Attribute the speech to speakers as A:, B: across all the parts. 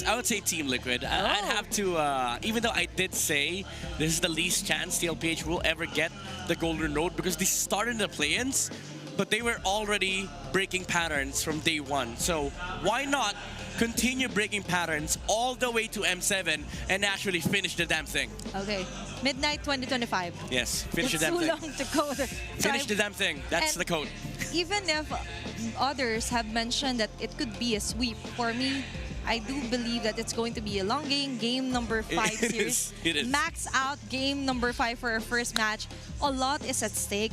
A: I would say Team Liquid. I'd have to, even though I did say this is the least chance TLPH will ever get the golden node because they started in the play-ins, but they were already breaking patterns from day one. So why not continue breaking patterns all the way to M7 and actually finish the damn thing?
B: Okay, midnight 2025.
A: Yes, finish the damn thing.
B: It's too long to go there.
A: Finish the damn thing. That's the code.
B: Even if others have mentioned that it could be a sweep, for me, I do believe that it's going to be a long game number 5 series.
A: It is.
B: Max out game number 5 for our first match. A lot is at stake.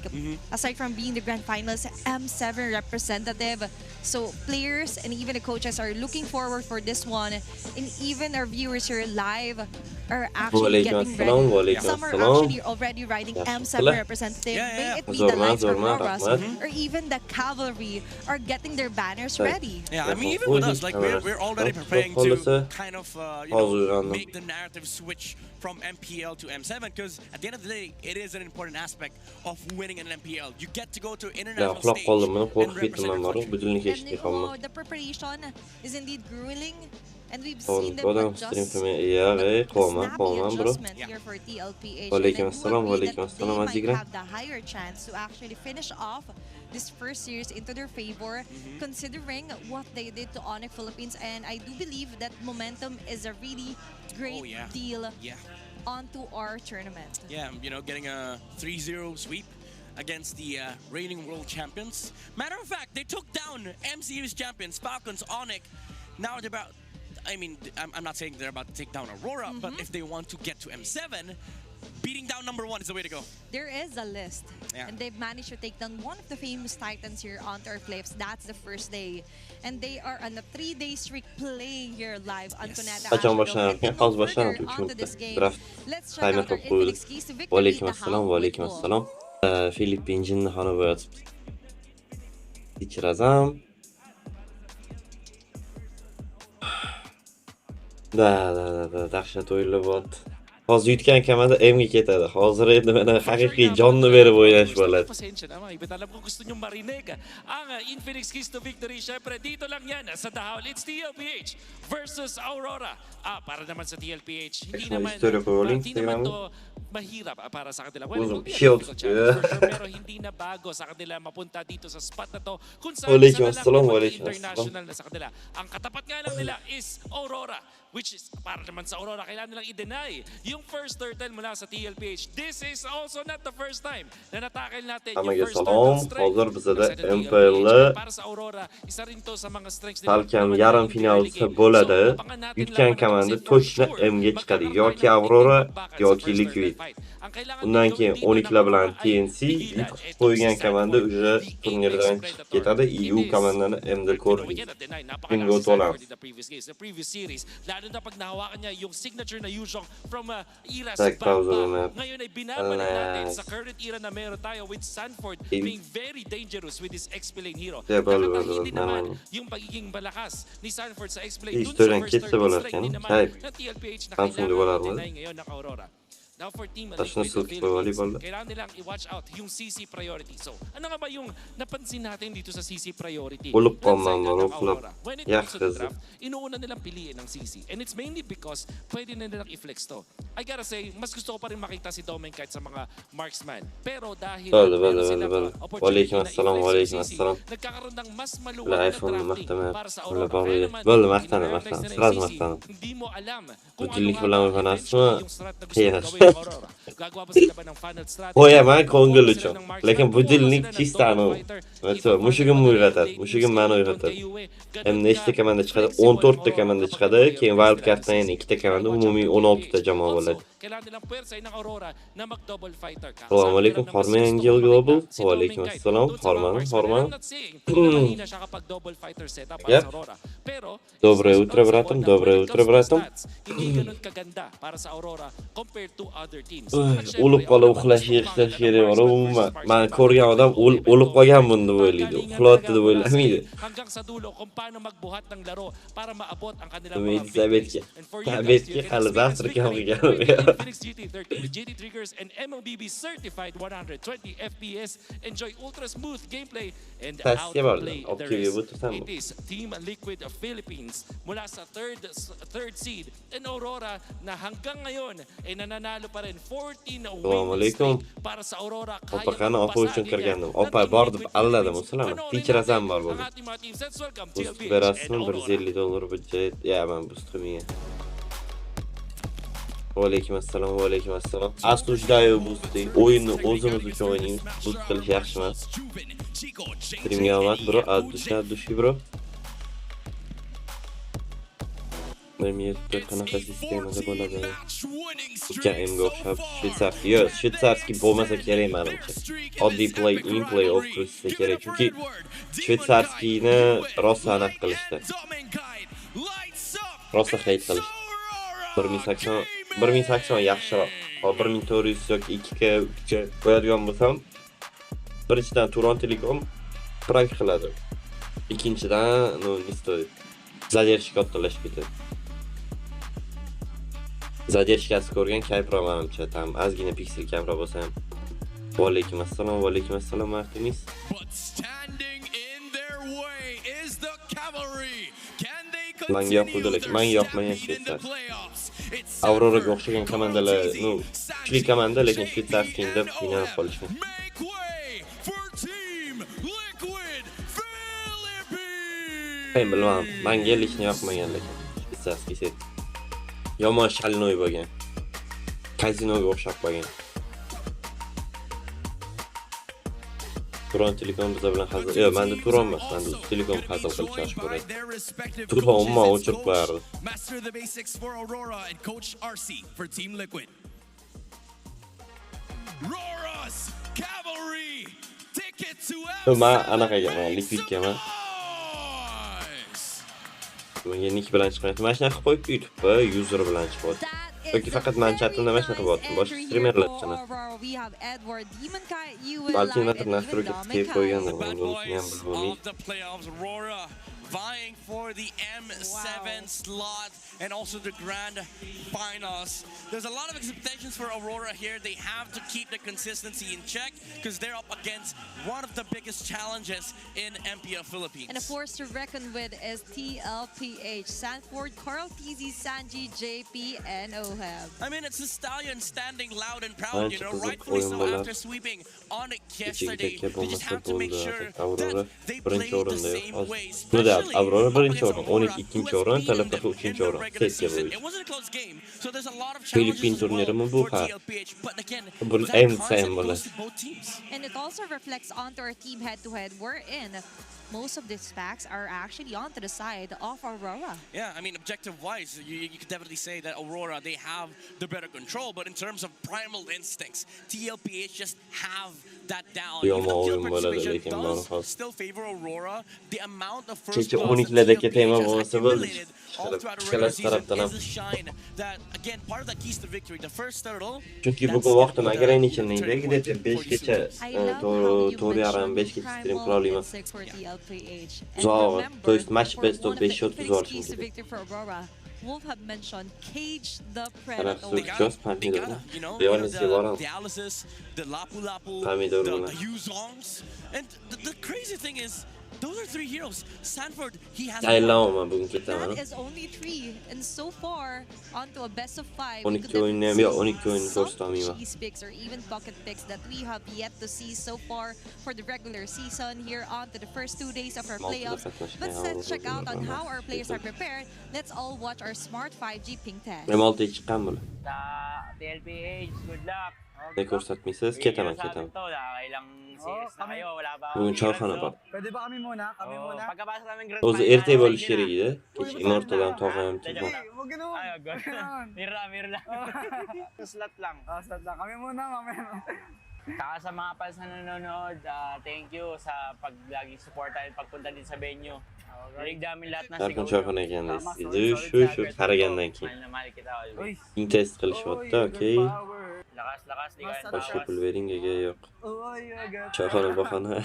B: Aside from being the grand finals, M7 representative. So players and even the coaches are looking forward for this one. And even our viewers here live are actually getting ready. Some are actually already riding M7 representative. May it be the Lights Auroras or even the Cavalry are getting their banners ready.
A: Yeah, I mean, even with us, like we're already preparing to kind of make the narrative switch from MPL to M7 because at the end of the day, it is an important aspect of winning an MPL. You get to go to international stage and represent your country.
B: And the preparation is indeed grueling. And we've seen them adjust the snappy adjustment here for TLPH. And I do agree that they might have the higher chance to actually finish off this first series into their favor, considering what they did to Onyx Philippines. And I do believe that momentum is a really great deal onto our tournament.
A: Yeah, you know, getting a 3-0 sweep against the reigning world champions. Matter of fact, they took down M-Series champions, Falcons, Onyx. Now they're about, I mean, I'm not saying they're about to take down Aurora, but if they want to get to M7, beating down #1 is the way to go.
B: There is a list, and they've managed to take down one of the famous titans here onto our flips. That's the first day. And they are on a 3-day streak playing here live on Konata. Onto this game. Let's check out our Infinix keys to victory.
C: Assalam. Filippinjin xona bo'yatib kechirazam. Da, dahshat o'yinlar bo'ldi. Hozir Yutgan kamada M'ga ketadi. Hozir endi mana haqiqiy jonni berib o'ynash bo'ladi.
D: Pasensya na mga alam ko gusto nyong marinig ang Infinix Keys to Victory. Syempre dito lang yan sa Dahol. It's TLPH versus Aurora. Para naman sa TLPH, hindi naman to mahirap para sa kanila. Well, pero hindi na bago sa kanila mapunta dito sa spot na to kung saan international na sa kanila. Ang katapat nga lang nila is Aurora, which is para naman sa Aurora kailangan nilang i-deny yung first turtle mula sa TLPH. This is also not the first time na natakil natin yung first turtle strength.
C: Hazır bize de MPL
D: para sa Aurora, isa rin to sa mga strengths
C: Salkam yarım finalda bo'ladi. Yutgan komanda точно M'ga chiqadi. Yoki Aurora yoki Liquid. Undan keyin 12lar bilan TNC qo'ygan komanda уже turnirdan chiqib ketadi. EU komandani M'da ko'rdik. Bingo to'lamiz.
D: Lalo na pag nahawakan niya yung signature na Yuzhong from Ira's
C: back.
D: Ngayon ay binabalik natin sa current era na meron tayo with Sanford being very dangerous with his X-Plane hero. Nakakahindi naman yung pagiging malakas ni Sanford sa X-Plane dun sa first turtle strike din naman na TLPH na kailangan natin ngayon ng Aurora. Now for Team Liquid Philippines, kailangan nilang i-watch out yung CC priority. So, ano nga ba yung napansin natin dito sa CC priority? When it comes to the draft, inuuna nilang piliin ng CC. And it's mainly because pwede na nilang i-flex to. I gotta say, mas gusto ko pa rin makita si Domen kahit sa mga marksman. Pero dahil meron silang opportunity na i-flex yung CC, nagkakaroon ng mas maluwag na drafting para sa Aurora. Kaya naman, hindi mo alam kung ano nga yung strat na gusto mo gawin.
C: Qo'yaman ko'ngil uchun. Lekin bu dilning chistani. Mushugim uyg'otadi. Mushugim meni uyg'otadi. Ham nechta komanda chiqadi? 14 ta komanda chiqadi. Keyin wild carddan yana 2 ta komanda, umumiy 16 ta jamoa bo'ladi. Assalomu alaykum, Horman Angel Global. Va alaykum assalom. Horman. Доброе утро, братом. O'lib qolib uxlash kerak bor. Men ko'rgan odam o'lib qolgan bunda. deb o'ylaydi. Uxlayapti deb o'ylamaydi.
D: Hanggang sa dulo kung paano magbuhat ng laro para maabot ang kanilang
C: Umid
D: mga
C: Sabetga.
D: And for you guys,
C: Sabetga
D: you can
C: hali
D: experience
C: Afrika
D: victory
C: olgan.
D: right in Phoenix GT13 with GT Triggers and MLBB certified 120 FPS. Enjoy ultra smooth gameplay and
C: Tavsiye var
D: outplay
C: lan.
D: the
C: Opti'ye
D: rest.
C: batursam
D: It is Team Liquid of Philippines mula sa third seed and Aurora na hanggang ngayon ay nananalo pa rin 14
C: Assalomu
D: wins
C: alaykum.
D: straight para sa Aurora.
C: Opa qani opa uchun kirgandim. Opa bordim, alladim, assalomu. Kechirasan bor bo'ldi. Boost berasizmi? $150 budjet. Ya, men boost qilmayman. Va alaykum assalom. Asujdayu boost'i. O'yinni o'zimiz uchun o'ynaymiz. Boost qilish yaxshi emas. Streamga omad, bro. Addushi, bro. Memlar qanaqa sistemada bo'ladi? Yutgan M ga o'xshab shvetsarskiy. Yo'q, shvetsarskiy bo'lmasa kerak menimcha. Oddiy play o'tkazsa kerak, chunki shvetsarskiyni rosa aniq qilishdi. Rosa hate qilishdi. 1080 yaxshiroq. Hozir 1400 yoki 2K, 3K qo'yadigan bo'lsam, birinchidan Turon Telekom prank qiladi. Ikkinchidan, zadержка kattalashib ketadi. Zadержкasi ko'rgan kayfroq menimcha, tam ozgina piksel kamroq bo'lsa ham. Va alaykum assalom, Martinis. Menga yoqdi, lekin menga yoqmagan Shvetsar. Auroraga o'xshagan komandalar, kuchli komanda, lekin Shvetsarskiy deb qiynalib qolishgan. Men bilmadim, menga lishni yoqmagan lekin Shvetsarskiy set. Yomon shalnoy bo'lgan. Kazinoga o'xshab qolgan. Turon Telekom biz bilan hazil. Yo'q, menda Turon emas, menda Telekom hazil qilib yaxshi ko'radi. Turon umuman o'chirib qo'yardi.
E: Master the basics for Aurora and coach RC for Team Liquid. Rora's Cavalry ticket to
C: Men anaqaga, Liquidga menga nick bilan chiqmayapti. Mana shunaqa qilib qo'yibdi YouTube'ga user bilan chiqyapti. Yoki faqat men chatimda mana shunaqa bo'lyapti. Boshqa streamerlar uchun. Balki nimadir настройка qilib qo'ygandir, men buni ham bilmayman.
A: Vying for the M7 slot and also the grand finals. There's a lot of expectations for Aurora here. They have to keep the consistency in check because they're up against one of the biggest challenges in MPL Philippines.
B: And a force to reckon with is TLPH, Sanford, Carl TZ, Sanji, JP, and Oheb.
A: I mean, it's the Stallion standing loud and proud, you know, rightfully so after sweeping on it yesterday. They just have to make sure that they play the same way.
C: Aurora birinchi o'rin, 12 ikkinchi o'rin, Talabqa 3-chi o'rin. Setga bo'ldi. Filippin turnirimi bu ha? Bu M7 bo'ladi.
B: And it also reflects onto our team head-to-head. We're in. Most of these packs are actually onto the side of Aurora.
A: Yeah, I mean, objective-wise, you could definitely say that Aurora, they have the better control, but in terms of primal instincts, TLPH just have that down. Even though kill participation does still favor Aurora, the amount of first blows that TLPH has accumulated all throughout the regular season is a shine that, again, part of that keys to victory. The first turtle,
C: Chunki bugun vaqtim ограниченныйda, где-то 5gacha, to'g'ri yarim 5gacha stream qila olaman.
B: Zo'r,
C: to есть match best of 5 shot
B: keys to victory for Aurora. Wolf have mentioned cage the predator.
A: They gotta, you know, the dialysis, the lapu-lapu, the Yuzongs. And the crazy thing is, those are 3 heroes. Sanford, he has
B: That is only 3, and so far onto a best of 5.
C: 12 oyun
B: Cheese picks or even bucket picks that we have yet to see so far for the regular season here on to the first 2 days of our playoffs. But let's check out on how our players are prepared. Let's all watch our smart 5G ping test.
C: M6 chiqqan bo'la.
F: TLPH, good luck.
C: Ne ko'rsatmaysiz, ketaman. Bugun choyxona bor.
F: Pwede ba kami muna? Pagkabasa namin grand
C: O'zi erta bo'lish kerak edi. Kech Immortaldan tog'am chiqqan.
F: Mirla. Slot lang. Slot lang. Kami muna, mamaya. Saka sa mga fans na nanonood, thank you sa laging supportan at pagpunta din sa venue. Rinig namin lahat na
C: siguro. Choyxona ekanmiz. Shu qaragandan keyin. In test qilishyapti, okey.
F: Lakas,
C: Boshqa pul bering, yo'q. Choyxona bahona.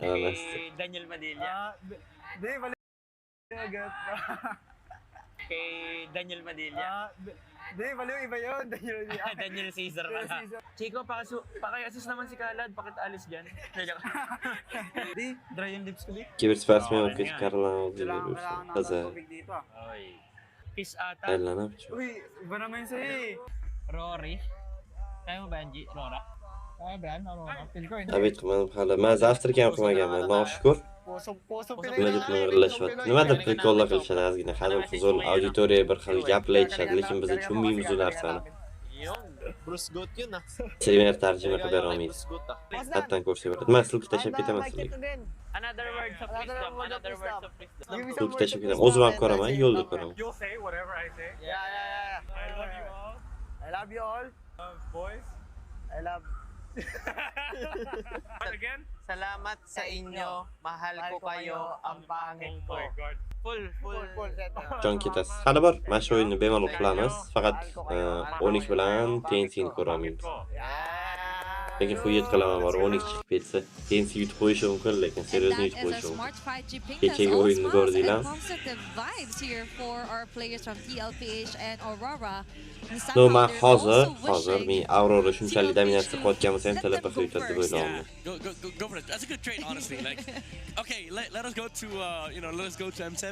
F: Kay Daniel Madilla.
G: Di, balik agad.
F: Kay Daniel Madilla.
G: Di, baliw iba yun.
F: Daniel Caesar pala. Chico, paki-assist naman si Kalad. Bakit alis dyan?
G: Di, dry yung lips ko di.
C: Kibir spasmı yok hiç karılan
G: Kailangan ng
C: Kaza.
G: tubig dito.
F: Oy. Kiss ata.
C: Ayla ne yapacağım?
G: Uy, iba naman sa'yo eh.
F: Rory. Kaya mo ba yan, G? Rora?
G: Kaya ba yan? Feel ko hindi.
C: Abi tutmadım hala. Ben zaftirken okuma gelmedi. Bana şükür.
G: Puso
C: Nimadir birlashib. Nimadir prikollar qilishadi ozgina. Hazil huzur auditoriya bir xil gaplayishadi, lekin biz tushunmaymiz u narsani.
H: Bruce Goat yun ah.
C: Sevimli tarjima qilib bera olmaymiz.
H: Bruce Goat ah.
C: Hattan ko'rsaveradi. Man silkib tashlab ketaman sizlarga.
F: Another words of wisdom. Another words of wisdom.
C: Silkib tashlab ketaman. O'zim ham ko'raman, yo'lda ko'raman.
G: You'll say whatever I say. Yeah. I love you all. I love you all. Boys. I love... Again?
H: Salamat sa inyo. Mahal ko kayo. Ang pangit ko.
F: Full.
C: Jon ketasiz. Hali bor. Mana shu o'yinni bemalol qilamiz. Faqat 12 bilan TNC'ni ko'rolmaymiz. Lekin xuyet qilaman bor. 12 chiqib ketsa, TNC yutib qo'yishi mumkin, lekin seriyosni yutib qo'yishi mumkin. Kechagi o'yinni ko'rdinglar.
B: Positive vibes here for our players from TLPH and Aurora.
C: No, men hozir men Aurora shunchalik dominatsiya qilayotgan bo'lsa ham TLPH yutadi deb o'ylayman.
A: Go for it. That's a good trade, honestly. Like, okay, let us go to let us go to M7,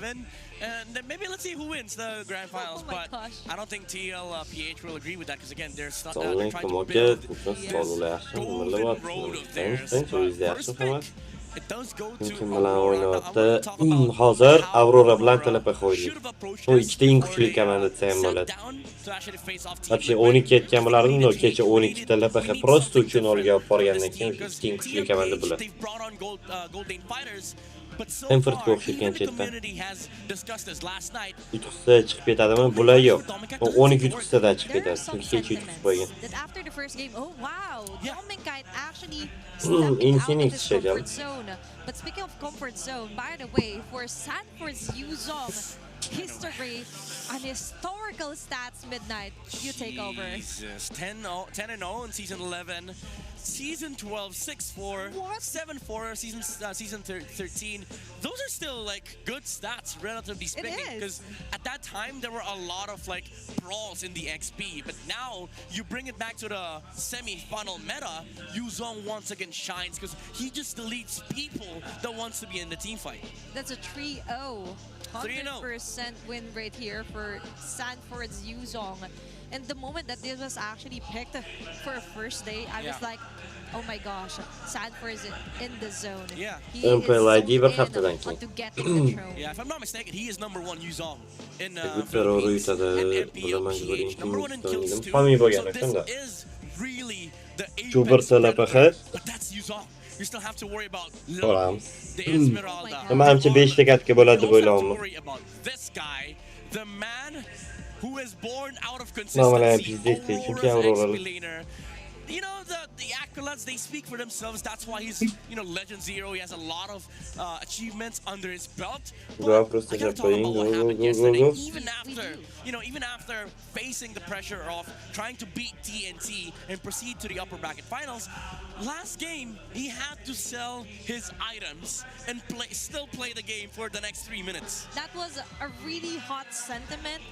A: and then maybe let's see who wins the grand finals.
B: Oh my
A: but
B: gosh.
A: I don't think TLPH will agree with that because again, they're
C: Sonning
A: trying to
C: ko'makka
A: build
C: futbol yaxshi,
A: golden
C: nimalar
A: road of
C: bor?
A: theirs.
C: O'zingizda yaxshi hamma.
A: It does go to
C: Kim bilan
A: Aurora.
C: o'ynayapti? Hozir Aurora bilan TLPH o'ynaydi. Bu ikkita eng kuchli komanda desa ham bo'ladi. Вообще 12 yetgan bo'lardim, no kecha 12 TLPH просто uchun olib borgandan keyin eng kuchli komanda bo'ladi. Stanfordga o'xshagan chetdan. Yutqizsa chiqib ketadimi? Bular yo'q. 12 yutqizsa chiqib ketadi. Chunki kecha yutqizib qo'ygan.
B: That after the first game, oh wow, Dominkite actually
C: in
B: stepping out of
C: Phoenix
B: his
C: schedule.
B: comfort zone. But speaking of comfort zone, by the way, for Sanford's Yuzong history, an historical stats midnight. You take over.
A: Jesus, 10-0 in season 11. Season 12, 6-4, 7-4, season 13. Those are still like good stats, relatively speaking. Because at that time there were a lot of like brawls in the XP, but now you bring it back to the semi-final meta. Yuzong once again shines because he just deletes people that wants to be in the team fight.
B: That's a 3-0. 100% win rate here for Sanford's Yuzong. And the moment that this was actually picked for a first day, I was like, oh my gosh, Sanford's in the zone.
A: Yeah.
B: He is
C: MPL
B: so
C: ID bir
B: in
C: haftadan
B: on
C: keyin.
B: to get the throne.
A: Yeah, if I'm not mistaken, he is #1 Yuzong in
C: Aurora
A: Philippines and
C: yutadi.
A: MPL
C: Bilaman
A: PH. #1 in kills too.
C: Fami
A: So
C: bo'lgan
A: this
C: ekanda.
A: is really the
C: Jubir
A: apex
C: TLPH.
A: but that's Yuzong. You still have to worry about
C: Ko'ramiz.
A: the Esmeralda.
C: Menimcha 5 ta katga bo'ladi deb
A: You also have to
C: o'ylayman.
A: worry about this guy, the man who is born out of
C: Normalan
A: consistency.
C: bizdek chunki
A: Aurora's
C: Aurora.
A: XP-laner. You know, the accolades, they speak for themselves. That's why he's, Legend Zero. He has a lot of achievements under his belt.
C: Go,
A: But
C: просто
A: I gotta talk
C: playing,
A: about what
C: go,
A: happened
C: go, go,
A: yesterday.
C: go.
A: Even after facing the pressure of trying to beat TNT and proceed to the upper bracket finals, last game, he had to sell his items and still play the game for the next 3 minutes.
B: That was a really hot sentiment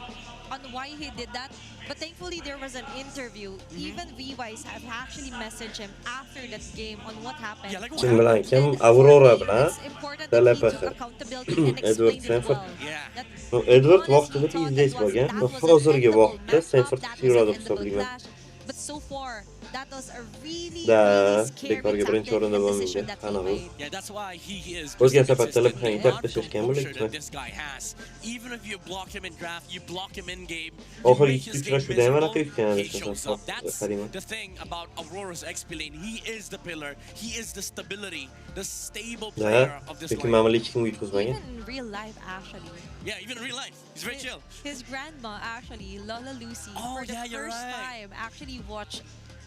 B: on why he did that. But thankfully, there was an interview. Even VYs have actually messaged him after that game on what happened.
A: Yeah, like what
C: Kim bilan
A: happened?
C: kim? Aurora bilan
B: It's important that he
C: TLPH.
B: took accountability and
C: Edward
B: explained it
C: Sanford.
B: well.
A: Yeah.
B: That
C: Edward
B: honestly
C: vaqtida
B: thought
C: izlash
B: that
C: bo'lgan.
B: was
C: Hozirgi
B: an
C: vaqtda
B: endable
C: Sanford
B: match,
C: kuchliroq
B: that
C: deb
B: was an endable
C: hisoblayman.
B: clash. But so far, that was a really,
C: Da,
B: really scary
C: bekorga birinchi
B: tactic
C: o'rinda
B: and
C: bo'lmaydi.
B: decision that he
C: Aniq.
B: made.
A: Yeah, that's why he is
C: O'zga
A: just
C: safar
A: consistent.
C: TLPH
A: The
C: deb tashlashgan
A: composure
C: bo'ladimi?
A: that this guy has. Even if you block him in draft, you block him in game.
C: Oxirgi
A: you make his
C: ikki
A: game
C: uchrashuvda ham
A: miserable,
C: aniq yutgan
A: he shows up. That's
C: Karima.
A: the thing about Aurora's XP lane. He is the pillar. He is the stability, the stable player
C: Da,
A: of this
C: chunki
A: line.
C: mana hech kim yutqizmagan.
B: Even in real life, actually.
A: Yeah, even in real life, he's very chill.
B: His grandma, actually, Lola Lucy,
A: Oh,
B: for the
A: yeah, you're
B: first
A: right.
B: time, actually watched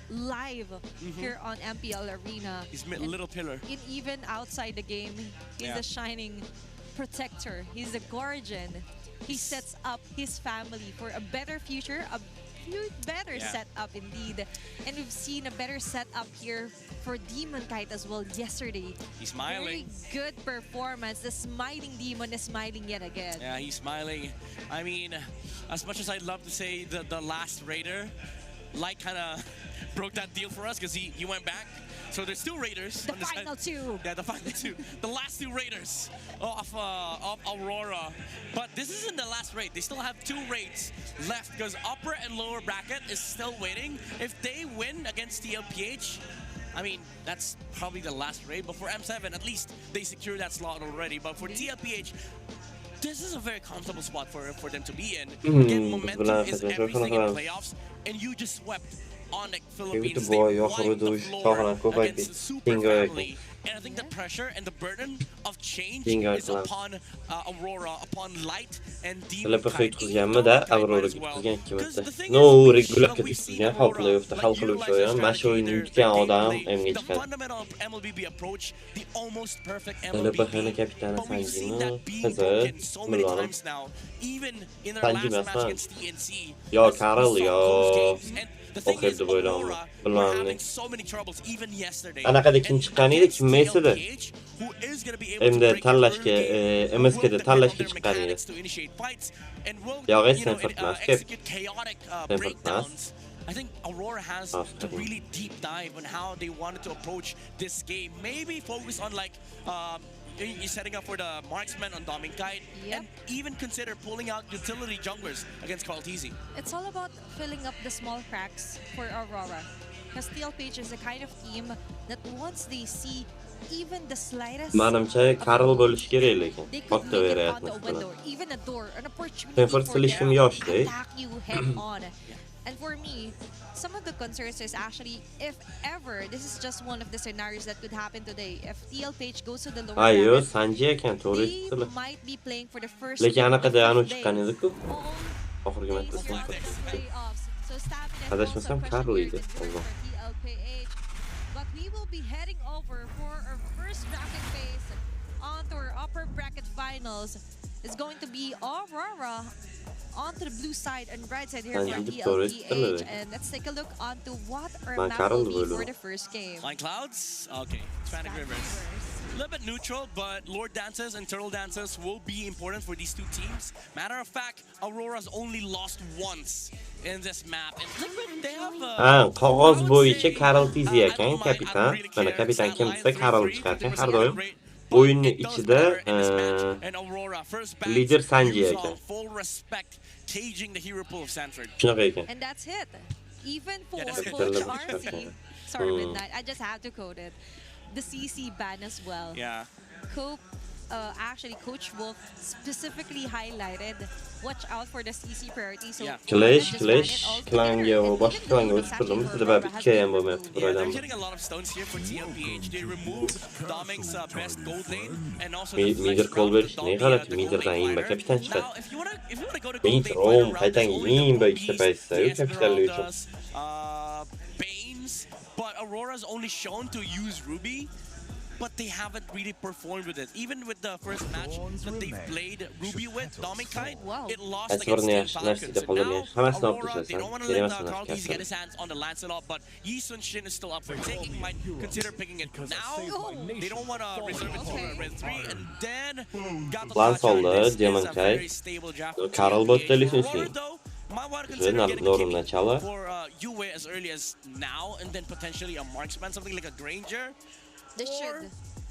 B: live here on MPL Arena.
A: He's
B: And
A: little pillar.
B: even outside the game, he's
A: Yeah.
B: the shining protector. He's the guardian. He sets up his family for a better future, a better setup indeed. And we've seen a better setup here for Demon Kite as well yesterday.
A: He's smiling.
B: Very good performance. The smiling Demon is smiling yet again.
A: Yeah, he's smiling. I mean, as much as I'd love to say the last Raider, Light kind of broke that deal for us because he went back. So there's two Raiders.
B: The final two.
A: Yeah, the final two. The last two Raiders of Aurora. But this isn't the last raid. They still have 2 raids left because upper and lower bracket is still waiting. If they win against TLPH, I mean, that's probably the last raid. But for M7, at least they secured that slot already. But for TLPH, this is a very comfortable spot for them to be in. Again, momentum is everything in playoffs, and you just swept Onyx Philippines. They wiped the floor against the Super Family. And I think the pressure and the burden of change is upon Aurora, upon Light and Demon Kite.
C: No regular ketisizgan playoff'da hal qiluvchi o'yin. Mana shu o'yinni yutgan odam M'ga
A: The
C: chiqadi.
A: fundamental MLBB approach, the almost perfect
C: LBH'ni
A: MLBB.
C: kapitani
A: But we've seen
C: Sanjini
A: that being
C: qizi
A: broken so many
C: Milonov.
A: times now. Even in our
C: Sanji
A: last match
C: emasman.
A: against TNC.
C: Yo
A: we
C: Karol
A: saw
C: yo
A: close games. And the thing is,
C: o'qirdi bo'ylamni.
A: Aurora were
C: Bilmadim.
A: having so many troubles even yesterday.
C: Anaqada kim
A: And
C: chiqqan edi, kim
A: against
C: edi?
A: TLPH, who is going to be able to
C: Endi
A: break it
C: tanlashga,
A: early,
C: MSK da
A: will
C: tanlashga
A: depend on
C: chiqqan
A: their
C: edi.
A: mechanics to initiate fights and will,
C: Yo'q,
A: you know,
C: Stanford emas,
A: execute chaotic
C: Stanford
A: breakdowns. I think Aurora has to really deep dive on how they wanted to approach this game. Maybe focus on like you're setting up for the marksman on Doming Kite, and even consider pulling out utility junglers against Carl TZ.
B: It's all about filling up the small cracks for Aurora. Because TLPH is the kind of team that once they see even the slightest
C: Manimcha Karol bo'lishi kerak lekin.
B: they could
C: Katta
B: make it
C: veriyatni
B: onto a window, even a door, an opportunity
C: Stanford
B: for
C: Selection
B: them
C: yosh,
B: to
C: eh?
B: attack you head on. And for me, some of the concerns is actually, if ever, this is just one of the scenarios that could happen today. If TLPH goes to the lower
C: Ayyo,
B: bracket,
C: Sanji ekan, to'g'ri
B: they
C: aytdilar.
B: might be playing for the first
C: Lekin anaqada anu
B: day
C: chiqqan edi-ku.
B: on
C: Oxirgi matchda
B: these
C: Stanford.
B: playoffs. So Stamina is
C: Adashmasam
B: also
C: Karol
B: pressured
C: edi.
B: here for TLPH. But we will be heading over for our first bracket phase onto our upper bracket finals. It's going to be Aurora onto the blue side and right side here for TLPH. And let's take a look onto what our map will be for the first game.
A: Flying Clouds? Okay. Hispanic Rivers. A little bit neutral, but Lord Dances and Turtle Dances will be important for these two teams. Matter of fact, Aurora's only lost once in this map. And Liquid, they have
C: qog'oz bo'yicha Karol TZ ekan, kapitan. Mana kapitan kim desa Karol chiqarkan har doim. O'yinni ichida lider Sanji ekan. Shunaqa ekan.
B: And that's it. Even for Coach RC, sorry Midnight, I just have to quote it. The CC ban as well.
A: Yeah.
B: Actually, Coach Wolf specifically highlighted, watch out for the CC priority. So
C: qilish, klanga va boshqa klanga o'tib turdim. Bizda baribir 2 ham bo'lmayapti bir
A: They're
C: oydan.
A: getting a lot of stones here for TLPH. They removed Doming's best gold lane and also
C: Midir qo'l berish ne g'alati, Midirdan imba kapitan chiqadi.
A: Now, if you want to go to
C: Midir
A: gold lane,
C: qaytanga imba ikkita paytda kapitanlik uchun.
A: Banes, but Aurora's only shown to use Ruby. But they haven't really performed with it. Even with the first match that they played Ruby with, Doming Kite, it lost against Team Falcons. So now, Aurora, they don't want to let Carl TZ get his hands on the Lancelot, but Yi Sun Shin is still up for taking, might consider picking it now. They don't want to reserve it for Red 3, and then got the
C: Lancelot, Demon Kite, Karol bo'tdi lisensiya.
A: Norm начало. For UA as early as now, and then potentially a marksman, something like a Granger.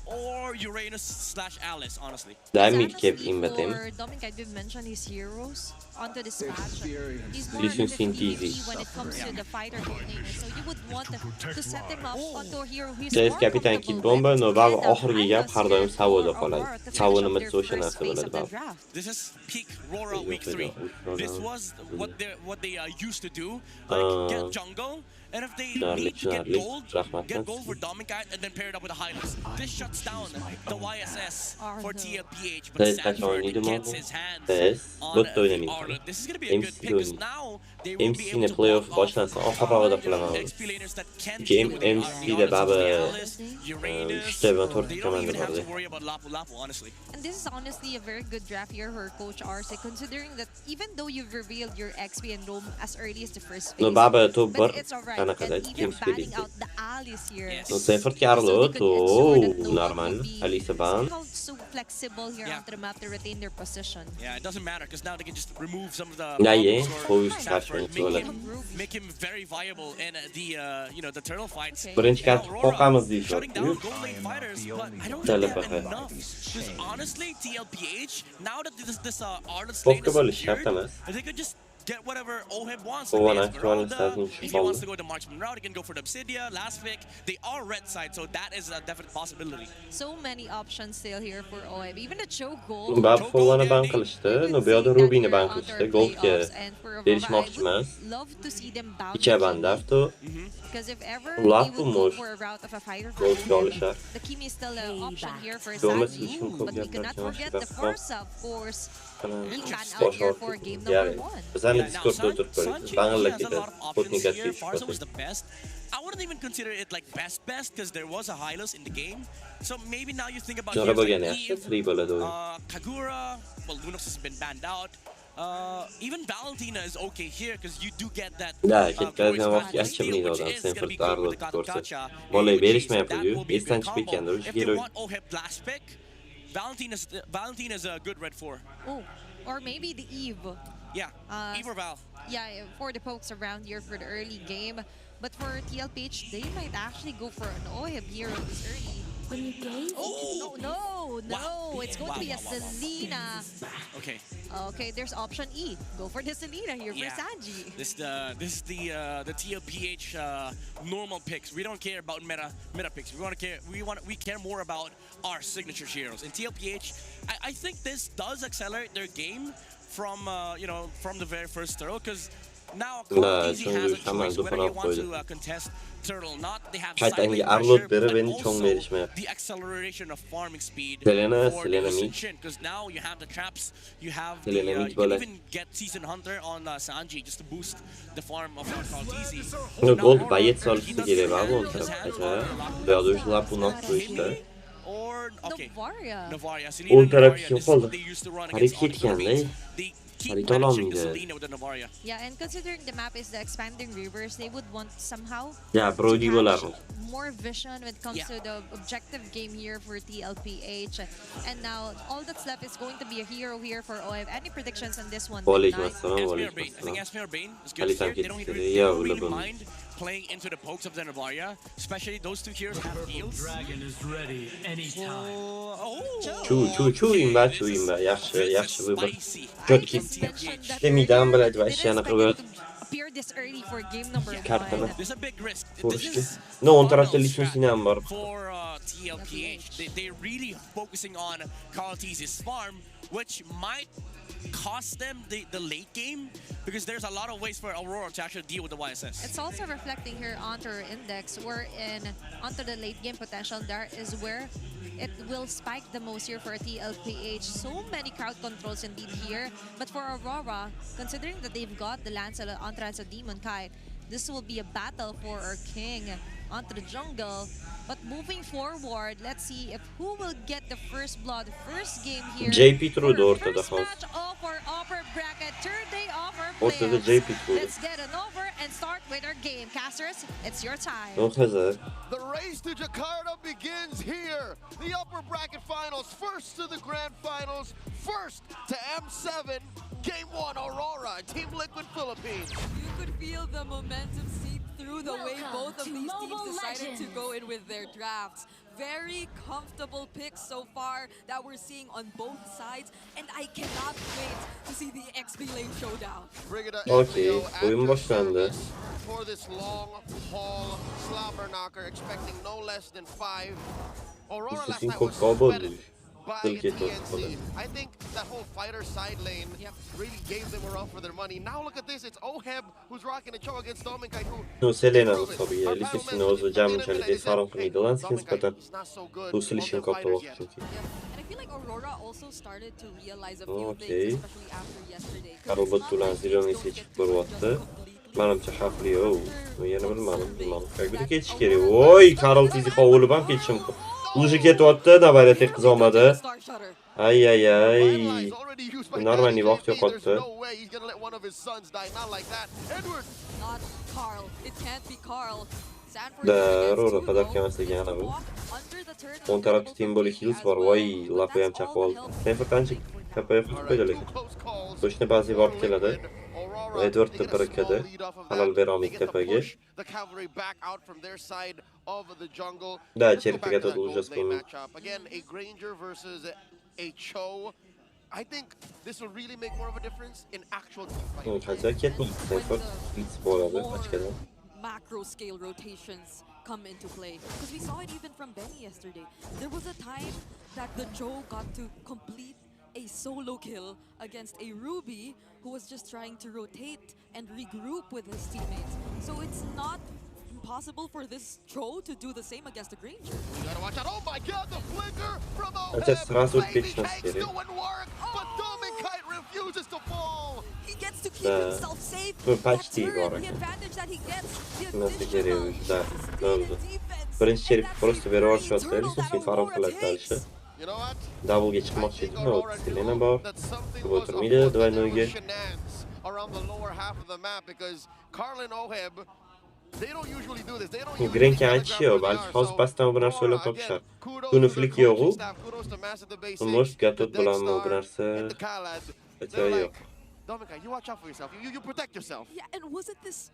A: Or Uranus/Alice, honestly.
C: That mid kept in with him.
B: Dominic, I did mention his heroes onto this match. He's more
C: This is
B: PvP when it comes to the fighter coordinator. So you would want to set him up onto a hero who's
C: There's
B: more
C: Kapitan
B: comfortable
C: Kid Bomba,
B: with,
C: no
B: and
C: bab
B: the
C: oxirgi gap har doim
B: highlights
C: Savoda
B: for
C: qoladi.
B: Aurora to
C: Savoni
B: finish
C: nima
B: up
C: desa o'sha
B: their
C: narsa
B: first phase
C: bo'ladi
B: of the
C: bab.
B: draft.
A: This is peak Rora week 3. This was what they used to do. Like get jungle, and if they need to get gold for Dominic and then pair it up with the highlights. This shut shuts down the YSS for TLPH, but
C: Evet, kaç
A: Sanford
C: oynadım
A: gets
C: abi?
A: his hands
C: Evet.
A: on
C: Bot da oynamayayım.
A: Arlo. This is going to be a good
C: MC
A: pick because
C: oynayayım.
A: now they will be
C: MC
A: able
C: yine
A: to
C: playoff
A: block off
C: başlansın. Aha havada falan abi.
A: XP laners that can
C: Çünkü
A: deal with the
C: MC de
A: Arlos,
C: baba
A: Realis, Uranus.
C: işte ben
A: They
C: tortuk
A: don't even
C: kemandı
A: have
C: vardı.
A: to worry about Lapu Lapu, honestly.
B: And this is honestly a very good draft here for Coach Arce, considering that even though you've revealed your XP and roam as early as the first phase,
C: No baba to
B: but
C: bar
B: it's alright.
C: kana
B: And
C: kadar
B: even
C: James
B: banning
C: Kelly.
B: out the allies here.
A: Yes.
C: No Sanford Arlo
B: So they
C: to
B: could ensure that no one
C: normal.
B: will be
C: Alice ban.
B: somehow so flexible here
A: Yeah.
B: onto the map to retain their position.
A: Yeah, it doesn't matter because now they can just remove some of the
C: Ja, yeah.
A: bombs
C: Koyuz
A: for
C: kaç
A: Sanford,
C: böyle.
A: make him very viable in the turtle fights.
B: Okay.
C: Birinci
A: And
C: kart
A: Aurora
C: okamız değil
A: shutting
C: şu an.
A: down gold lane fighters, but I don't
C: Tele
A: think they have
C: bakayım.
A: enough. Because honestly, TLPH, now that this Arlet's
C: Çok
A: lane
C: da böyle
A: is
C: şey
A: secured,
C: yapamaz.
A: they could just get whatever Oheb wants.
C: O
A: Like
C: bana
A: the
C: aktual
A: Esmeralda,
C: istersen
A: if he
C: şu
A: wants to
C: balı.
A: go the Marksman route, he can go for the Obsidia, last pick. They are red side, so that is a definite possibility.
B: So many options still here for OM. Even the choke goal.
C: Bab Fovana ban kılıçtı. No bir de Ruby'ni ban kılıçtı. Gol ki gelişmek içmez.
B: Love to see them bounce.
C: İçe ban dertu.
B: Because if ever
C: Laf
B: they would go
C: bulmuş.
B: for a route of a fighter
C: Gol
B: for
C: çalışar.
B: the Kimi is still an option here for
C: Görmesi
B: Sanji.
C: için
B: But we
C: kopya
B: cannot
C: yaparken
B: forget
C: başka
B: the
C: bir
B: Forza, of course.
C: Falan.
B: Ikan
C: Boş
B: out here for
C: orta.
B: game number
C: Yani.
B: 1.
C: Sen de
A: Yeah, now
C: Discord'da oturup böyle.
A: Sanji
C: Bana
A: has a
C: lakit
A: lot of options
C: Putnik
A: here.
C: atıyor.
A: Farza was the best. I wouldn't even consider it like best because there was a Hylos in the game. So maybe now you think about
C: Sonra
A: heroes
C: bu
A: like
C: gene
A: Eve,
C: free böyle doğru.
A: Kagura. Well, Lunox has been banned out. Even Valentina is okay here because you do get that.
C: Ya ketkazdan
A: glorious
C: vakt
A: path
C: yaşım
A: steal,
C: neydi
A: which
C: odan
A: is gonna be
C: Sanford
A: good with
C: Arlo
A: the
C: tutorsa.
A: Gacha
C: Voley
A: AOG,
C: belişme
A: so that
C: yapıyor.
A: will be a
C: Esten
A: good
C: çıkıp
A: combo.
C: kendi
A: If they
C: geliyor.
A: want Oheb last pick, Valentina's a good red 4.
B: Oh, or maybe the Eve.
A: Yeah, Eve or Val.
B: Yeah, for the pokes around here for the early game. But for TLPH, they might actually go for an Oheb here this early. Oh, no.
A: Wow.
B: It's going to be a
A: Wow.
B: Selena.
A: Okay.
B: Okay, there's option E. Go for the Selena here
A: Yeah.
B: for Sanji.
A: This is the TLPH normal picks. We don't care about meta picks. We care more about our signature heroes. In TLPH, I think this does accelerate their game from from the very first turtle because now Easy has a choice whether you want to contest turtle or not. They have
C: Kayıt
A: side lane
C: hangi
A: pressure,
C: Arlotları
A: but
C: beni çok
A: also
C: verişme yap.
A: the acceleration of farming speed
C: Selena
A: for
C: mid.
A: Shin because now you have the traps, you have
C: Selena
A: you
C: mid
A: can
C: böyle.
A: even get Season Hunter on Sanji just to boost the farm of Easy.
C: No gol bayet sallısı geliyor abi on tarafta. Veya dövüşler bu nasıl işte.
A: Or okay.
B: Novaria.
A: Navaria. Selena
C: On taraf
A: Navaria, this is
C: yapalım.
A: what they used to run against
C: Hareket
A: Onyx
C: kendi.
A: They keep
C: Harita
A: managing the
C: olmayacak.
A: Selena with the Navaria.
B: Yeah, and considering the map is the expanding rivers, they would want somehow
C: Ya Brody
B: to
C: gol
B: have
C: mı?
B: more vision when it comes
A: Yeah.
B: to the objective game here for TLPH. And now all that's left is going to be a hero here for OM. Any predictions on this one?
C: Voley
B: Midnight?
C: maçı falan voley
A: Esmer Bane. I think
C: maçı.
A: Esmer Bane is good
C: Ali
A: here. They
C: sanki
A: don't
C: istedi.
A: really,
C: Ya
A: don't really
C: ulan.
A: mind playing into the pokes of the Navaria. Especially those two heroes have heals.
E: Dragon is ready anytime.
C: Çuyum ben çuyum ben. Yaxşı bu bak.
A: Spicy.
C: Göt ki.
B: Mentioned that
C: Demiden böyle
B: earlier.
C: aşağına
B: Didn't
C: kadar.
B: expect it to appear this early for game number
C: Kartını.
B: 1.
A: There's a big risk. This
C: Vuruştu.
A: is
C: No on tarafta
A: bundle
C: Lich'in
A: strat
C: Sinem var.
A: for TLPH. They're really focusing on Carl T's farm, which might cost them the late game because there's a lot of ways for Aurora to actually deal with the YSS.
B: It's also reflecting here onto our index, wherein onto the late game potential, there is where it will spike the most here for TLPH. So many crowd controls indeed here. But for Aurora, considering that they've got the Entrance of Demon Kite, this will be a battle for our king onto the jungle. But moving forward, let's see if who will get the first blood, first game here.
C: JP True da
B: for
C: ortada
B: first
C: kalsın.
B: match of our upper bracket, third day of our
C: Ortada
B: playoffs.
C: JP True.
B: Let's get an over and start with our game. Casters, it's your time.
C: O hazır.
I: The race to Jakarta begins here. The upper bracket finals, first to the grand finals, first to M7. Game 1, Aurora, Team Liquid Philippines.
J: You could feel the momentum seep through the way both of these teams decided to go in with their drafts. Very comfortable picks so far that we're seeing on both sides, and I cannot wait to see the XP lane showdown.
I: Brigida
C: Okey,
I: Emilio at
C: oyun
I: the
C: başlandı.
I: service for this long haul slobber knocker, expecting no less than 5. Aurora last
C: Sesin
I: night
C: çok
I: was
C: kaba
I: sweated, by TNC. I think that whole fighter side lane really gave them a run for their money. Now look at this, it's Oheb who's rocking a choke against Dominkai who...
C: Selena sobie lisesini o'zi jamunchalik e'tiborim qilmaydi Lansga nisbatan. Bu silishini katta vaqt chunki.
J: And I feel like Aurora also started to realize a few things, especially after yesterday.
C: Karobot bilan Zilonisga chiqib ko'ryapti. Menimcha xavfli o. Yana bilmadim. Qayerga ketish kerak? Voy, Karol fizik hovulib ham ketishi mumkin. Уже ketyapti, davayda teqqiz olmadi. Ay. Normalniy vaqt yo'qotdi.
J: Not Carl. It can't be Carl.
C: Aurora padarka emasligi ana bu. O'ng tarafda Timboli Hills bor. Voy, lapi ham chaqib oldi. Sanford qancha kapayib qo'ydi lekin. Qo'shni ba'zi borib keladi. Edward'ni barakada halol bera olmaydi tepaga. Da, cherpiga to'g'ri ujaz qilmaydi.
I: Again, a Granger versus a Cho. I think this will really make more of a difference in actual team fight.
C: Hozir ketmaydi. Sanford hits bo'ladi ochkadan.
J: Macro scale rotations come into play, because we saw it even from Benny yesterday. There was a time that the Joe got to complete a solo kill against a Ruby who was just trying to rotate and regroup with his teammates. So it's not impossible for this Joe to do the same against a Granger.
I: You gotta watch out. Oh my god, the flicker from
C: Just сразу
I: Oheb. Maybe the tank still wouldn't work, but Dominkai refuses to fall.
J: He gets to keep himself safe.
C: That's
J: the advantage that he gets, the additional defense.
C: Birinchi cherif просто berib yuborishdi. Lisesini farom qiladi dalishi. Double'ga chiqmoqchi edi. Selena bor. Bu o'tirmaydi. Двойнойga.
I: Around the lower half of the map because Carl and Oheb, they don't usually do this. They don't usually
C: Grenka aytishiyo, balki hozir pastdan bu narsa o'ylab topishar. Buni flik yo'q-u. Most gatot bilan bu narsa yo'q.
I: Dominkai, you watch out for yourself. You protect yourself.
J: Yeah, and wasn't this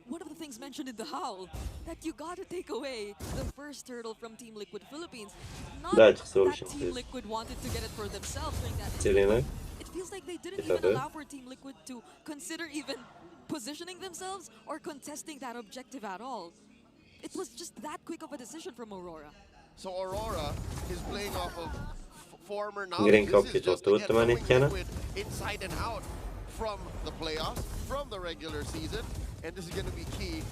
J: one of the things mentioned in the howl that you gotta take away the first turtle from Team Liquid Philippines? Not that Team Liquid wanted to get it for themselves during that
C: Selena.
J: It feels like they didn't even allow for Team Liquid to consider even positioning themselves or contesting that objective at all. It was just that quick of a decision from Aurora.
I: So Aurora is playing off of former knowledge. This is just Liquid inside and out from the playoffs, from the regular season, and this is going to be key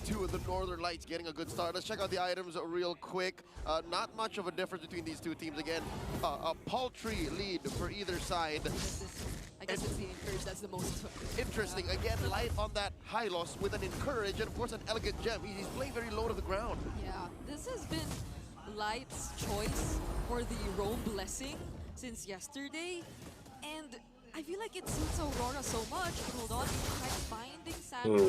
I: to the Northern Lights getting a good start. Let's check out the items real quick. Not much of a difference between these two teams. Again, a paltry lead for either side.
J: I guess it's the Encourage that's the most
I: interesting. Again, Light on that high loss with an Encourage and of course an Elegant Gem. He's playing very low to the ground.
J: Yeah, this has been Light's choice for the Roam Blessing since yesterday. And I feel like it suits Aurora so much. Hold on, try finding Sanford.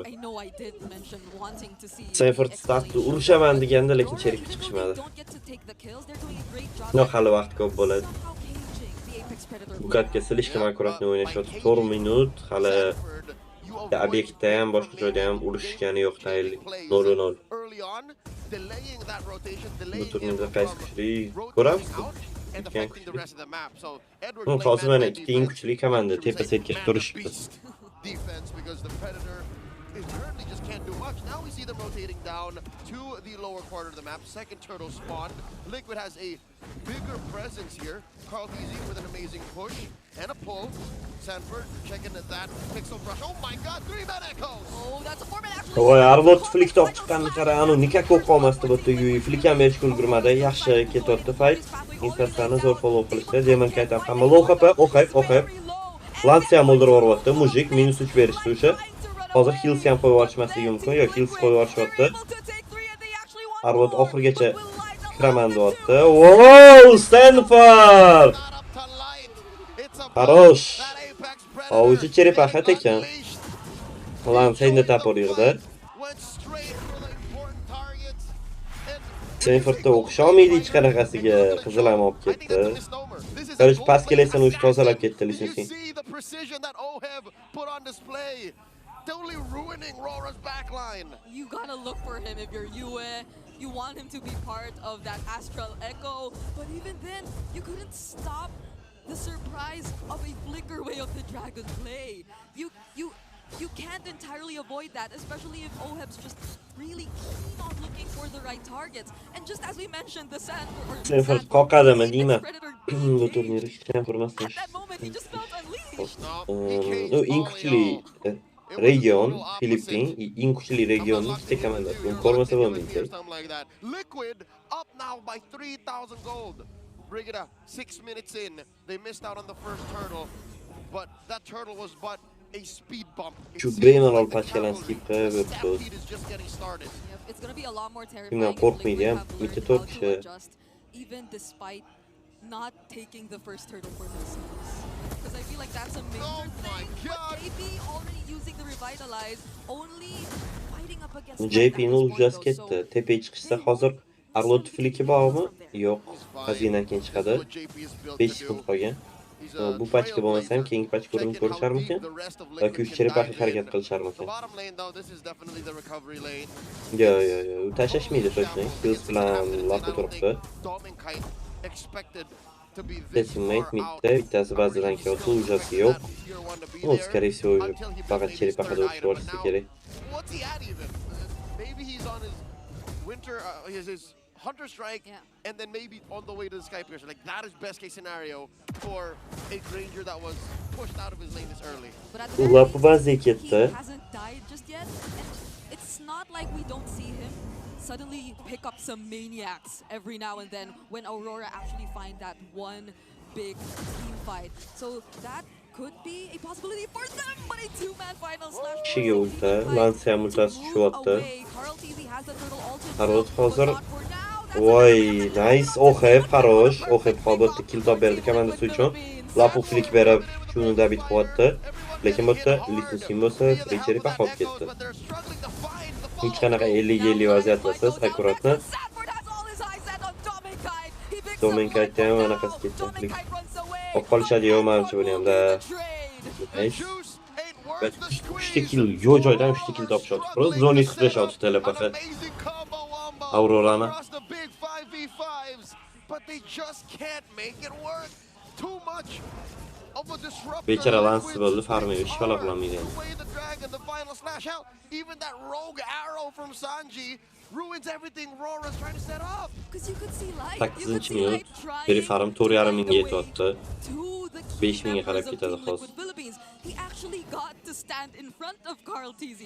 J: I know I did mention wanting to see
C: Sanford startda urushaman deganda, lekin cherikka chiqishmadi. No, hali vaqt ko'p bo'ladi. Bu katga silishga akkuratni o'ynashyapti. 4 minut, hali obyektda ham, boshqa joyda ham urushgani yo'q tayinli. 0-0. Bu turnirda qaysi kuchli ko'ramiz? Hozir mana ikki eng kuchli komanda tepa-setga turishibdi.
I: Is currently just can't do much. Now we see them rotating down to the lower quarter of the map. Second turtle spawned. Liquid has a bigger presence here. Carl Easy with an amazing push and a pull. Sanford checking at that pixel brush. Oh my god, 3-man echoes!
J: Oh, that's a 4-man actually.
C: Voy, Arbot flik top chiqqanini qara, anu nikak bo'lib qolmasdi bu tugi. Flik ham hech ulgurmadi. Yaxshi ketyapti fight. Instansani zo'r follow qilishdi. Demon Kaytan hamma low HP, Oheb. Lansi ham o'ldirib yuryapti. Mujik -3 berishdi o'sha. Hozir Hills ham qo'yib yuborishmasligi mumkin. Yo'q, Hills qo'yib yuborishyapti. Arbot oxirigacha kiraman deyapti. Wow, Stanford! Хорош. O'zi cherpahat ekan. Lan senda tapor yig'di. Stanfordda o'xshamaydi hech qanaqasiga, qizil ham olib ketdi. Qilish pas kelsa o'sha tozalab ketdi lisensi.
I: Totally ruining Rora's backline.
J: You gotta look for him if you're Yue. You want him to be part of that Astral Echo, but even then, you couldn't stop the surprise of a flicker way of the Dragon play. You you can't entirely avoid that, especially if OHEB's just really keen on looking for the right targets. And just as we mentioned, the
C: Sanford qoqadimi deyman. Bu turnir hech ham ko'rmasdim.
J: at that moment he just felt unleashed.
C: Eng kuchli region Filippin, eng kuchli regionning ikkita komandasi. Buni ko'rmasa bo'lmaydi.
I: Liquid up now by 3,000 gold. Brigida 6 minutes in, they missed out on the first turtle, but that turtle was but a speed bump.
C: Shu bemalol pachkalan skip qilib
J: It's going to be a lot more terrifying.
C: Kimdan qo'rqmaydi ham, bitta 4 kishi.
J: Even despite not taking the first turtle for themselves. Because I feel like that's a major thing. But JP already using the revitalize, only fighting up against
C: JP'ni ujaz ketdi. Tepaga chiqsa hozir Arlot fliki bormi? Yo'q. Xazinadan keyin chiqadi. 5 sekund qolgan. Bu pachka bo'lmasa ham keyingi pachka ko'rinib ko'risharmikan? Yoki uch cheripaxi harakat qilisharmikan? Yo'q, u tashlashmaydi точно. Kills bilan loqqa turibdi. Teammate midda, bittasi bazadan kelyapti, ujasi yo'q. Ну, скорее всего, faqat cheripaqada o'tish bo'lsa kerak.
I: Maybe he's on his winter, his Hunter Strike, and then maybe on the way to the Sky Piercer. Like, that is best case scenario for a Granger that was pushed out of his lane this early.
C: Ular bazaga ketdi.
J: He hasn't died just yet, and it's not like we don't see him suddenly pick up some maniacs every now and then when Aurora actually find that one big team fight. So that could be a possibility for them, but a two-man final slash.
C: Kishiga ulta, Lancia ultasi tushyapti. Harod hozir. Voy, nice. OHEB xarosh. OHEB holatda kill top berdi komandasi uchun. Lapu flick berib, shuni dabit qilyapti. Lekin bu yerda Lisin bo'lsa, Richeri paqib ketdi. Hech qanaqa 50-50 vaziyatlarsiz akkuratni. Dominkaytda ham anaqasi ketdi. Olib qolishadi-yu, menimcha buni hamda. Uchta kill, yo'q joydan 3 kill topishadi. Prosta zoni qilishyapti telepaqa. Aurorani. Bechara lansi bo'ldi, farmiga ish qila olmaydi.
I: Even that rogue arrow from Sanji ruins everything Rora's trying to set up.
J: Because you could see light.
C: 8 minut. Biri farm 4.5 mingga yetyapti. 5 mingga qarab ketadi hozir.
J: He actually got to stand in front of Carl TZ.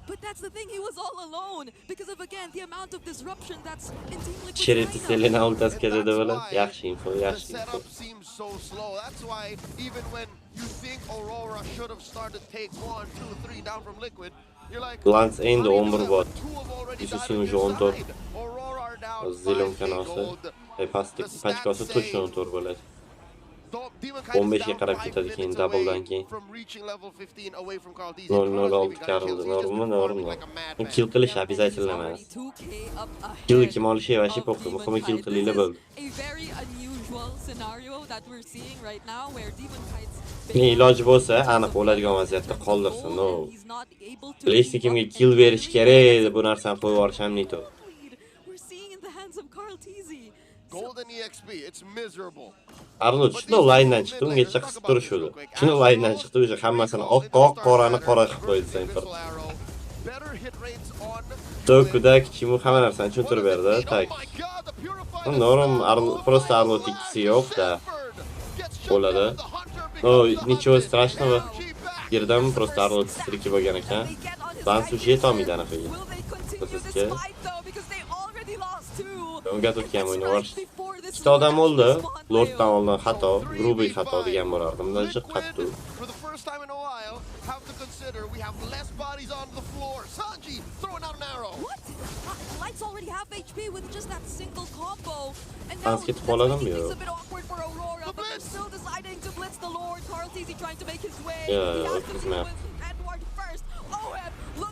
J: But that's the thing, he was all alone because of again the amount of disruption that's in Team Liquid.
C: Cheriti Selena ultas keladi bola. Yaxshi info, yaxshi info.
I: Setup seems so slow. That's why even when you think Aurora should have started take 1, 2, 3 down from Liquid, you're like
C: Lance endi 11 bot. Isusini уже 14. Zelon kanası. Pastlik pachkasi точно 14 bo'ladi. 15 ga qarab ketadi keyin doubledan keyin. 0-0 karildi. Normal. Kill qilish обязательно emas. Kill kim olishi vashi po'q. Muhimi kill qilinglar bo'ldi. Iloji bo'lsa, aniq bo'ladigan vaziyatda qoldirsin. No. Bilishdi kimga kill berish kerak deb bu narsani qo'yib yuborish ham neto.
I: Golden EXP, it's miserable.
C: Arnold shuni line-dan chiqdi, ungacha qisib turishdi. Shuni line-dan chiqdi, o'sha hammasini oq, qorani qora qilib qo'ydi Sanford. Dokuda kichimu hamma narsani tushuntirib berdi, tak. Normal просто Arnold ikkisi yo'q-da. Bo'ladi. No, ничего страшного. Yerdan просто Arnold striki bo'lgan ekan. Lance уже yetolmaydi anaqiga. Sizga unga tutgan o'yini bor. Ikkita odam o'ldi. Lorddan oldin xato, grubiy xato degan bo'lardim. Bundan chiq qattu. Lance ketib qoladimi yo'q? Yo'q, xizmat.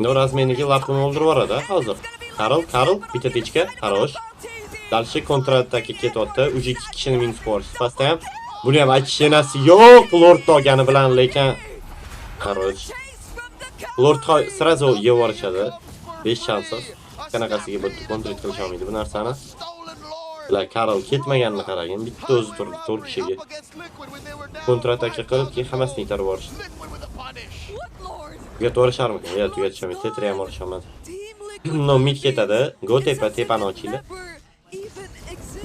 C: Norazmeniga lapni o'ldirib yuboradi hozir. Karl, bitta techka, xarosh. Dalshi kontra-atakka ketyapti. Uji 2 kishini minus qo'yish. Pastda ham buni ham aytishinasi yo'q Lord togani bilan, lekin xarosh. Lord sразу yevorishadi. 5 shansiz. Qanaqasiga bu kontrol qilish olmaydi bu narsani. La Karl ketmaganini qarang, bitta o'zi turdi 4 kishiga. Kontra-atakka qilib, keyin hammasini itarib yuborishdi. Tugatisharmikan? Yo'q, tugatishamaydi. Tetra ham olisholmadi. No mid ketadi. Go tepa, tepani ochinglar.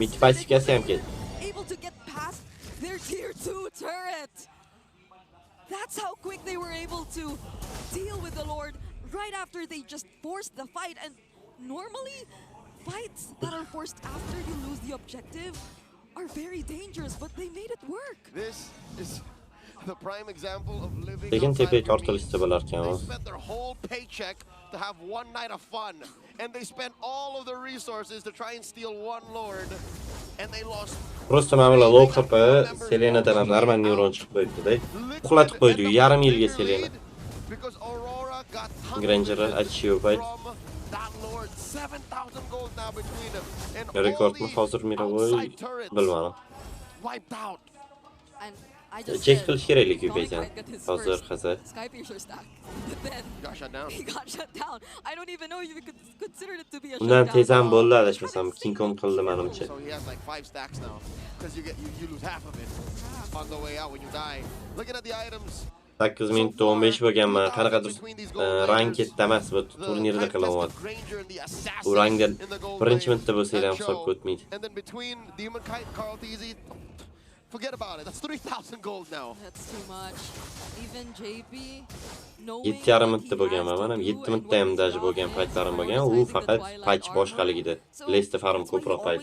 C: Mid passivkasi ham ketdi.
J: Able to get past their tier 2 turret. That's how quick they were able to deal with the Lord right after they just forced the fight. And normally, fights that are forced after you lose the objective are very dangerous, but they made it work.
I: This is the prime example of living
C: Lekin
I: outside
C: tepaga
I: of your
C: tortilishsa bo'larkan.
I: means. They spent their whole paycheck to have one night of fun, and they spent all of their resources to try and steal one lord, and they lost.
C: Просто mana bular low HP Selenadan ham normal neuron chiqib qo'yibdi-da. Uxlatib qo'ydi yarim yilga Selena.
I: Because Aurora got
C: Granger'ı açıyor bayt.
I: from that lord. 7,000 gold now between them, and
C: Rekord mu
I: all
C: hozir
I: the
C: Miravoy
I: outside turrets
C: bilmadim.
I: wiped out.
J: And I just
C: Check
J: said,
C: qilish keraklik
J: Dominic
C: ko'paygan.
J: might get his
C: Hozir
J: first
C: qaza.
J: Skypiercer stack. But then
I: Got shut down.
J: he got shut down. I don't even know if you could consider it to be a
C: Undan
J: shutdown.
C: tez ham bo'ldi adashmasam King Kong qildi menimcha.
I: So he has like 5 stacks now, because you lose half of it on the way out when you die. Looking at the items.
C: 8 minutda 15 bo'lganman. Qanaqadir ranketda emas, bu turnirda qilyapman. Bu rangda birinchi minutda bo'lsa ham hisobga o'tmaydi.
I: And then between Demon Kite, Carl Teasy, forget about it. That's 3,000 gold now.
J: That's too much. Even JP,
C: 7,5 minutda bo'lganman. Mana 7 minutda ham dash bo'lgan paytlarim bo'lgan. U faqat patch boshqaligida. Lesta farm ko'proq payt.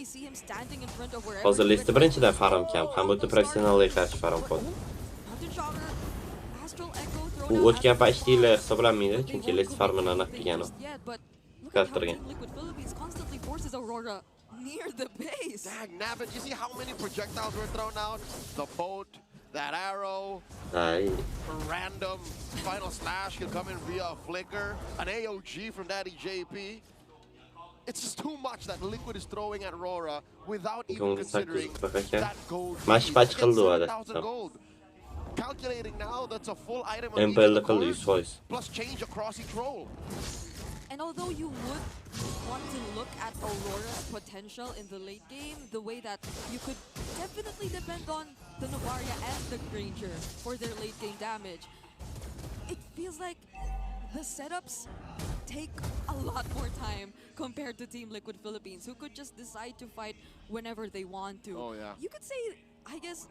C: Hozir Lesta birinchidan farm kam, ham o'ta professionalga qarshi farm qildi. U o'tgan paytda hisoblanmaydi, chunki Lesta farmini aniq qilgan. Qattirgan.
J: Near the base.
I: Dag nabbit, you see how many projectiles were thrown out? The boat, that arrow,
C: Ay.
I: a random final slash can come in via a flicker, an AOG from Daddy JP. It's just too much that Liquid is throwing at Aurora without even considering that gold.
C: Mash patch qildi u
I: 7,000 gold. Calculating now, that's a full item on
C: MPL
I: each of the
C: qildi
I: cores,
C: 100%.
I: plus change across each role.
J: And although you would want to look at Aurora's potential in the late game, the way that you could definitely depend on the Novaria and the Granger for their late game damage, it feels like the setups take a lot more time compared to Team Liquid Philippines, who could just decide to fight whenever they want to.
I: Oh, yeah.
J: You could say, I guess,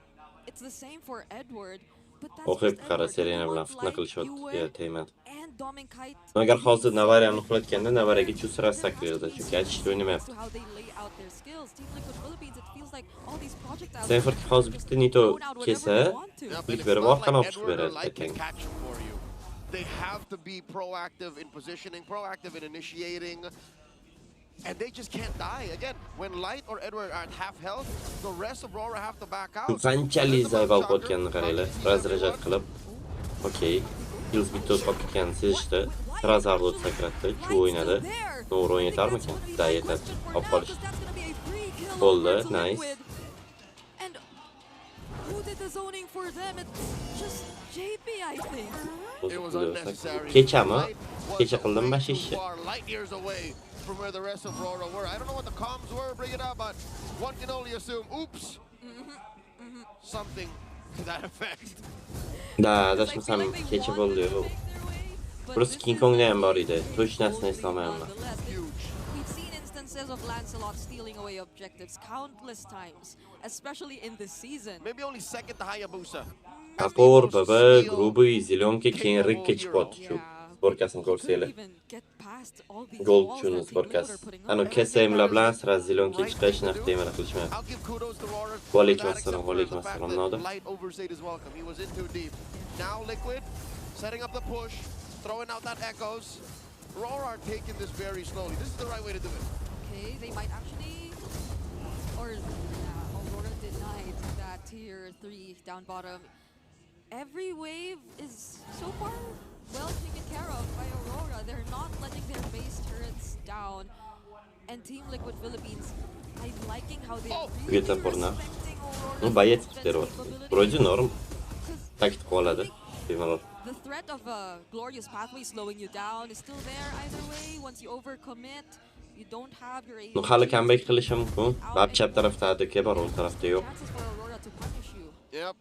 J: it's the same for Edward, but that's
C: O'qib
J: just
C: qara
J: Edward.
C: Selena
J: He
C: bilan
J: wants
C: fitna
J: light,
C: qilishyapti.
J: you
C: Yo,
J: will,
C: tegmadi.
J: and Dominic Kite.
C: Agar hozir Navariyani uxlatganda Navariyaga chusra sakirdi, chunki aytishni o'ynamayapti.
J: How they lay out their skills. Team Liquid Philippines, it feels like all these projectiles
C: Stanford hozir bitta nito kelsa, klik berib orqani olib chiqib beradi
I: Light can
C: akang.
I: catch him for you. They have to be proactive in positioning, proactive in initiating, and they just can't die. Again, when Light or Edward are at half health, the rest of Aurora have to back out.
C: Qanchalik zaybal qotganini qaranglar. Razrajat qilib. Okay. Kills bitta o'tib ketganini sezishdi. Razarni o'tib sakratdi. Chu o'ynadi. To'g'ri o'ynatarmikan? Da yetadi. Olib qolish. Bo'ldi, nice.
J: And who did the zoning for them? It's just JP, I think.
I: It was unnecessary.
C: Kechami?
I: Light
C: Kecha
I: was
C: qildim
I: way
C: mashishni.
I: too far, light years away from where the rest of Aurora were. I don't know what the comms were, bring it up, but one can only assume, oops, something to that effect.
C: Da, adashmasam kecha bo'ldi yo'q. Burası King Kong'da ham bor edi. To'sh narsani eslamayapman.
J: We've seen instances of Lancelot stealing away objectives countless times, especially in this season.
I: Maybe only second to Hayabusa.
C: Topor, baba, grubiy, zilonka keyinroq kechib qoldi shu. Sborkasini ko'rsanglar. Gold chuni sborkasi. Ana KSMlar bilan sira zilonka chiqish naqd emala qilishmayapti.
I: I'll give kudos to Aurora.
C: Vaalaykum assalom, vaalaykum assalom. Noda.
I: Light overstayed his welcome. He was in too deep. Now Liquid setting up the push, throwing out that echoes. Aurora are taking this very slowly. This is the right way to do it.
J: Okay, they might actually, or Aurora denied that tier 3 down bottom. Every wave is so far well taken care of by Aurora. They're not letting their base turrets down. And Team Liquid Philippines, I'm liking how they're really respecting Aurora's
C: Ну, боец второй.
J: capability.
C: Вроде норм. Так qoladi. Bemalol.
J: The threat of a glorious pathway slowing you down is still there either way. Once you overcommit, you don't have your
C: Ну, hali comeback qilish mumkin. Bab chap tarafda ADK bor, o'ng tarafda yo'q.
J: chances for Aurora to punish you.
I: Yep.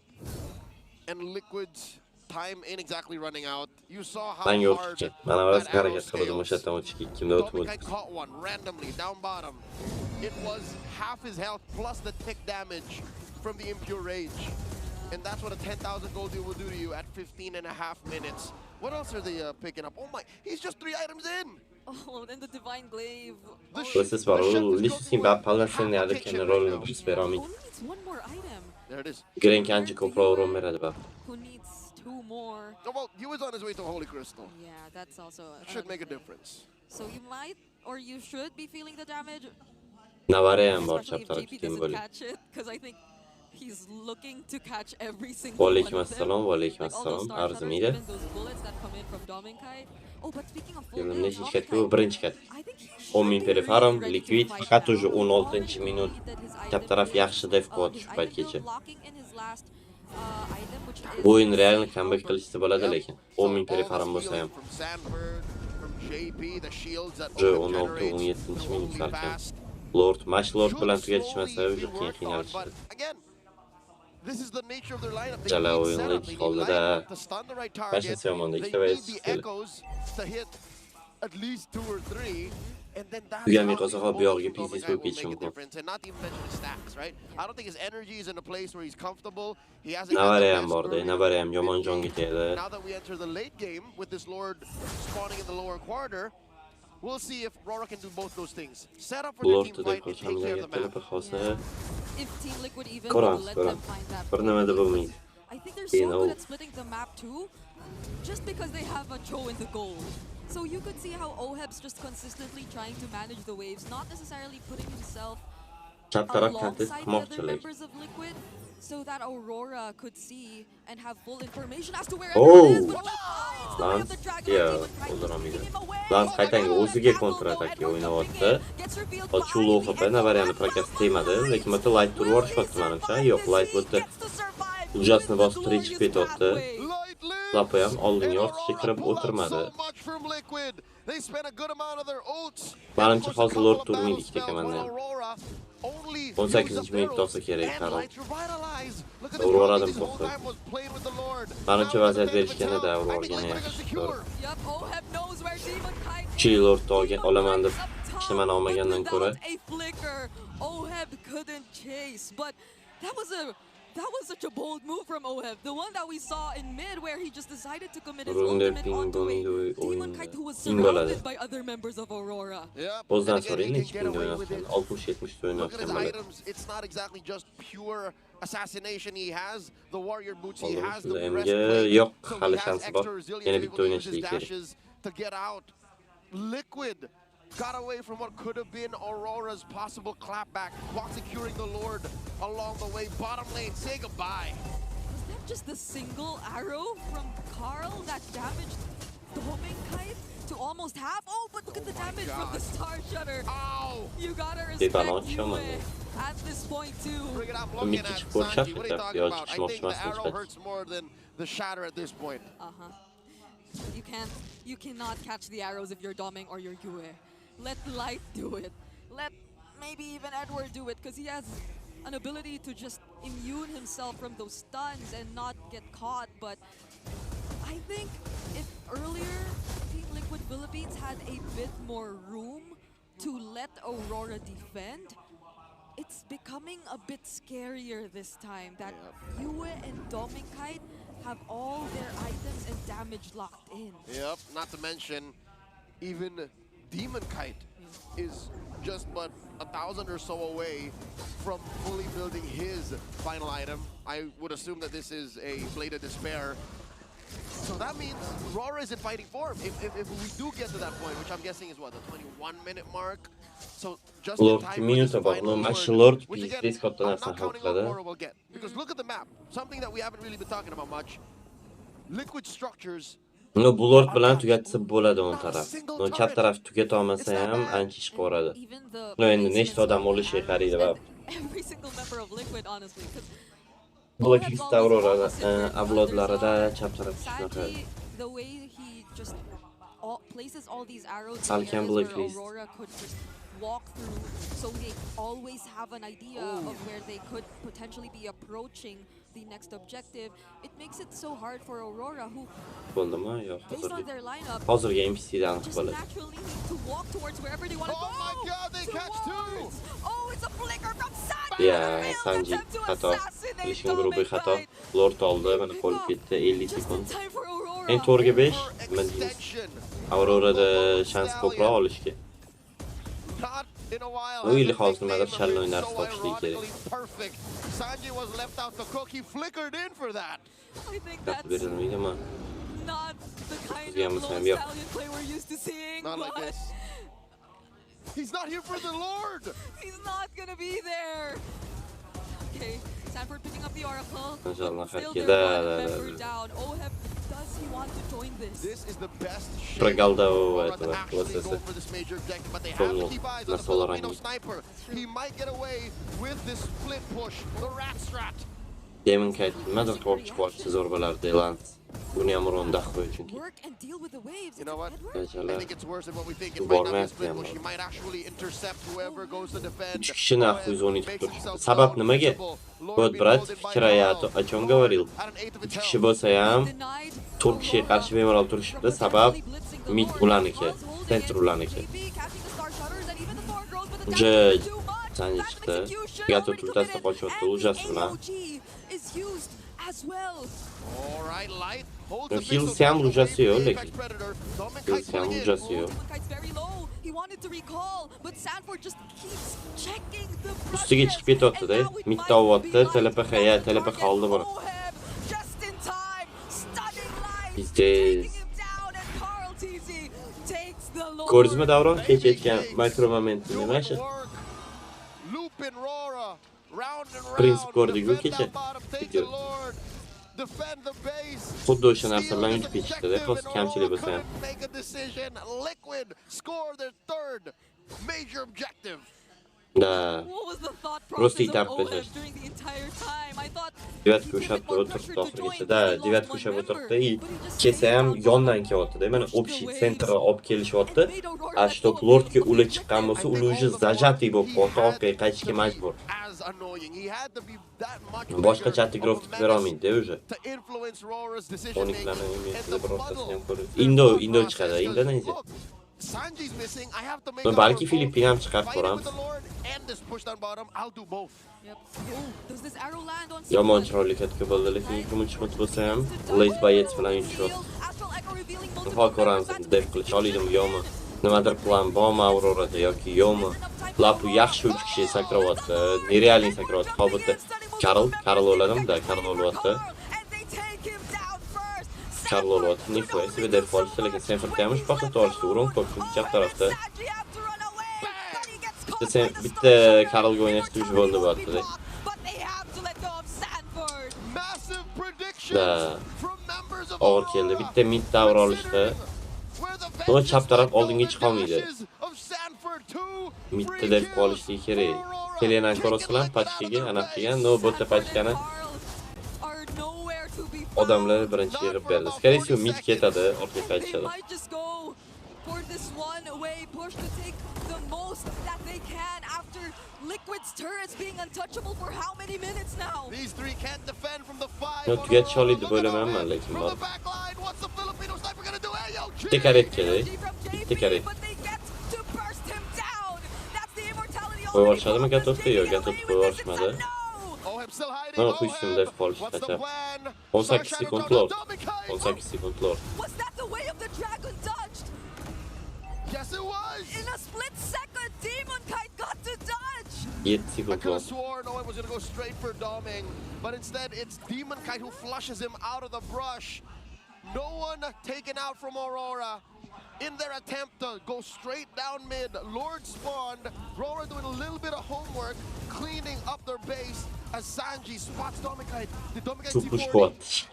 I: And Liquid's time ain't exactly running out. You saw how
C: Ben
I: hard
C: gördük ki. Ben avaz
I: that arrow
C: hareket kıldım.
I: scales.
C: O'sha o'tishga kimda o'tib
I: Dominic caught one randomly down bottom. It was half his health plus the tick damage from the impure rage. And that's what a 10,000 gold deal will do to you at 15 and a half minutes. What else are they picking up? Oh my, he's just 3 items in.
J: Oh, and the divine glaive.
C: Questo sparo lissi va palla segnale che ne roll sperami.
J: Only needs one more item.
I: There it is.
C: Gren kanske kopra rom merade ba.
J: Who needs 2 more?
I: Oh, well, he was on his way to Holy Crystal.
J: Yeah, that's also.
I: Should make a difference.
J: So you might, or you should be feeling the damage.
C: Navarem var
J: Especially if
C: chapter
J: JP
C: kim
J: doesn't
C: böyle.
J: catch it, because I think he's looking to catch every single one
C: Aleyküm
J: of them.
C: assalam, ve aleyküm
J: Like all those
C: assalam.
J: star
C: Arzum
J: shutters,
C: iyiydi.
J: even those bullets that come in from Dominkite. Oh, but speaking of full
C: Yılın
J: build,
C: neşi ket bu
J: Dominkite,
C: birinci ket.
J: I think he
C: 10
J: should
C: min
J: be
C: peri
J: really
C: faram,
J: ready to
C: likvid,
J: fight
C: fakat
J: now.
C: уже
J: He
C: 16
J: already
C: minut.
J: agreed that his
C: Tap
J: item
C: taraf
J: build,
C: yaxshi dev quad
J: his
C: şu
J: item
C: payt
J: build
C: kecha.
J: locking in his last, item, which is
C: Bu oyun real
J: Safe
C: comeback
J: Harbor.
C: qilishsa bo'ladi lekin 10 min peri
I: All
C: faram
I: the
C: bo'lsa ham.
I: stealing from Sandberg, from JP, the shields that
C: Уже
I: Owen
C: 16
I: generates,
C: 17 minut
I: really
C: salkam.
I: fast.
C: Lord, Mash Lord
I: Should
C: bilan
I: slowly
C: tugatishmasa
I: be
C: уже
I: worked on,
C: qiynalishadi.
I: but again, this is the nature of their lineup. They
C: Jala
I: need
C: oyunla
I: setup, they
C: ikki
I: need
C: qoldi da.
I: lineup to stun the right target.
C: Başlasam onda
I: They
C: ikki va
I: need the
C: skill.
I: echoes to hit at least 2 or 3. And then that's
C: Uyami
I: how
C: qo'sa
I: these
C: hop
I: moments
C: yog'iga
I: from
C: pieces
I: Dominic
C: bo'lib
I: will
C: ketishi
I: make a
C: mumkin.
I: difference. And not even mention his stacks, right? I don't think his energy is in a place where he's comfortable. He hasn't had the
C: Navara ham
I: best
C: borda,
I: early
C: Navara ham yomon
I: mid
C: jon
I: game.
C: ketadi.
I: Now that we enter the late game with this Lord spawning in the lower quarter, we'll see if Rora can do both those things. Set up for their team
C: Lord'u da
I: fight and take care of the
C: ko'rshamlarga
I: map.
C: bir xosa.
J: If Team Liquid even
C: Ko'ramiz,
J: will let them
C: ko'ramiz.
J: find that.
C: Bir nima deb bo'lmaydi.
J: I think they're
C: You
J: so
C: know.
J: good at splitting the map too, just because they have a Cho in the goal. So you could see how Oheb's just consistently trying to manage the waves, not necessarily putting himself
C: Chap taraf kantes
J: alongside the
C: qilmoqchi
J: other
C: lekin.
J: members of Liquid, so that Aurora could see and have full information as to where
C: Oh!
J: everyone is. But it's the way of
C: Lance,
J: the Dragon
C: yeah,
J: Demon Knight
C: o'ldiramadi.
J: keeping him away.
C: Lance qaytanga o'ziga
J: Tackle,
C: kontra
J: no,
C: atakka
J: Edward
C: o'ynayapti.
J: jumping in, gets revealed
C: Hozir Chulo
J: behind the
C: o'qib,
J: echo.
C: Navarani prakasi tegmadi, lekin bu yerda light turib yuborishmoqchi menimcha. Yo'q, light bu yerda ujasini bosib turib chiqib ketyapti.
I: Light lives!
C: Lapi ham oldinga
I: And
C: ortiqcha
I: Aurora
C: kirib
I: pull out
C: o'tirmadi.
I: so much from Liquid. They spent a good amount of their ults.
C: Menimcha
I: And of course,
C: hozir
I: a
C: Lord
I: couple of
C: turmaydi
I: battle
C: ikkita
I: spells
C: komanda
I: when
C: ham.
I: Aurora only
C: 18
I: used up
C: minutda
I: their
C: olsa kerak,
I: ults. And
C: Karol.
I: Light revitalize. Look at
C: Aurora
I: this
C: da
I: this whole
C: to'xtadi.
I: time was playing with the Lord.
C: Menimcha
I: Now
C: vaziyat
I: it's the
C: berishgan edi
I: I think
C: Auroraga
I: Liquid
C: yaxshi.
I: is secure.
J: Yep, Oheb knows where Demon Kite
C: Chi
J: is.
C: Lordni olaman deb
J: Demon Kite's up
C: ishlamani
J: top,
C: olmagandan
J: but
C: ko'ra
J: without a flicker, Oheb couldn't chase. But that was such a bold move from Oheb. The one that we saw in mid where he just decided to commit his ultimate onto a Demon Kite who was surrounded by other members of Aurora.
I: Yep.
C: O'zidan
I: And again,
C: so'raylik,
I: he
C: hech
I: can get
C: kimda
I: away with
C: o'ynayotgan
I: it.
C: 60-70
I: Look at his
C: o'ynayotgan bola.
I: items. It's not exactly just pure assassination. He has the warrior boots. He
C: Oğlum,
I: has the
C: şurada Emge
I: breastplate.
C: yok,
I: So he
C: hali
I: has
C: şansı var.
I: extra resilience
C: Yine
I: to be
C: bitti
I: able to
C: oyun
I: use his
C: işte,
I: dashes to get out. Liquid got away from what could have been Aurora's possible clapback while securing the Lord along the way. Bottom lane, say goodbye.
J: Was that just the single arrow from Carl that damaged Dominkite to almost half? Oh, but look at the damage from the Star Shutter.
I: Ow!
J: You gotta
C: Bir bana
J: respect
C: atıyor ama.
J: Yue at this point too.
I: Bring it up,
C: Mid
I: looking at
C: küçük gol
I: Sanji. What are you
C: çarptı.
I: talking
C: Biraz
I: about? I
C: çıkmak
I: think the
C: istemezsin
I: arrow
C: işte.
I: hurts more than the shatter at this point.
J: You cannot catch the arrows if you're doming or you're Yue. Let Light do it. Let maybe even Edward do it, because he has an ability to just immune himself from those stuns and not get caught. But I think if earlier Team Liquid Philippines had a bit more room to let Aurora defend, it's becoming a bit scarier this time that Yue and Dominkite have all their items and damage locked in.
I: Yep, not to mention, even Demon Kite is just but 1,000 or so away from fully building his final item. I would assume that this is a Blade of Despair. So that means Rora is in fighting form. If we do get to that point, which I'm guessing is what, the 21-minute mark? So just in
C: Lord
I: time for
C: minut
I: this
C: bak,
I: final
C: Mash
I: word,
C: Lord
I: which again,
C: biz kaptan
I: I'm
C: aslında
I: not counting on
C: halkladı.
I: Rora will get. Because look at the map, something that we haven't really been talking about much. Liquid structures.
C: No, bu Lord bilan tugatsa bo'ladi o'n taraf. No, chap taraf tugata olmasa ham ancha ish ko'radi. No, endi nechta odam olishi qariydi va
J: Every single member of Liquid, honestly.
C: Black Aurora avlodlarida chap taraf shunaqa.
J: Sadly, the way he just places all these arrows in
C: Salkam
J: areas
C: Black
J: where
C: List.
J: Aurora could just walk through, so they always have an idea of where they could potentially be approaching the next objective, it makes it so hard for Aurora, who,
C: Bo'ldimi? Yo'q,
J: based on their lineup,
C: hozirgi NPC'dan aniq
J: just
C: bo'ladi.
J: naturally need to walk towards wherever they want to go.
I: Oh my God, they catch two!
J: Oh, it's a flicker from Sanji.
C: Yeah, Sanji xato. Qilishning guruhi xato. Lord oldi, mana qolib ketdi 50 sekund. En to'g'riga 5, men Aurorada shans ko'proq olishga. O'yli hozir nimadir shallon o'ynarsa topishligi kerak.
I: Sanji was left out to cook. He flickered in for that.
J: I think that's
C: Berilmaydimi?
J: not the kind
C: Yeah,
J: of
C: I'm saying,
J: low
C: yeah.
J: stallion play we're used to seeing.
I: Not like
J: but
I: this. He's not here for the Lord.
J: he's not gonna be there. Okay, Sanford picking up the Oracle.
C: Inshallah,
J: Still
C: xatga
J: their one
C: da.
J: member down. Oheb, does he want to join this?
I: This is the best shape
C: Progalda
I: for Aurora
C: это
I: to actually
C: вот
I: go
C: это.
I: for this major objective, but they have to keep eyes on the
C: Solar
I: Filipino
C: range.
I: sniper. He might get away with this split push, the rat strat.
C: Demon Kite nimadir qilib chiqmoqchi zo'r bo'lardi Lance. Buni ham ronda qo'y chunki.
J: Work and deal with the waves.
I: You know what?
C: Gachalar.
I: I think it's worse than what we think. It might not be a
C: Bormayapti
I: split
C: ham.
I: push. He might actually intercept whoever goes to defend.
C: 3 kishini Ahuzoni tutib turibdi. Sabab nimaga? Вот, брат, вчера я о чем говорил. 3 kishi bo'lsa ham 4 kishiga qarshi bemalol turishibdi. Sabab mid ularniki, center ularniki. Уже Sanji chiqdi. Gato tultasida qochyapti, ужас bilan. Hills ham ужасы yo'q, lekin. Hills ham ужасы yo'q. Ustiga chiqib ketyapti-da. Midda olyapti, telepa qoldi bor. Bizdes. Ko'rdingizmi Davron? Kecha aytgan makro momentni nima shu? Prinsip ko'rdik-ku kecha. Xuddi o'sha narsa bilan yutib ketishdi-da, hozir kamchilik bo'lsa ham. Да. Просто и так бежишь. Девятка ushlab o'tiribdi oxirigacha. Da, девятка ushlab o'tiribdi. И kelsa ham yondan kelyapti-da. Mana общий sentrga olib kelishyapti. A shtop Lordga uli chiqqan bo'lsa, uli уже zajatый bo'lib qoldi, orqaga qaytishga majbur. Boshqacha attigrov bera olmaydi уже. 12larni imetida birortasini ham ko'rib. Indo chiqadi. Indo neyse.
I: Sanji's missing. I have to make
C: balki Filippin ham chiqarib ko'ramiz. Yomon chiroyli katka bo'ldi, lekin 2-chi minut bo'lsa ham late bayets bilan yutishyapti. Hol ko'ramiz, deb qilish olaydimi yo'qmi? Nimadir plan bormi Aurorada yoki yo'qmi? Lapu yaxshi 3 kishi sakrayapti. Nerealni sakrayapti. Hozirda Karl o'ladimi-da, Karl o'lyapti. Karl o'lyapti. Nixoy себе deb qolishdi, lekin Sanford ham boshqa to'g'risi urin ko'p chap tarafda. Bitta Karlga o'ynashdi uch bo'ldi bo'tdi. Da. Og'ir keldi. Bitta mid davr olishdi. O chap taraf oldinga chiqa olmaydi. Midda deb qolishdi kerak. Kelenan ko'rasizlar pachkaga, anaqiga, no bo'tta pachkani odamlar birinchi yig'ib berdi. Скорее всего, mid ketadi, orqaga qaytishadi.
J: For this one-way push to take the most that they can after Liquid's turrets being untouchable for how many minutes now?
I: These three can't defend from the 5.
C: No, tugat cho'liydi bo'lamanman, lekin bor. Bitta karet kerak. Bitta karet. Qo'yvorishadimi Gatotga? Yo'q, Gatot qo'yvorishmadi. Mana qo'yishdim deb qolishgacha. 18 sekund lord. 18 sekund lord.
J: Was that the way of the dragon dodged?
I: Yes, it was!
J: In a split second, Demon Kite got to dodge!
C: 7
I: I
C: sekund
I: could have
C: lord.
I: sworn Owen was going to go straight for Doming, but instead it's Demon Kite who flushes him out of the brush. No one taken out from Aurora in their attempt to go straight down mid. Lord spawned. Aurora doing a little bit of homework, cleaning up their base as Sanji spots Doming Kite. Did Doming Kite see
C: Push
I: 40?
C: bot.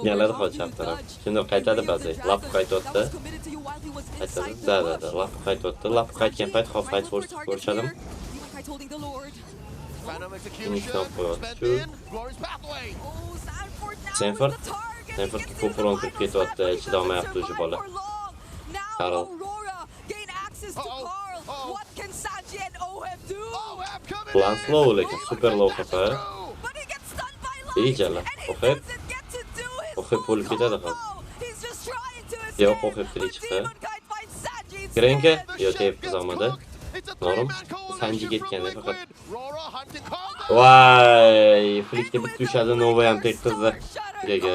C: Yalar qochab taraf. Shunda qaytadi ba'zi. Lap qaytayotdi. Qaytadi. Da. Lap qaytayotdi. Lap qaytgan payt xavf qayt ko'rishadimi?
I: Phantom execution. Glorious pathway.
C: Sanford ko'proq kirib ketyapti. Ichida olmayapti o'sha bola. Karl. Plan slow lekin super low kafa. İyiceler. Ohep. Ohep bo'lib ketadi hozir. Yo'q, Ohep kili chiqdi. Grenka yo tep qizamadi. Norum Sanji ketganda faqat. Voy, flikda bitta ushadi, Nova ham tek qizdi. Nega?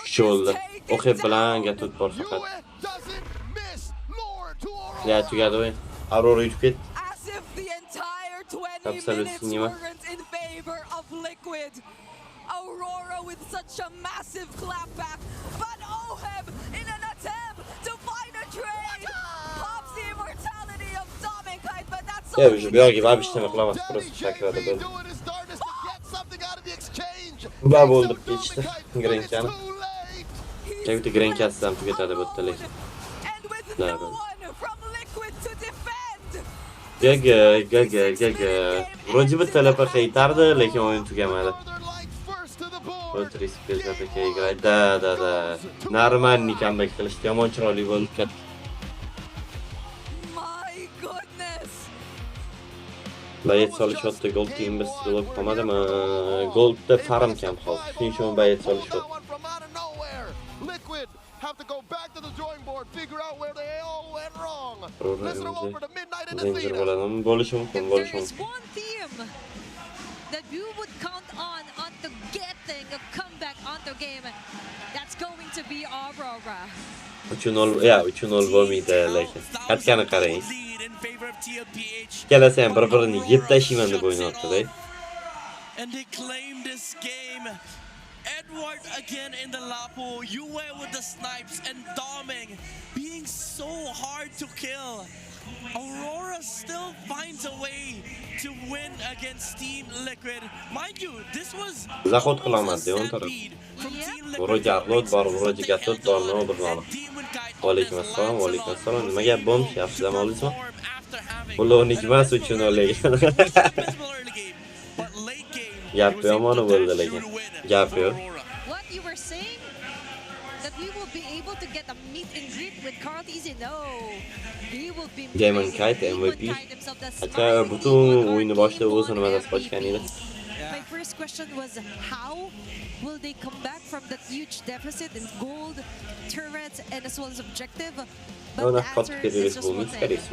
C: Kuchi oldi. Ohep bilan gatut bor faqat. Ya tugadi o'yin. Aurora yutib ketdi. Absolutely nima.
J: Aurora with such a massive clapback, but Oheb in an attempt to find a trade pops the immortality of Dominkite, but that's
C: Ya уже беги, вообще не qilamiz, просто shakrada bo'ldi. Va bo'ldi, kechdi. Grenkani. Kayuti Grenkasi ham tugatadi bu yerda lekin. Gaga. Вроде бы talaba qaytardi, lekin o'yin tugamadi. Вот респект за такие играть. Да. Нормальный камбэк qilishdi. Yomon chiroyli bo'lib ketdi. Bayet solishyapti, gold team biz bo'lib qolmadimi? Goldda farm kam hozir. Shuning uchun bayet solishyapti.
I: Have to go back to the drawing board, figure out where they all went wrong. Listen over to Midnight in the theater.
C: Bo'lishi mumkin.
B: One team that you would count on to getting a comeback onto game. That's going to be Aurora.
C: 3-0 bo'lmaydi lekin. Qatgani qarang. Kelasi ham bir-birini yeb tashlayman deb o'ynayapti-da.
A: And they claimed this game. Edward again in the lapo, Yue with the snipes, and Doming being so hard to kill. Aurora still finds a way to win against Team Liquid. Mind you, this was
C: Zahot qilamadi on taraf. Voroga upload bor, voroga gatot bor, nima bilmadim. Alaykum assalom. Nima gap bo'lmish? Yaxshi dam oldingizmi? Ularning emas uchun o'ylagan. Gap yomon bo'ldi lekin. Gap yo'q.
B: What you were saying? That we will be able to get a meet and greet with Carl Easy? No. We will be
C: Dominkite MVP. Hatta butun o'yinni boshlab o'zini nimada qochgan edi.
B: My first question was how will they come back from that huge deficit in gold, turrets, and as well as objective? But the answer is just one thing. Just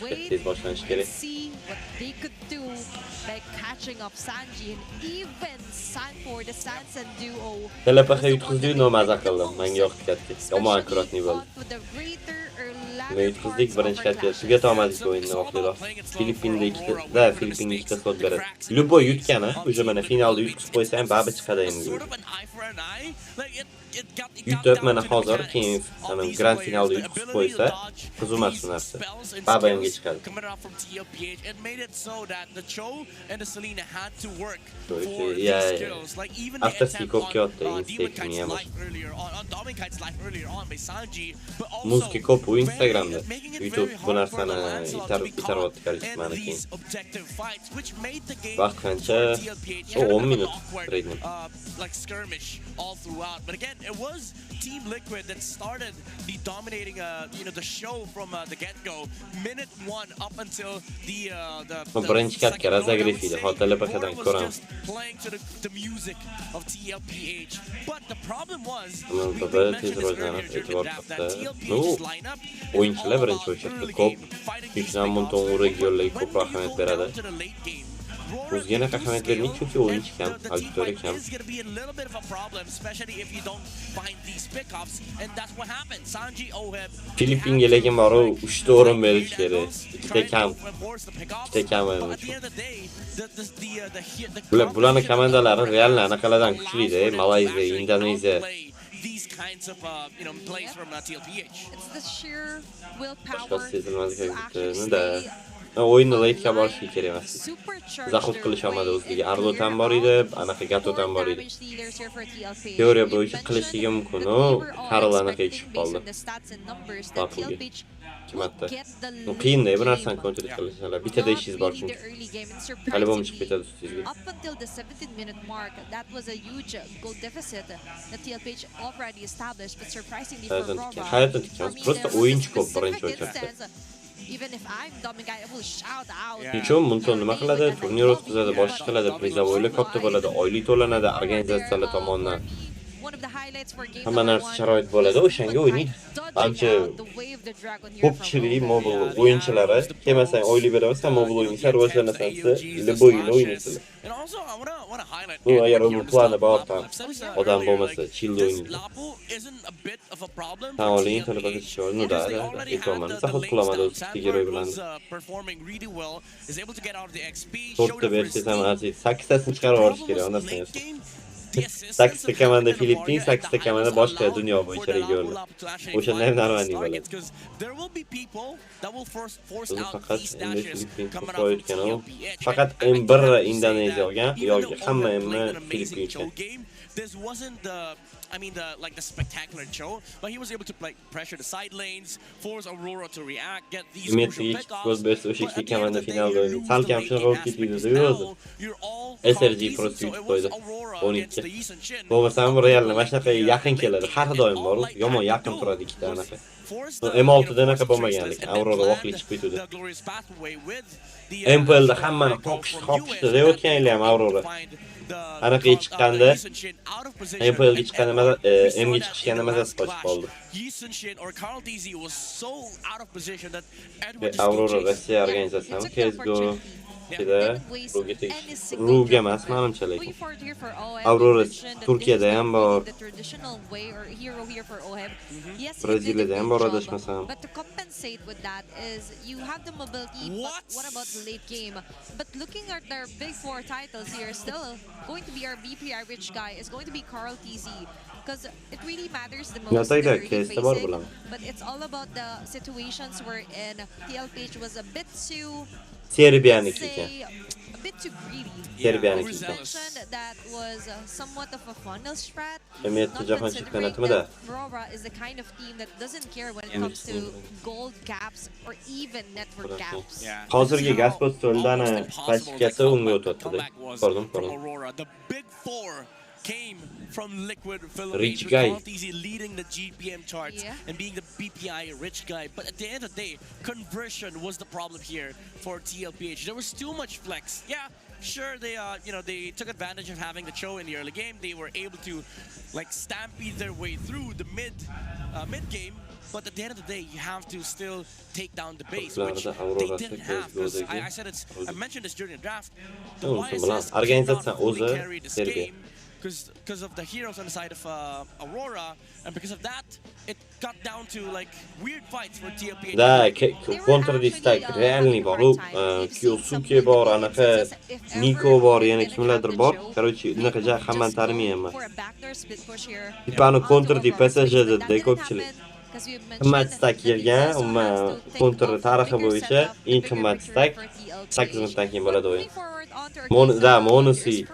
B: wait and see what they could do by catching up Sanji and even Sanford, the Sansan duo.
C: Telepaga yutqizdi, nomaza qildim. Menga yoqib ketdi. Yomon akkuratni bo'ldi. Men yutqizdik birinchi katga. Tugata olmadik o'yinni oxirida. Filippinda ikkita slot beradi. Любой yutgani, уже mana finalda yutqizib qo'ysa ham babi chiqadi endi. Yutib mana hozir keyin grand finalda yutqizib qo'ysa, qizumas bu narsa. Baba ham chiqadi. After ko'p ketdi, Instagramga ham. Muzika ko'p u Instagramda. YouTube bu narsani itaryapti karizmani keyin. Vaqt qancha? 10 minut trading.
A: Like skirmish all throughout, but again, it was Team Liquid that started the dominating, the show from the get-go. Minute 1 up until the
C: birinchi katga razogrefida hotelapadan ko'ramiz.
A: Playing to the music of TLPH, but the problem was
C: o'yinchilar birinchi o'chirdi ko'p. Hecham monton uragyorlarga ko'proq ahamiyat beradi. O'zgana ahamiyat bermaydi chunki o'yinchi kam, auditoriya kam. Filippinga lekin bor, 3 ta o'rin berish kerak. 2 ta kam. Bularning komandalari real anaqalardan kuchli-da, Malayziya, Indoneziya.
A: These kinds of plays from TLPH.
B: It's the sheer willpower
C: o'yinni late'ga borishi kerak emas. Zahot qilish olmadi o'ziga. Arlo ham bor edi, anaqa gato ham bor edi. Teoriya bo'yicha qilishligi mumkin, Karl anaqa tushib qoldi. Chimatda. Qiyin-da bu narsani kontrol qilishlar. Bitada ishingiz bor chunki. Hali bo'lib chiqib ketadi sizga.
B: Up until the 17-minute mark, that was a huge goal deficit that TLPH already established, but surprisingly for Aurora,
C: Hayatdan tikamiz. Просто o'yinchi ko'p birinchi o'chirdi.
B: Even if I'm dubbing guy, I will shout out.
C: Nechun Munson nima qiladi? Turnir o'tkazadi, boshqa qiladi, prizavoylar katta bo'ladi, oylik to'lanadi organizatsiyalar tomonidan.
B: One of the highlights for game
C: Hamma narsa sharoit bo'ladi, o'shanga o'ynaydi. Ancha ko'pchilik mobil o'yinchilari kelmasang oylik beramiz, ham mobil o'yinchilar rivojlanasansiz, liboyini o'ynaysizlar.
A: And also, I wanna highlight.
C: Bu agar u plani bor ham, odam bo'lmasa, chill o'ynaydi.
A: Lapu isn't a bit of a problem.
C: Taoling talabasi chiqardi, da, aytolmadim. Sahot qilamadi o'z kerak bilan.
A: Performing really well, is able to get out of the XP.
C: To'rtta bersiz ham aziz, 8tasini chiqarib olish kerak, ondan so'ng. 8ta komanda Filippin, 8ta komanda boshqa dunyo bo'yicha regionlar. O'shanda ham normalniy bo'ladi.
A: There will be people that will force out
C: Faqat
A: these dashes coming out
C: qo'yayotgan u. Faqat M1 Indoneziya olgan, yoki hamma Filippin uchun.
A: This wasn't the spectacular show, but he was able to like pressure the side lanes, force Aurora to react, get these crucial pickoffs.
C: O'sha ikki komanda finalda o'ynadi. Salkam shunga olib ketdi o'zi. SRG Pursuit qo'ydi. 12. Bo'lmasam Realni mana shunaqa yaqin keladi. Har doim bor, yomon yaqin turadi ikkita anaqa. M6da anaqa bo'lmaganlik, Aurora voqli chiqib ketdi. MPLda hammani qoqishdi deyotganlar ham Aurora. Anaqa chiqqanda MPLga chiqqanda M'ga chiqishganda mazasi qochib qoldi. Aurora Rossiya organizatsiyasi CSGO Ruga emas, menimcha lekin. Aurora Turkiyada ham bor. Braziliyada ham bor adashmasam.
B: But to compensate with that is you have the mobility, but what about the late game? But looking at their big four titles here, still going to be our BPI rich guy is going to be Carl TZ. Because it really matters the most in the early phasing, but it's all about the situations wherein TLPH was a bit too,
C: Serbiyaniki
B: say, a bit too greedy.
C: Serbiyaniki.
B: That was somewhat of a funnel strat.
C: Jahon chempionatimida
B: Aurora is the kind of team that doesn't care when it comes to gold caps or even network caps.
C: Hozirgi Gaspot Soldana klassifikatsiya unga o'tadi. Pardon.
A: Aurora, the big four came from Liquid
C: Rich
A: Philippines,
C: guy.
A: with leading the GPM charts and being the BPI rich guy. But at the end of the day, conversion was the problem here for TLPH. There was too much flex. Yeah, sure, they took advantage of having the show in the early game. They were able to like stampede their way through the mid game. But at the end of the day, you have to still take down the base, which they didn't have. I mentioned this during the draft. The YSS carried this game because of the heroes on the side of Aurora, and because of that, it got down to like weird fights for TLPH.
C: Da, counter-strike realniy bor. Kyosuke bor, anaqa Nico bor, yana kimlardir bor. Короче, unaqa hammani tanimayman. Tipani counter-di PSJ'da ko'pchilik. Qimmat stack kelgan, counter tarixi bo'yicha eng qimmat stack 8 minutdan keyin bo'ladi o'yin. Monusi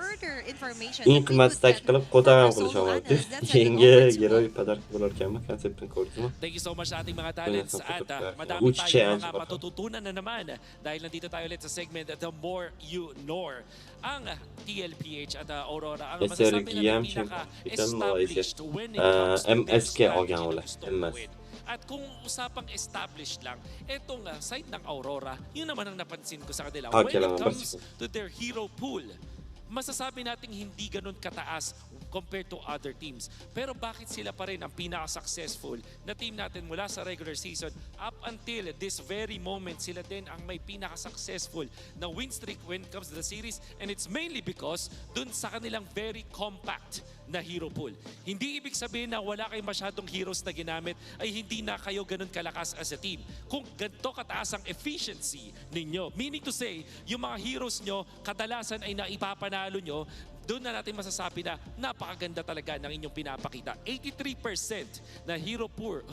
C: eng qimmat stack qilib qo'taram qilish olmadi. Keyingi giroy padark bo'lar ekanmi? Konseptini ko'rdingmi?
D: Thank you so much sa ating mga talents at madami tayong mga matututunan na naman dahil nandito tayo ulit sa segment The More You Know. Ang TLPH at Aurora ang masasabi na pinaka-established when it comes to
C: MSK olgan ular. MS.
D: At kung usapang established lang, etong side ng Aurora, yun naman ang napansin ko sa kanila. When it comes to their hero pool, masasabi nating hindi ganun kataas compared to other teams. Pero bakit sila pa rin ang pinaka-successful na team natin mula sa regular season up until this very moment, sila din ang may pinaka-successful na win streak when it comes to the series, and it's mainly because dun sa kanilang very compact na hero pool. Hindi ibig sabihin na wala kayong masyadong heroes na ginamit ay hindi na kayo ganun kalakas as a team. Kung ganito kataas ang efficiency ninyo, meaning to say, yung mga heroes nyo kadalasan ay naipapanalo nyo, doon na natin masasabi na napakaganda talaga ng inyong pinapakita. 83% na hero pool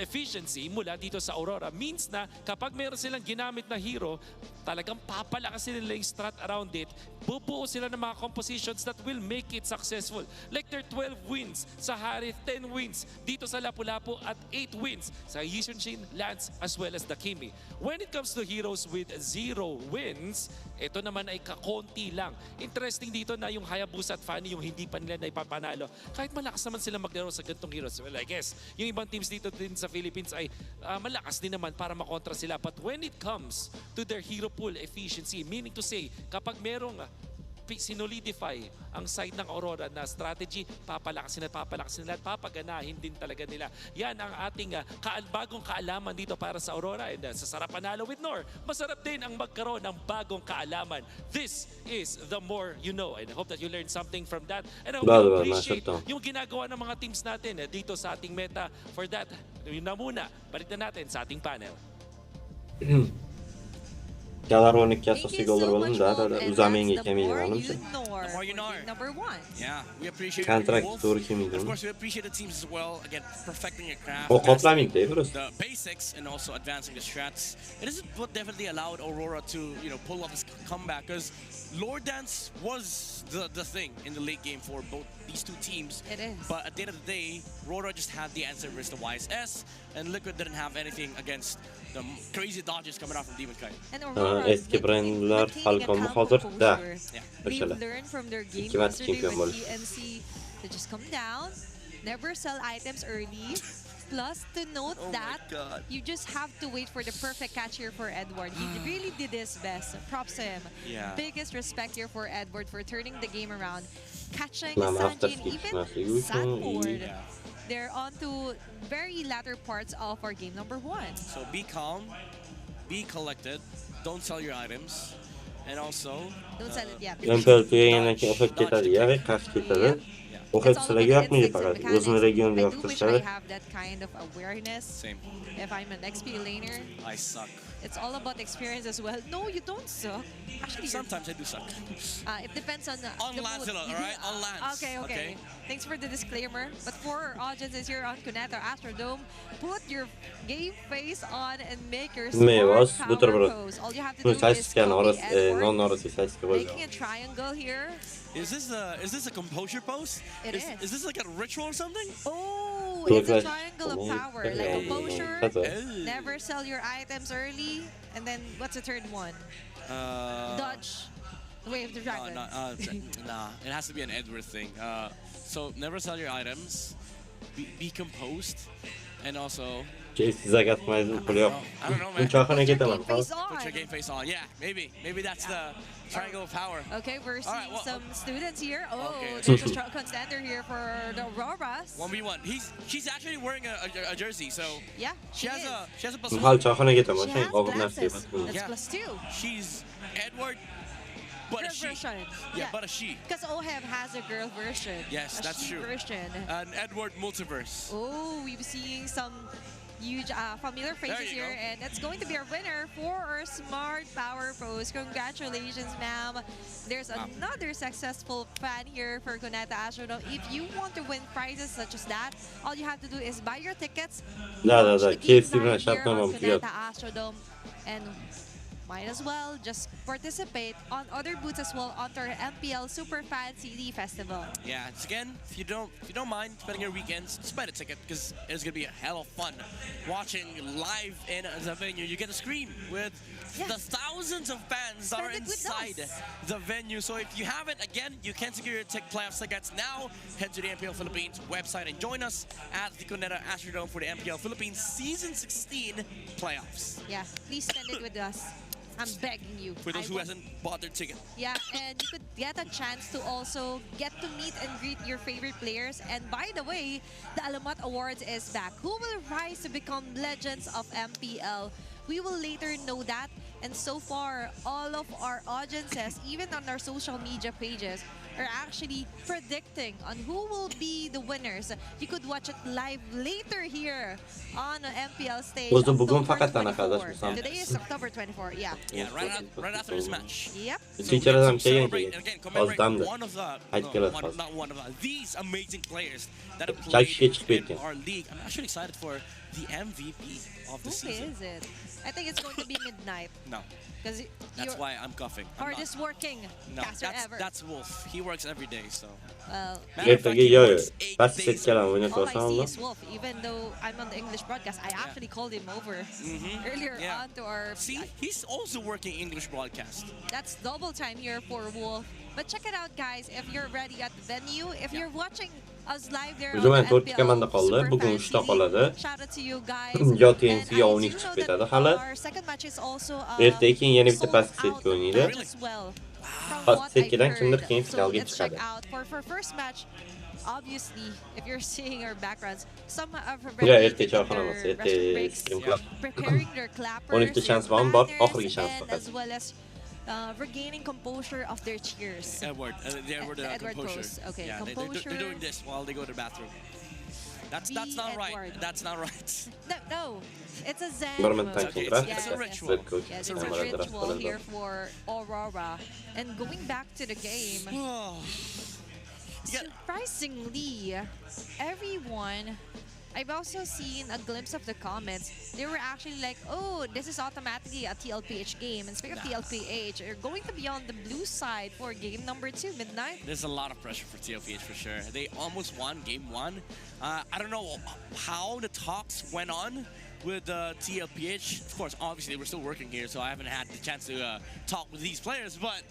D: efficiency mula dito sa Aurora means na kapag meron silang ginamit na hero, talagang papalakasin nila yung strat around it, bubuo sila ng mga compositions that will make it successful. Like their 12 wins sa Harith, 10 wins dito sa Lapu-Lapu at 8 wins sa Yisunshin, Lance as well as the Kimi. When it comes to heroes with 0 wins, Ito naman ay kakonti lang. Interesting dito na yung Hayabusa at Fanny yung hindi pa nila naipapanalo. Kahit malakas naman sila maglaro sa gantong heroes. Well, I guess yung ibang teams dito din sa Philippines ay malakas din naman para makontra sila. But when it comes to their hero pool efficiency, meaning to say, kapag merong sinolidify ang side ng Aurora na strategy, papalakasin at papaganahin din talaga nila. Yan ang ating bagong kaalaman dito para sa Aurora. And sa sarap panalo with Nor, masarap din ang magkaroon ng bagong kaalaman. This is the more you know. And I hope that you learned something from that. And I hope you appreciate yung ginagawa ng mga teams natin dito sa ating meta. For that, yun na muna. Balik na natin sa ating panel.
C: Kadar 12 asası olur oğlum da uzamayın geçemeyin anlamsın. Contract doğru kimiydi? O complement değil burası.
A: The basics and also advancing the strats. It is what definitely allowed Aurora to, pull off this comeback because Lord Dance was the thing in the late game for both these two teams.
B: It is.
A: But at the end of the day, Aurora just had the answer versus the YSS, and Liquid didn't have anything against the crazy dodges coming out from Demon Kite.
C: Eski brandler Falcon'u hazır da.
B: They've learned from their game yesterday with TNC to just come down, never sell items early. Plus, to note that you just have to wait for the perfect catch here for Edward. He really did his best. Props to him.
A: Yeah.
B: Biggest respect here for Edward for turning the game around. Catching Sanji and even Sanford. They're on to very latter parts of our game number 1.
A: So be calm, be collected, don't sell your items, and also
B: don't sell it yet.
C: MPL'ye yine efekt getirdi ya ve kaç getirdi. O hepsine yapmayacak fakat uzun region yaptırsa.
B: I have that kind of awareness.
A: Same.
B: If I'm an XP laner,
A: I suck.
B: It's all about experience as well. No, you don't suck. Actually,
A: sometimes I do suck.
B: It depends on the
A: lands, all right? On lands.
B: Okay. Thanks for the disclaimer. But for our audiences here on Cuneta Astrodome, put your game face on and make your smart power pose. All you have to do is copy Edward, making a triangle here.
A: Is this a composure pose?
B: It is.
A: Is this like a ritual or something?
B: Oh, it's a triangle of power. Like composure, never sell your items early, and then what's the third one? Dodge. The way of the dragon.
A: Nah, it has to be an Edward thing. So never sell your items, be composed, and also...
C: Size atmayız oluyor.
A: I don't know, man.
C: Uçakına gidemem.
A: Put your game face on. Yeah, maybe that's the triangle of power.
B: Okay, we're seeing some students here. Oh,
A: okay.
B: there's a strong contender here for the Auroras.
A: 1v1. She's actually wearing a jersey, so
B: yeah,
A: she has a plus
C: Hal uçakına gidemem.
B: She has glasses. That's +2.
A: She's Edward. But a she.
B: Version.
A: Yeah, but a she.
B: Because OHEV has a girl version.
A: Yes, that's true.
B: Version.
A: An Edward multiverse.
B: Oh, we're seeing some huge familiar faces here, and it's going to be our winner for our smart power pose. Congratulations, ma'am. There's another successful fan here for Cuneta Astrodome. If you want to win prizes such as that, all you have to do is buy your tickets. Cuneta Astrodome, and might as well just participate on other booths as well on our MPL Super Fan CD Festival.
A: Yeah, it's again, if you don't mind spending your weekends, just buy a ticket because it's gonna be a hell of fun watching live in the venue. You get to scream with the thousands of fans that are inside the venue. So if you haven't, again, you can secure your playoff tickets now. Head to the MPL Philippines website and join us at the Cuneta Astrodome for the MPL Philippines Season 16 playoffs.
B: Yeah, please spend it with us. I'm begging you.
A: For those who hasn't bought their ticket.
B: Yeah, and you could get a chance to also get to meet and greet your favorite players. And by the way, the Alamat Awards is back. Who will rise to become legends of MPL? We will later know that. And so far, all of our audiences, even on our social media pages, are actually predicting on who will be the winners. You could watch it live later here on the MPL stage. Today is October 24. Yeah.
A: Yeah, right after this match.
B: Yep.
A: So commemorate one of these amazing players that have played in our league. I'm actually excited for the MVP of the season.
B: Who is it? I think it's going to be Midnight.
A: No.
B: Because
A: that's why I'm coughing.
B: Hardest working caster ever.
A: That's Wolf. He works every day, so.
B: Well,
C: Gref'teki yo
A: works 8
C: bas
A: days
C: setkalar
B: all I
C: oynatmasam
B: see
C: oldu.
B: is Wolf. Even though I'm on the English broadcast, I actually called him over earlier on to our.
A: See, he's also working English broadcast.
B: That's double time here for Wolf. But check it out, guys. If you're ready at the venue, if you're watching us live there
C: O'zi
B: on
C: bilan
B: the
C: 4 komanda qoldi.
B: Super
C: Bugun
B: Fan
C: 3 ta
B: TV,
C: qoladi.
B: shout out to you guys.
C: Yo
B: And
C: TNC
B: I
C: yo
B: do
C: 12
B: know
C: chiqib
B: that
C: ketadi hali.
B: our second match is also
C: Ertaga keyin yana bitta
B: sold
C: pastki
B: out
C: setka o'ynaydi.
B: as well. From
C: Past
B: what
C: setkadan
B: I've
C: kimdir
B: heard.
C: keyin
B: So
C: finalga
B: let's check
C: chiqadi.
B: out for first match. Obviously, if you're seeing our backgrounds, some have
C: Ya
B: already
C: ertaga
B: taken
C: chaqiramiz.
B: their restroom
C: Ertaga
B: breaks,
C: stream qilib.
B: preparing their clappers,
C: 12 ta
B: their
C: chance bormi? Bor,
B: banners,
C: oxirgi chance
B: and
C: faqat.
B: as well as regaining composure of their cheers.
A: Edward, the Edward
B: Edward
A: composure.
B: pose. Okay,
A: Yeah,
B: composure.
A: they're doing this while they go to the bathroom. That's not
B: Edward.
A: right. That's not right.
B: No, it's a Zen
C: Norman
B: move.
C: tanking,
A: Okay,
C: right?
A: it's a ritual.
C: Red coach.
B: Yes,
A: It's
B: it's
A: a
B: a
C: Numara
B: ritual
C: teraz
B: here for Aurora. And going back to the game, surprisingly, everyone, I've also seen a glimpse of the comments. They were actually like, oh, this is automatically a TLPH game. And speaking of TLPH, you're going to be on the blue side for game number 2, Midnight.
A: There's a lot of pressure for TLPH for sure. They almost won game 1. I don't know how the talks went on with TLPH. Of course, obviously, we're still working here, so I haven't had the chance to talk with these players. But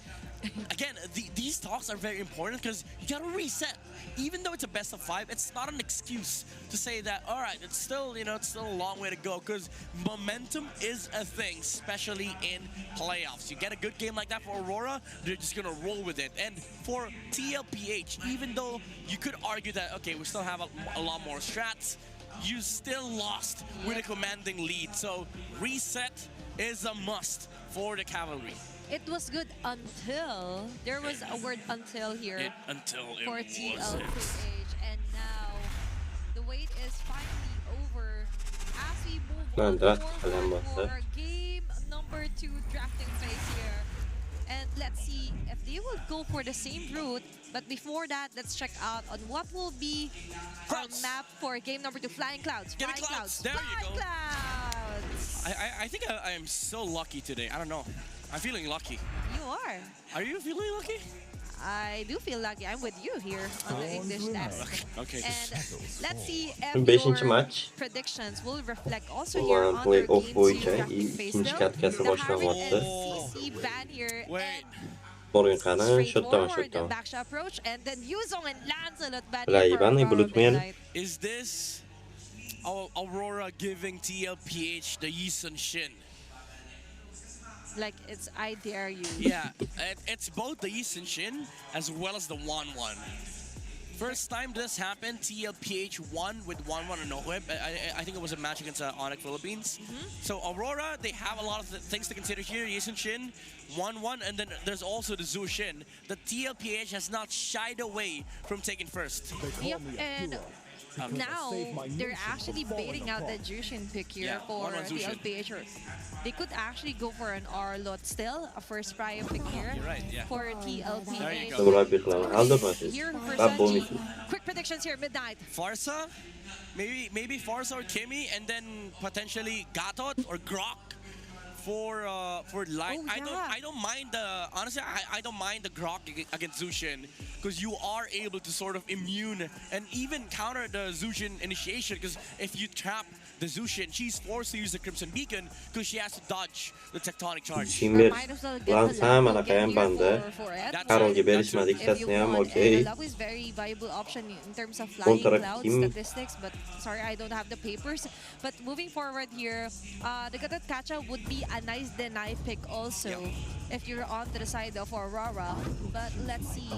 A: again, these talks are very important because you gotta reset. Even though it's a best of 5, it's not an excuse to say that, all right, it's still, it's still a long way to go, because momentum is a thing, especially in playoffs. You get a good game like that for Aurora, they're just gonna roll with it. And for TLPH, even though you could argue that, okay, we still have a lot more strats, you still lost with a commanding lead. So reset is a must for the Cavalry.
B: It was good until there was a word until here for TLPH, and now the wait is finally over as we move on forward for game number 2 drafting phase here. And let's see if they will go for the same route. But before that, let's check out on what will be our map for game number 2. Flying Clouds.
A: Flying Clouds. There you go.
B: Clouds.
A: I think I am so lucky today. I don't know. I'm feeling lucky.
B: You are.
A: Are you feeling lucky?
B: I do feel lucky. I'm with you here on the English desk.
A: Okay.
B: And let's see if your predictions will reflect also here on their game 2 drafting phase. The CC ban here.
A: Wait.
B: Straightforward backshot approach, and then Yuzong and Lancelot ban here for Aurora Midnight.
A: Is this Aurora giving TLPH the Yisun Shin?
B: Like, it's I dare you.
A: Yeah, it's both the Yisun Shin as well as the 1-1. First time this happened, TLPH won with 1-1 on Nohweb. I think it was a match against Onyx Philippines. So Aurora, they have a lot of things to consider here. Yisun Shin, 1-1, and then there's also the Zhu Shin. The TLPH has not shied away from taking first.
B: Yep, and now they're actually baiting out the Jushin pick here for TLPH. They could actually go for an R-lot still, a first prior pick here for TLPH. Here for Sanji. Quick predictions here, Midnight.
A: Farsa, maybe Farsa or Kimmy, and then potentially Gatot or Grok for light. I don't mind the honestly. I don't mind the Grok against Zushin, because you are able to sort of immune and even counter the Zushin initiation. Because if you trap the Zushin, she's forced to use the Crimson Beacon because she has to dodge the tectonic charge.
C: Lansama kayaan banda. Karolga berishmadi ikkitasini ham, okay.
B: Luck is very viable option in terms of flying cloud statistics, but sorry, I don't have the papers. But moving forward here, the Gatot Kacha would be a nice deny pick also if you're on to the side of Aurora. But let's see,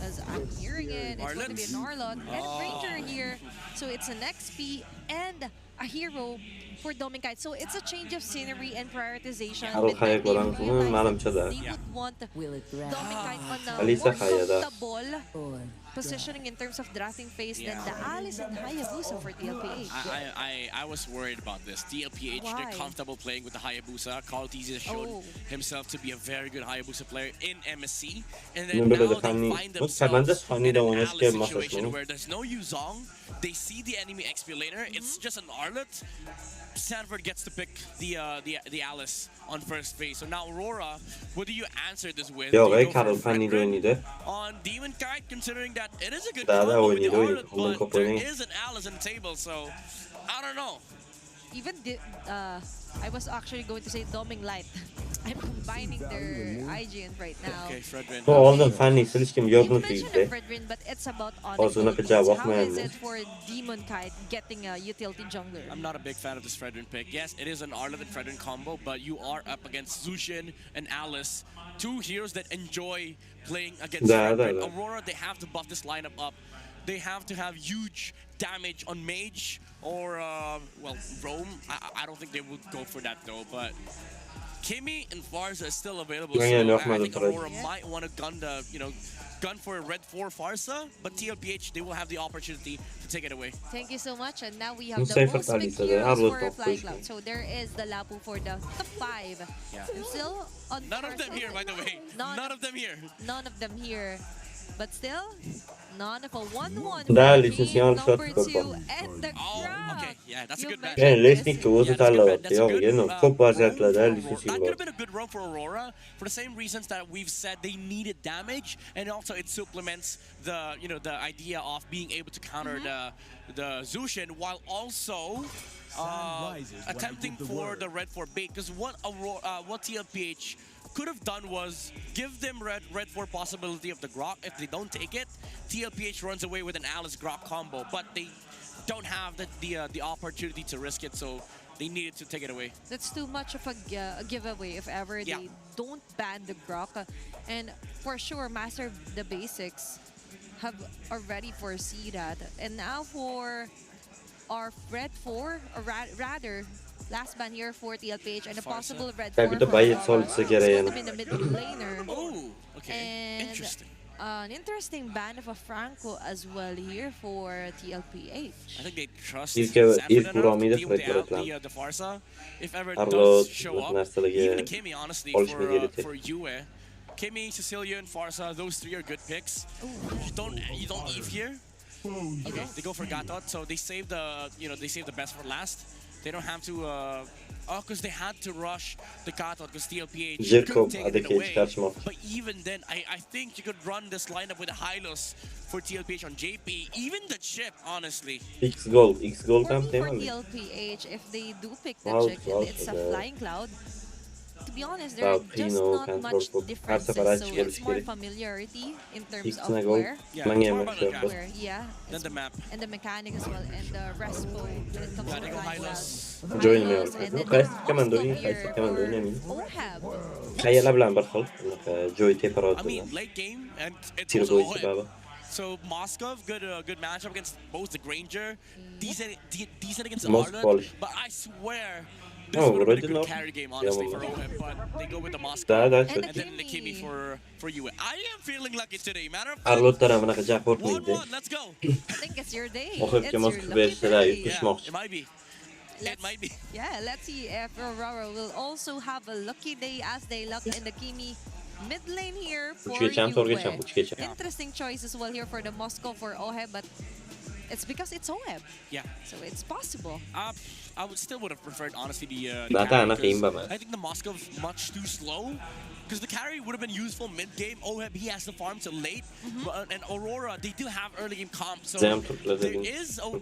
B: as I'm hearing it, it's going to be an Arlot and Ranger here. So it's an XP and a hero for Dominkite. So it's a change of scenery and prioritization. They would want Dominkite on a more comfortable positioning in terms of drafting phase than the Alice and Hayabusa for TLPH.
A: I was worried about this. TLPH, they're comfortable playing with the Hayabusa. Carl Teasy has shown himself to be a very good Hayabusa player in MSC. And then now they find themselves in an Alice situation where there's no Yuzong, long. They see the enemy XP laner. It's just an Arlet. Sanford gets to pick the Alice on first phase. So now Aurora, what do you answer this with?
C: Yok,
A: Do you go
C: Karl
A: for
C: Fanny de
A: Fredrin
C: oynadı.
A: on Demon Kite, considering that it is a good
C: Daha da
A: combo with the
C: oynadı.
A: Arlet,
C: Onun
A: but
C: kapı
A: there
C: oynadı.
A: is an Alice on the table, so I don't know.
B: Even I was actually going to say Doming Light. I'm combining their IGN right now.
A: Okay, Fredrin.
C: Bu aldım Fanny silişkim
B: You
C: yorgun
B: mentioned
C: değildi.
B: Fredrin, but it's about
C: Ağzına
B: abilities.
C: cevap
B: How is
C: bakmayan
B: it for Demon Kite getting a utility jungler?
A: I'm not a big fan of this Fredrin pick. Yes, it is an Arlet and Fredrin combo, but you are up against Zushin and Alice, two heroes that enjoy playing against Fredrin. Aurora, they have to buff this lineup up. They have to have huge damage on Mage or, well, Roam. I don't think they would go for that though, but Kimmy and Farsa is still available, so I think Aurora might want to gun for a red 4 Farsa, but TLPH, they will have the opportunity to take it away.
B: Thank you so much, and now we have
C: Safe
B: the most
C: for
B: pick
C: Talisa,
B: heroes
C: Arlo
B: for
C: top
B: Fly
C: push.
B: Cloud. So there is the Lapu for the top 5.
A: Yeah.
B: And still on
A: None of them here, by the way. None of them here.
B: None of them here. But still, none of a 1-1
C: Daha
B: for
C: licensiyon
B: team number
C: shot
B: 2
C: kopa.
B: and the crowd.
A: Okay, yeah, that's a good match.
C: Yani Lesnik de olsa tarla
A: That's
C: var.
A: a
C: Yok
A: good,
C: yani çok bazılarla da
A: that
C: licensiyon
A: could
C: var.
A: have been a good run for Aurora for the same reasons that we've said they needed damage, and also it supplements the idea of being able to counter the Zushin while also attempting for the red 4 bait. Because what TLPH could have done was give them red 4 possibility of the Grok. If they don't take it, TLPH runs away with an Alice Grok combo, but they don't have the opportunity to risk it, so they needed to take it away.
B: That's too much of a giveaway if ever they don't ban the Grok. And for sure, Master the Basics have already foreseen that. And now for our red 4, or rather, last ban here for TLPH and a possible red 4
C: Bir de bayit solsa gereğini.
B: in the mid laner.
A: Oh, okay.
B: And
A: Interesting.
B: An interesting ban of a Franco as well here for TLPH.
A: I think they trust
C: İlk
A: Sanford
C: vuramıyı da
A: enough to deal with
C: Fred'e
A: the Farsa. If ever it
C: Arlo
A: does show up, even Kimmy, honestly, for Yue. Kimmy, Cecilia, and Farsa, those 3 are good picks. You don't Eve here. Okay, they go for Gatot, so they save the best for last. They don't have to because they had to rush the Gatot because TLPH couldn't take it away. But even then, I think you could run this lineup with a Hylos for TLPH on JP, even the chip, honestly.
C: X gold
B: For
C: tam değil mi?
B: TLPH, if they do pick the chick and it's a flying cloud, to be honest, there are just not much differences, so it's more familiarity in terms of where,
A: then the map,
B: and the mechanic as well, and the respo when it comes to flying cloud.
C: Join me out. كمان دوين أمين. هيا لبلان برخل. Joy taper out.
A: I mean, late game, and it's also OHIP. So Moskov, good matchup against both the Granger, decent against Arlet, but I swear this would have been a good carry game, honestly, for OHIP, but they go with the Moskov and then the Kimmy for you. I am feeling lucky today, matter of fact. 1-1, let's go.
B: I think it's your day.
C: It's your lucky
B: day.
C: Yeah,
A: it might be. It might be.
B: Yeah, let's see if Aurora will also have a lucky day as they luck in the Kimmy mid lane here for Yue. Interesting choice as well here for the Moscow for OHIP, but it's because it's OHIP.
A: Yeah.
B: So it's possible.
A: I would have preferred, honestly, the
C: carry,
A: I think the Moscow much too slow. Because the carry would have been useful mid-game. OHIP, he has the farm till late. And Aurora, they do have early-game comp. So there is an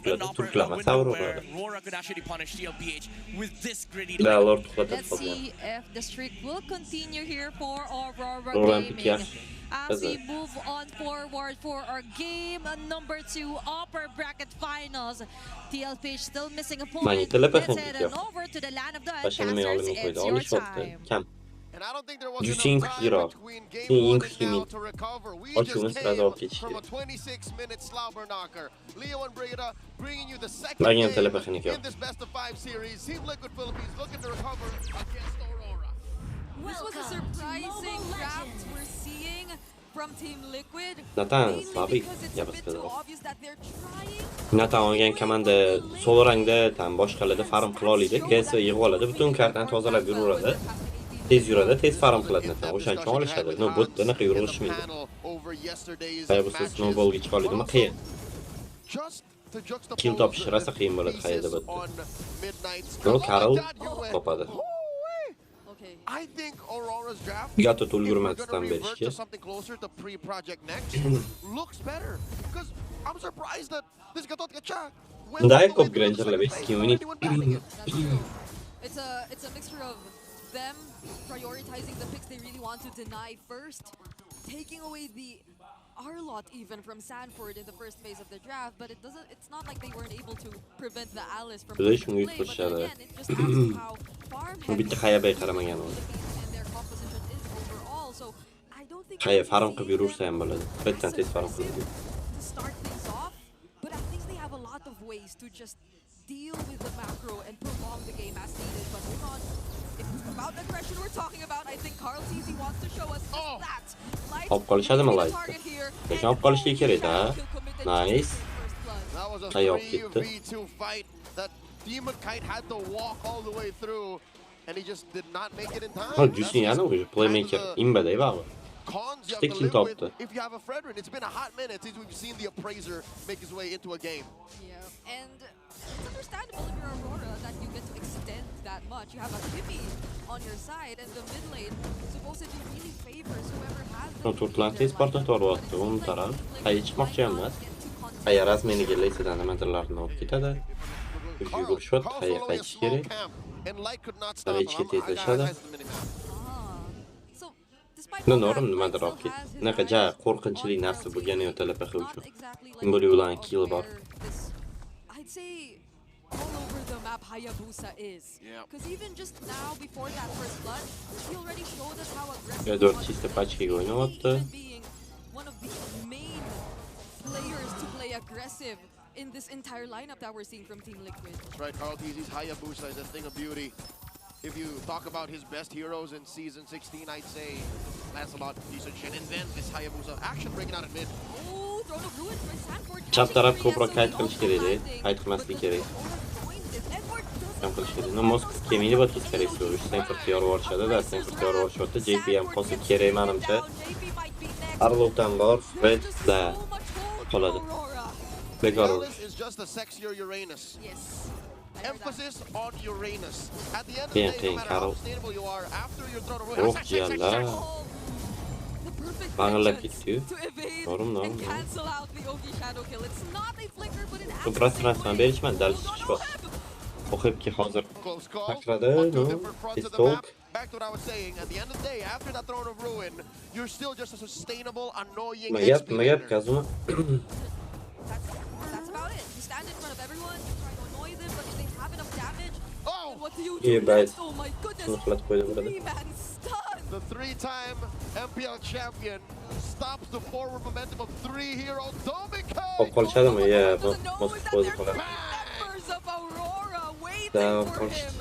A: window where Aurora could actually punish TLPH with this gritty lane.
B: Let's see if the streak will continue here for Aurora Gaming. As we move on forward for our game number 2 upper bracket finals. TLPH still missing a point. Let's head over to the land of the casters. It's your time.
I: And I don't think there was enough time between game 1 and now to recover. We just came from a 26-minute slobber knocker. Leo and Brigida bringing you the second game in this best of 5 series. Team Liquid Philippines looking to recover against Aurora.
J: This was a surprising draft we're seeing from Team Liquid.
C: Mainly because it's a bit too obvious that they're trying. olgan komanda sol rangda tam boshqalarda farm qila oladi, KS yig'ib oladi, butun kartani tozalab yuraveradi. Tez yuradi, tez farm qiladi. O'shancha olishadi. No bot bunaqa yurishmaydi. Qayerda snowballga chiqa oladimi? Qiyin.
I: Just to juxtapose
C: Kill topishirasa qiyin bo'ladi
I: pieces
C: qayerda bitta.
I: on Midnight's.
C: No,
I: Oh my
C: Carol
I: God, you went.
C: topadi.
J: Okay.
I: I think Aurora's draft,
C: Gato
I: if we're
C: ulgurmasdan
I: gonna revert
C: berishga.
I: to something closer to pre-project next, looks better. Because I'm surprised that this Gatot Gacha went
C: Dai
I: all the way
C: cop
I: through
C: Granger
I: the
C: la
I: second
C: vesi
I: phase,
C: unit.
I: already went back again.
J: That's true. It's a mixture of them prioritizing the picks they really want to deny first, taking away the Arlot even from Sanford in the first phase of the draft, but it's not like they weren't able to prevent the Alice from
C: Bize
J: playing
C: şunu
J: play,
C: yutmuş
J: but
C: ya
J: then
C: da.
J: again, it just adds to how farm
C: Bu bitti Kaya Bey qaramagan oldu.
J: and their composition is overall, so I don't think
C: Kaya
J: we
C: farm
J: see
C: qilib yurursa ham
J: them
C: bo'ladi. Bittadan
J: as
C: tez farm qilib.
J: aggressive to start things off, but at least they have a lot of ways to just deal with the macro and prolong the game as needed. But hold on, if it's about aggression we're talking about, I think Carl TZ wants to show us just that. Light
C: Hop qolishadi mi
J: will be the
C: Light?
J: target here,
C: Lekin
J: and
C: hop qolishga kerak ha.
J: kill committed
C: Nice.
J: just to first blood.
I: That was a
C: Kaya olib ketdi.
I: 3v2 fight that Demon Kite had to walk all the way through, and he just did not make it in time.
C: Ha düşün yani o playmaker imbadey bak.
I: Cons you have
C: İşte
I: to
C: kim
I: live with
C: toptu.
I: if you have a Fredrin. It's been a hot minute since we've seen the Appraiser make his way into a game.
J: Yeah, and it's understandable if you're Aurora that you get to extend that much. You have a Kimi on your side, and the mid lane supposedly really favors whoever has the
C: Turtlar tez porta to'g'ri o'tdi. Taraf. Kaya chiqmoqchi emas. Kaya rasmeni kellaysidan nimadirlarni olib ketadi. Yugurishot, Kaya qaytish kerak.
I: And Light could not stop
C: Kaya
I: him.
C: ichga tezlashadi.
J: So, despite
C: Buni
J: all
C: norim
J: that,
C: nimadir
J: Light
C: olib
J: still
C: ketdi.
J: has his
C: Unaqa ja
J: eyes
C: qo'rqinchli
J: on
C: narsa
J: Carl
C: bo'lgani
J: TZ.
C: yo'q telepaqa
J: Not
C: uchun.
J: exactly like
C: Buni bilan kill bor.
J: this, I'd say all over the map Hayabusa is.
I: Yeah.
J: Because even just now, before that first blood, he already showed us how aggressive
C: Ya
J: he
C: 4
J: was,
C: chista
J: and
C: pachkaga
J: he
C: o'ynayapti.
J: even being one of the main players to play aggressive in this entire lineup that we're seeing from Team Liquid.
I: That's right, Carl TZ's Hayabusa is a thing of beauty. If you talk about his best heroes in Season 16, I'd say Lancelot, Yushin, and then this Hayabusa action breaking out in mid.
J: Oh, Throne of Ruin by Sanford.
C: Chap taraf
J: catching
C: ko'proq
J: three
C: kayt
J: SOD
C: qilish
J: also
C: kerak edi.
J: landing,
C: Kayt qilmaslik
J: but
C: kerak.
J: Aura joins this. Edward doesn't
C: Ham qilish kerak. No, Mosk kemini botib kerak bo'ldi. Stanford yorib yuborishadi-da. Stanford yorib yuborishyapti. JP ham qolsa kerak menimcha. Arlovdan bor, Red da qoladi. Bekor
I: Alice is just a sexier Uranus.
J: Yes.
I: Emphasis on Uranus. At the end of
C: Bien,
I: the day, no
C: bien,
I: matter how
C: Carol.
I: sustainable you are, after your Throne of
C: Oh,
I: Ruin,
C: yalla. Bang'ilab ketdi-yu.
J: To evade
C: Norim,
J: and
C: norim.
J: cancel out the OG shadow kill. It's not a flicker, but it has
C: Ko'proq
J: the same
C: transfer
J: way.
C: berishmadi, dal
J: Oh, no,
C: chiqish
J: no,
C: bor.
J: Heb.
C: O'qibki hozir
I: close call.
C: takradi,
I: On two
C: no.
I: different fronts
C: His
I: of the
C: talk.
I: map. Back to what I was saying. At the end of the day, after that Throne of Ruin, you're still just a sustainable, annoying
C: Nima gap,
I: XP
C: nima gap,
I: laner.
C: Kazuma?
J: That's about it. You stand in front of everyone, you try to annoy them, but if they have enough damage,
I: Oh!
J: what do you
C: Yeah,
J: do
C: but
J: next? Oh my goodness.
C: Shuni qilib qo'ydi burada.
J: 3-man stun.
I: The three-time MPL champion stops the forward momentum of three heroes. Dominkai!
C: Hop qolishadimi? Yeah,
J: Doesn't know
C: Mosk
J: that
C: qo'ydi
J: there's
C: qoladi.
J: members of Aurora waiting
C: Down,
J: for
C: push.
J: him.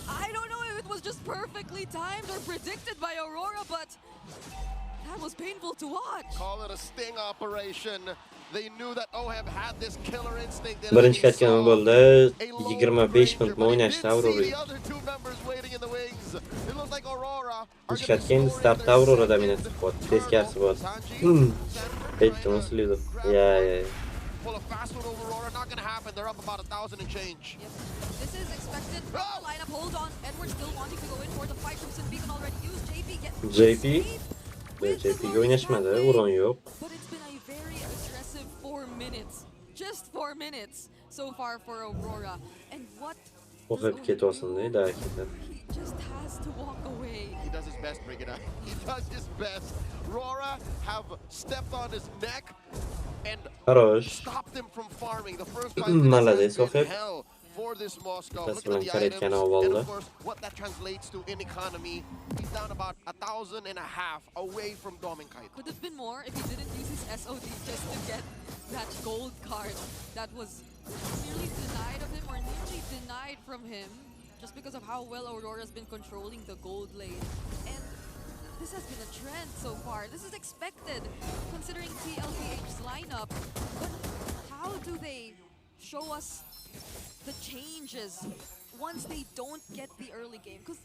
J: I don't know if it was just perfectly timed or predicted by Aurora, but that was painful to watch.
I: Call it a sting operation. They knew that Oheb had this killer instinct. in
C: Birinchi
I: him. He
C: ketgan
I: saw
C: bo'ldi.
I: a lone
C: 25
I: ranger,
C: minut
I: but he
C: o'ynashdi
I: did see
C: Aurora.
I: the other two members waiting in the wings. It looks like Aurora are
C: Birinchi
I: gonna be
C: ketgan endi
I: scoring
C: startda
I: their
C: Aurora
I: second
C: dominatsiya qilyapti. Teskarisi bor.
I: Sanji, Sanford
C: Aytdim,
I: trying to
C: o'slidu.
I: grab
C: Yeah.
I: pull a fast one over Aurora. Not gonna happen. They're up about 1,000 and change.
J: Yep. This is expected from the lineup. Hold on. Edward still wanting to go in for the fight. Crimson Beacon already used. JP gets
C: JP?
J: with the
C: JP'ga
J: Glorious
C: o'ynashmadi,
J: Pathway.
C: uron yo'q.
J: But it's been a very aggressive 4 minutes. Just 4 minutes so far for Aurora. And what does
C: O'qib
J: Oheb
C: ketyosin
J: do?
C: deydi, haqiqatan.
J: He just has to walk away.
I: He does his best, bring it out. He does his best. Aurora have stepped on his neck and
C: Хорош.
I: stopped him from farming. The first 5 minutes
C: Молодец,
I: has been
C: Oheb.
I: hell for this Moscow.
C: That's
I: Look at the
C: when
I: items
C: Karetkana
I: and
C: oldu.
I: of course what that translates to in economy. He's down about 1,500 away from Dominkai.
J: Could have been more if he didn't use his SOD just to get that gold card that was nearly denied of him or nearly denied from him just because of how well Aurora's been controlling the gold lane. And this has been a trend so far. This is expected considering TLPH's lineup. But how do they show us the changes once they don't get the early game? Because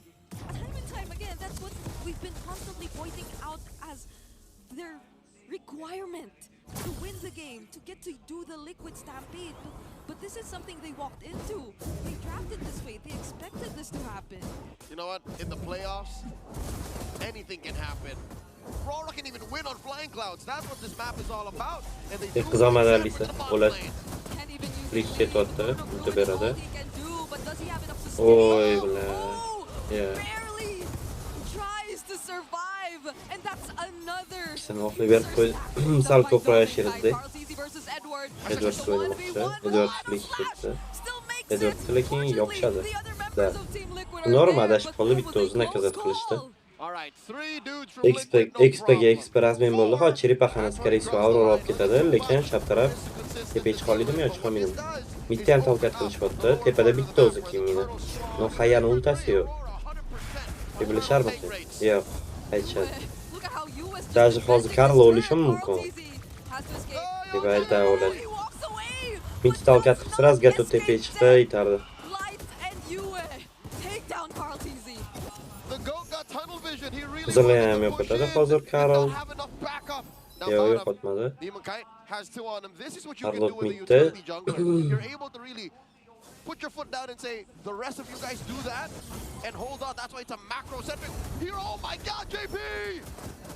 J: time and time again, that's what we've been constantly pointing out as their requirement to win the game, to get to do the liquid stampede. But this is something they walked into. They drafted this way. They expected this to happen.
I: You know what? In the playoffs, anything can happen. Aurora can even win on flying clouds. That's what this map is all about. And they do
C: Kızamalar
I: with
C: ise
I: the bot
C: ular
I: lane.
J: Can't even use
C: Flick'e tuttu. Ulti beradi.
J: he can do, but does he have enough sustain?
C: Oy bilan. Yeah.
J: Barely tries to survive, and that's another.
C: Sen oxli berib qo'ydi. Sal ko'proq yashirdi. Edward o'ynamoqchi. Edward flick ketdi. Edward lekin yopishadi. Norma adashib qoldi, bitta o'zi nakazat qilishdi. XP'ga XP razmen bo'ldi. Hozir Cherepahani skoriy Aurora olib ketadi, lekin chap taraf tepaga chiqa oladimi yo chiqa olmaydimi? Bitta ham talqat qilishyapti. Tepada bitta o'zi kimini. No Hayani ultasi yo'q. Deb bilisharmikin? Yo'q, aytishadi. Даже hozir Karlo o'lishi mumkin. Deb ayta oladi. Bitta talqat qilsa razgato tepaga chiqdi, itardi. Qizilni ham yo'qotadi hozir Karol. Yo'q, yo'qotmadi. Arlot mitda.
I: Put your foot down and say, the rest of you guys do that and hold on. That's why it's a macro-centric hero. Oh my God, JP!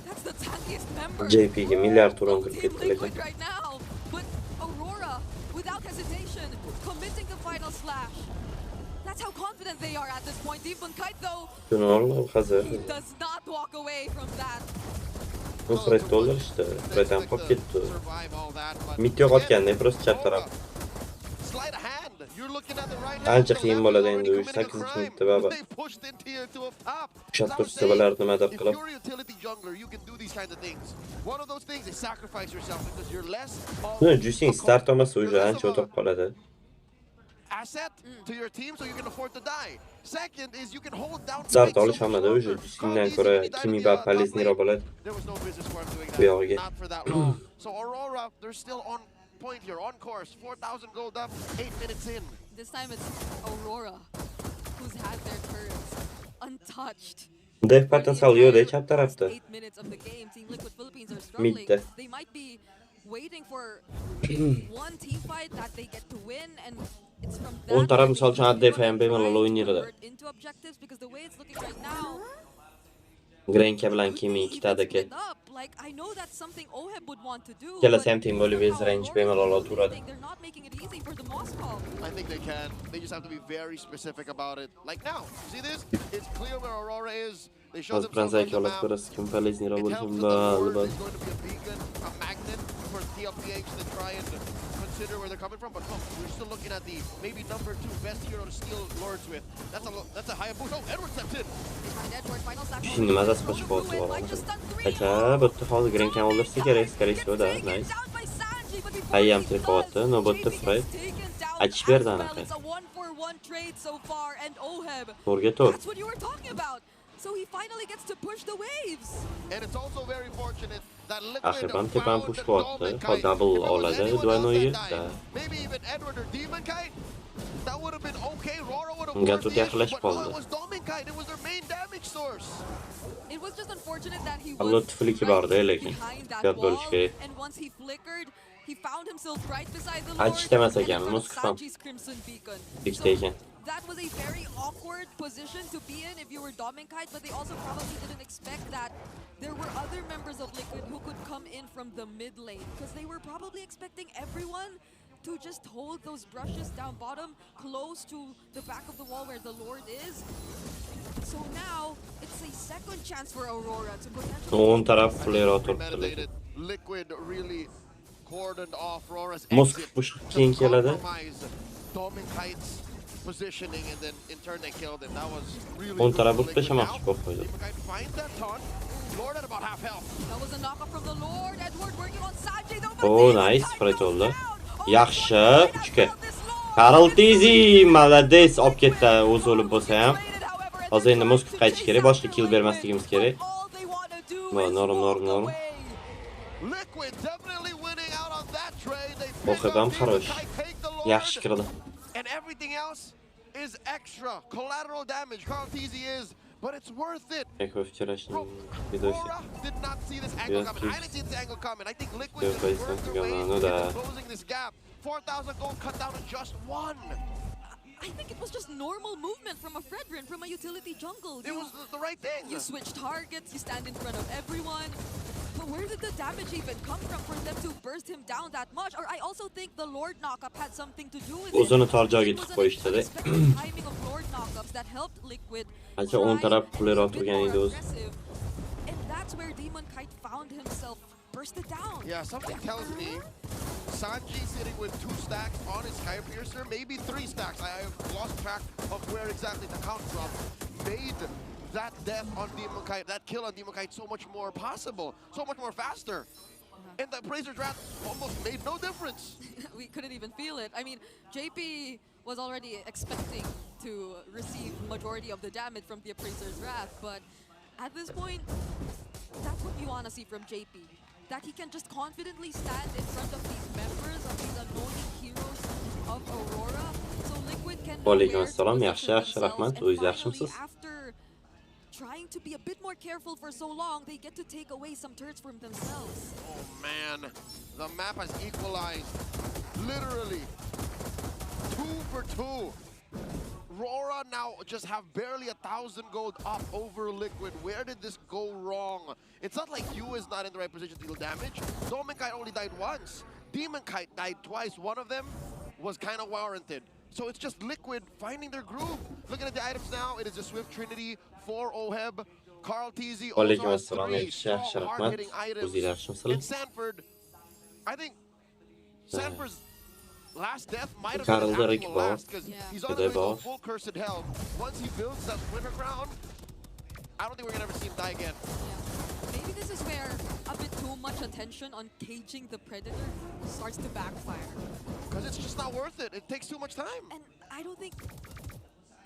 J: That's the tankiest member.
C: JP'ga milliard turon kirib ketdi lekin.
J: Right now, but Aurora, without hesitation, committing the final slash. That's how confident they are at this point. Even Kite though, he does not walk away from that.
C: Nusret dollar işte. Nusret ham qolib ketdi. Mit yo'qotganda просто chap taraf. Ancha qiyin bo'ladi endi 8-minutda baba. Shot tursa bo'lar nimadir qilib. No, Justin start olmasa уже ancha o'tib qoladi.
I: Asset to your team so you can afford to die. Second is you can hold down.
C: Start olish olmadi уже. Justindan ko'ra Kimi va Palizniroq bo'ladi.
I: There was no business for him doing
C: Bu yog'iga.
I: that. Not for that long. So Aurora, they're still on point here, on course. 4,000 gold up, 8 minutes in.
J: This time it's Aurora who's had their turrets untouched.
C: Dev potensial yo'q-da chap tarafda.
J: 8 minutes of the game, Team Liquid Philippines are struggling. They might be waiting for one team fight that they get to win, and it's from that.
C: On taraf misol uchun Dev ham bemalol o'ynaydi.
J: Into objectives because the way it's looking right now.
C: Grenka bilan Kimi ikkitadagi.
J: Like I know that's something Oheb would want to do.
C: Kelasi ham team bo'lib range bemalol o'tiradi.
J: They're not making it easy for the Moscow.
I: I think they can. They just have to be very specific about it. Like now, see this? It's clear where Aurora is. They show themselves on the map. It helps them know there's going to be a beacon, a magnet for TLPH to try and consider where they're coming from. But look, we're still looking at the maybe number 2 best hero to steal Lords with. That's a high boost. Oh, Edward steps in.
C: Şimdi mazas qo'shib oldi bo'ladi. Acha, bitta hozir Grenka o'ldirsa kerak, skoriy da, nice. Ayam tripotdi, navbatda Fred. Achish berdi anaqa. To'rga to'r.
J: That's what you were talking about. So he finally gets to push the waves.
I: And it's also very fortunate that
C: Axirdan tepan push bo'tdi. Hozir double oladi, Duano'ga.
I: Maybe even Edward or Demon Kite. That would have been okay. Rora would have
C: Unga
I: won
C: tut
I: this,
C: yaqinlashib
I: but no,
C: qoldi.
I: it was Demon Kite. It was their main damage source.
J: It was just unfortunate that he
C: Allo
J: was
C: tifliki bordi lekin. Gap bo'lish kerak.
J: and once he flickered, he found himself right beside the
C: Achish
J: Lord
C: demas
J: and
C: ekan,
J: in front of
C: Musk ham.
J: Sanji's Crimson Beacon.
C: Ikkita ekan.
J: That was a very awkward position to be in if you were Dominkite, but they also probably didn't expect that there were other members of Liquid who could come in from the mid lane, because they were probably expecting everyone to just hold those brushes down bottom close to the back of the wall where the Lord is. So now it's a second chance for Aurora to potentially
C: On taraf flare o'tiribdi lekin.
I: Liquid really cordoned off Rora's
C: Musk push keyin keladi.
I: Dominkite's positioning, and then in turn they killed him. That was really
C: On taraf tashlamoqchi bo'lib qo'ydi.
I: Find that taunt. Lord at about half health.
J: That was a knockoff from the Lord. Edward working on Sanji though.
C: Oh, nice. Fred oldu. Yaxshi, 3ga. Karol Tizi, malades, olib ketdi, o'zi o'lib bo'lsa ham. Hozir endi Musk qaytish kerak, boshqa kill bermasligimiz kerak. Va, norm.
I: Liquid definitely winning out on that trade. They
C: O'xib ham xarosh. Yaxshi kirdi.
I: And everything else is extra collateral damage. Carl Teasy is but it's worth it.
C: Jako wczorajszy
I: Aurora did not see this angle coming. I didn't see this angle coming. I think Liquid
C: Ja
I: just
C: państwa
I: worked their
C: tego
I: way
C: no
I: into
C: da.
I: closing this gap. 4,000 gold cut down to just 1.
J: I think it was just normal movement from a Fredrin, from a utility jungle.
I: It was the right thing.
J: You switch targets, you stand in front of everyone. But where did the damage even come from for them to burst him down that much? Or I also think the Lord knockup had something to do with it.
C: Uzun tarcağa
J: It
C: gittik
J: was
C: bu
J: an
C: işte de.
J: unexpected timing of Lord knockups that helped Liquid
C: Bence 10
J: try
C: taraf
J: and
C: kulları
J: be a bit
C: oturgen
J: more
C: gidiyoruz.
J: aggressive. And that's where Demon Kite found himself bursted down.
I: Yeah, something tells me Sanji sitting with 2 stacks on his Sky Piercer, maybe 3 stacks. I've lost track of where exactly the count from. Made that death on Demon Kite, that kill on Demon Kite so much more possible, so much more faster. And the Appraiser's Wrath almost made no difference.
J: We couldn't even feel it. I mean, JP was already expecting to receive majority of the damage from the Appraiser's Wrath, but at this point, that's what you want to see from JP. That he can just confidently stand in front of these members, of these annoying heroes of Aurora, so Liquid can know where to
C: Aleykümselam,
J: position
C: yaxşı, rahmat.
J: themselves,
C: O'zingiz
J: and
C: yaxshimisiz?
J: finally, after trying to be a bit more careful for so long, they get to take away some turrets from themselves.
I: Oh man, the map has equalized. Literally, 2 for 2. Aurora now just have barely 1,000 gold up over Liquid. Where did this go wrong? It's not like Yu is not in the right position to deal damage. Demon Kite only died once. Demon Kite died twice. One of them was kind of warranted. So it's just Liquid finding their groove. Looking at the items now, it is a Swift Trinity, 4 Oheb, Carl TZ also has
C: Aleykümselam,
I: 3 strong,
C: yaxşı, rahmat.
I: hard-hitting items.
C: O'zingiz yaxshimisiz?
I: And Sanford, I think Sanford's last death might have
C: Karl
I: been
C: da
I: an
C: rakip
I: actual
C: var.
I: last because
J: Yeah.
I: he's on
C: Şöyle
I: his way to
C: var.
I: full cursed hell. Once he builds that winter crown, I don't think we're gonna ever see him die again.
J: Yeah. Maybe this is where a bit too much attention on caging the Predator starts to backfire.
I: Because it's just not worth it. It takes too much time.
J: And I don't think,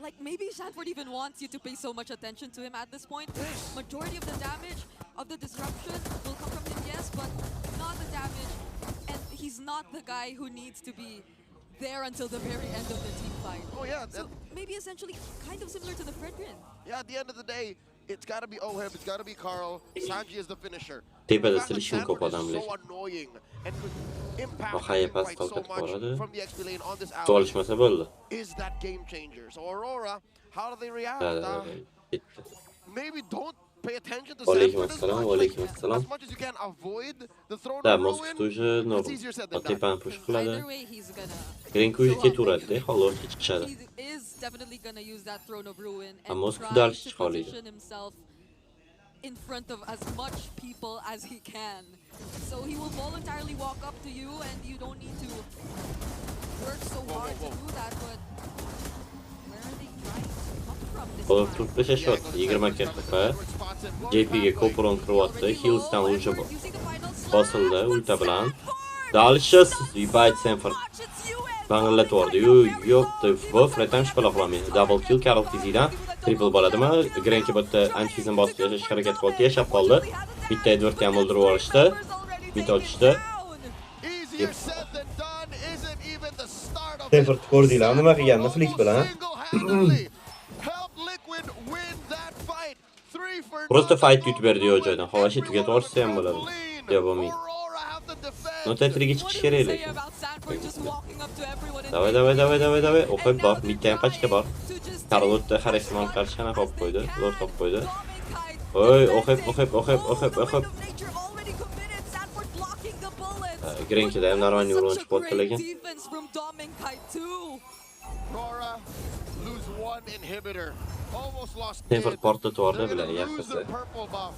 J: like, maybe Sanford even wants you to pay so much attention to him at this point. Majority of the damage, of the disruption will come from him, yes, but not the damage. And he's not the guy who needs to be there until the very end of the team fight.
I: Oh yeah,
J: So maybe essentially kind of similar to the Fredrin.
I: yeah. At the end of the day, it's got to be Oheb. It's got to be Carl. Sanji is the finisher.
C: Tepede
I: The fact that
C: silişim
I: Sanford
C: kop
I: is
C: adam bile.
I: so annoying and could impact
C: Bakaya
I: the
C: pas
I: fight so
C: kalkıp bu
I: much
C: arada.
I: from the XP lane on this hour
C: Çalışmasa böyle.
I: is that game changer. So Aurora, how do they react?
C: Da bitti.
I: Maybe don't pay attention to Sanford as
C: Aleykümselam,
I: much. Like,
C: aleykümselam.
I: as much as you can avoid the throne
C: Da
I: of
C: most
I: ruin.
C: tuže, no,
I: It's easier said than
C: a ty
I: done.
C: pán puškulade.
J: Either way, he's gonna...
C: Grenkuji ke turate, halo, čada.
J: He is definitely gonna use that Throne of Ruin
C: A
J: and
C: most
J: try
C: další
J: to
C: čchalí.
J: position himself in front of as much people as he can. So he will voluntarily walk up to you and you don't need to work so hard to do that, but where are they trying to come from? This
C: Olur
J: time?
C: 45 yaş var, 20 kettipa. JP'ga ko'proq kiryapti, Hills'dan o'sha bosildi, ulta bilan. Dalishsiz, Vibayt Sanford bang'illatvordi. Yo'qdi, Fred ham shpala qilolmaydi. Double kill Karl TZ'dan. Triple bo'ladimi? Grenki bu yerda antifizm bosib yashash harakat qildi, yashab qoldi. Bitta Edwardni ham o'ldirib yuborishdi. Bitta ochishdi.
I: Easier said than done. Isn't even the start of
C: Sanford ko'rdinglar, nima qilganini Flick bilan.
I: single-handedly helped Liquid win that fight. 3 for
C: Просто
I: none.
C: fight yutib berdi yo joydan. Xohlashi tugatib yuborsa ham bo'ladi. Yo bo'lmaydi.
I: Aurora have to defend.
C: No tetriga chiqish kerak
J: Say
C: lekin.
J: about Sanford just walking up to everyone and
C: Davay. O'qib bor, bitta ham pachka bor.
J: to just
C: Karl o'tda xarisman qarshina qo'yib qo'ydi. Lord qo'yib qo'ydi.
J: Dominate
C: Oy,
J: defending.
C: o'qib.
J: Element of nature already committed. Sanford blocking the bullets.
C: Grenkida ham normalniy urg'in
J: Such a
C: chiqib o'tdi
J: great
C: lekin.
J: defense from Dominkite too.
I: Aurora lose 1 inhibitor. Almost lost
C: Sanford
I: dead.
C: portlatib yubordi
I: They're
C: bilan
I: gonna lose the
C: yaxshisi.
I: purple buff.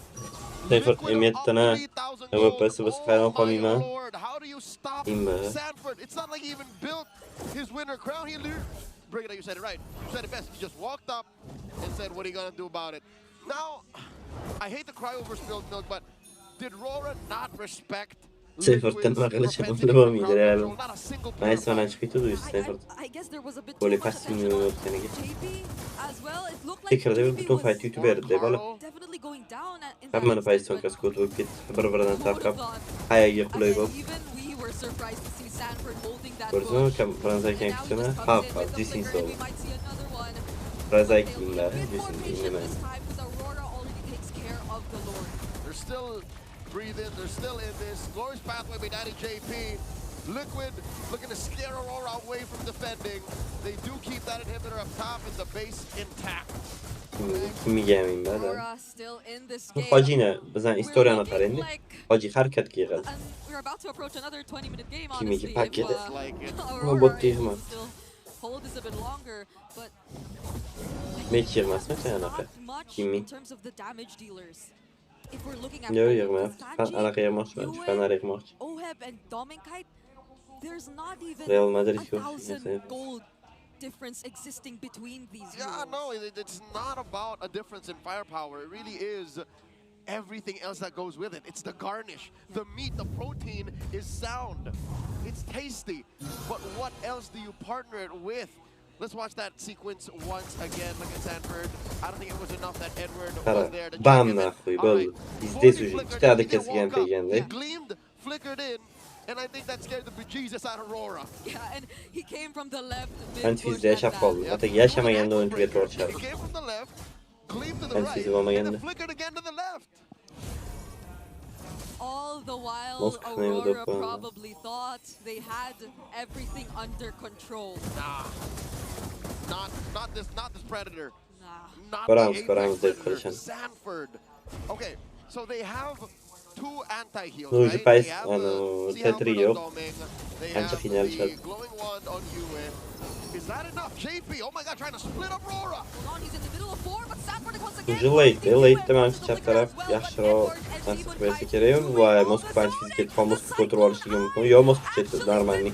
C: Sanford
I: Liquid
C: M7-ni
I: up 3,000 gold.
C: MPL biz hayron
I: Oh my
C: qolmayman.
I: lord, how do you stop
C: Imma.
I: Sanford? It's not like he even built his winter crown. He literally, Brigida, you said it right. You said it best. He just walked up and said, what are you gonna do about it? Now, I hate to cry over spilled milk, but did Aurora not respect
C: Sanforddan nima qilishini bilib bo'lmaydi real. Mayisman chiqib ketdi Sanford.
J: I guess there was a bit
C: Bo'li
J: too much
C: passivni
J: attention on
C: o'tganiga.
J: JP as well. It looked like
C: Fikrda
J: JP
C: butun
J: was
C: fight yutib berdi bola.
J: definitely going down in that
C: Hammani
J: instant,
C: pozitsiyonkasi ko'tarib ketdi. Bir-biridan
J: but
C: tarqab,
J: who would have thought?
C: qayaga qulay
J: And
C: bo'lib.
J: even we were surprised to see Sanford holding that
C: Ko'rdingmi,
J: push.
C: Franzaykan
J: And now he
C: kuchini
J: just comes
C: xalq
J: in with the
C: Disney
J: flicker and
C: so'l.
J: we might see another one.
C: Franzaykan
J: They'll be a bit more patient
C: Disney
J: this time to
I: still breathing. They're still in this. Glorious pathway by Daddy JP. Liquid looking to scare Aurora away from defending. They do keep that inhibitor up top and the base intact.
C: میگم بعدا حاجی نه بزن استوری نفر اندی حاجی حرکت کی قد کی میگه پاکت ما بودی هم میچیر ماست مثلا نفر kimi yok yok ben ana kıyamaç ben ana kıyamaç Real Madrid yok
J: difference existing between these
I: yeah no it's not about a difference in firepower. It really is everything else that goes with it. It's the garnish, the meat, the protein is sound, it's tasty, but what else do you partner it with? Let's watch that sequence once again. Look at Sanford. I don't think it was enough that Edward was there to
C: bam nahuy bol izde suji 2 tane kesken pegende
I: gleamed, flickered in. And I think that scared the bejesus out of Aurora.
J: Yeah, and he came from the left.
C: Ben sizde yaşap kaldım. Hatta yaşamayan da oyuncu getiriyor çarpı.
I: He came from the left, gleamed to the
C: Ben
I: right,
C: sizi olmayan
I: and
C: da.
I: it flickered again to the left.
J: All the while,
C: Moskva
J: Aurora probably thought they had everything under control.
I: Nah, not this predator.
J: Nah.
I: Not
C: Karanlık,
I: the
C: karanlık
I: Apex
C: zevk
I: predator,
C: konuşan.
I: Sanford. Okay, so they have two anti-heals,
C: Nuji
I: right?
C: pais
I: They have
C: ano
I: the
C: tetri yok.
I: Doming, they
C: Anca
I: have
C: final
I: the
C: çat.
I: glowing wand on Yue. Is that enough? JP, oh my god, trying to split up Aurora.
J: He's in the middle of four, but Sanford once again.
C: Nuji late ben çat taraf yaxşıro nasıl verse kereyon va Moskva anç fiziket fa Moskva götürüp alıştırgan mümkün. Yo Moskva çetti normalni.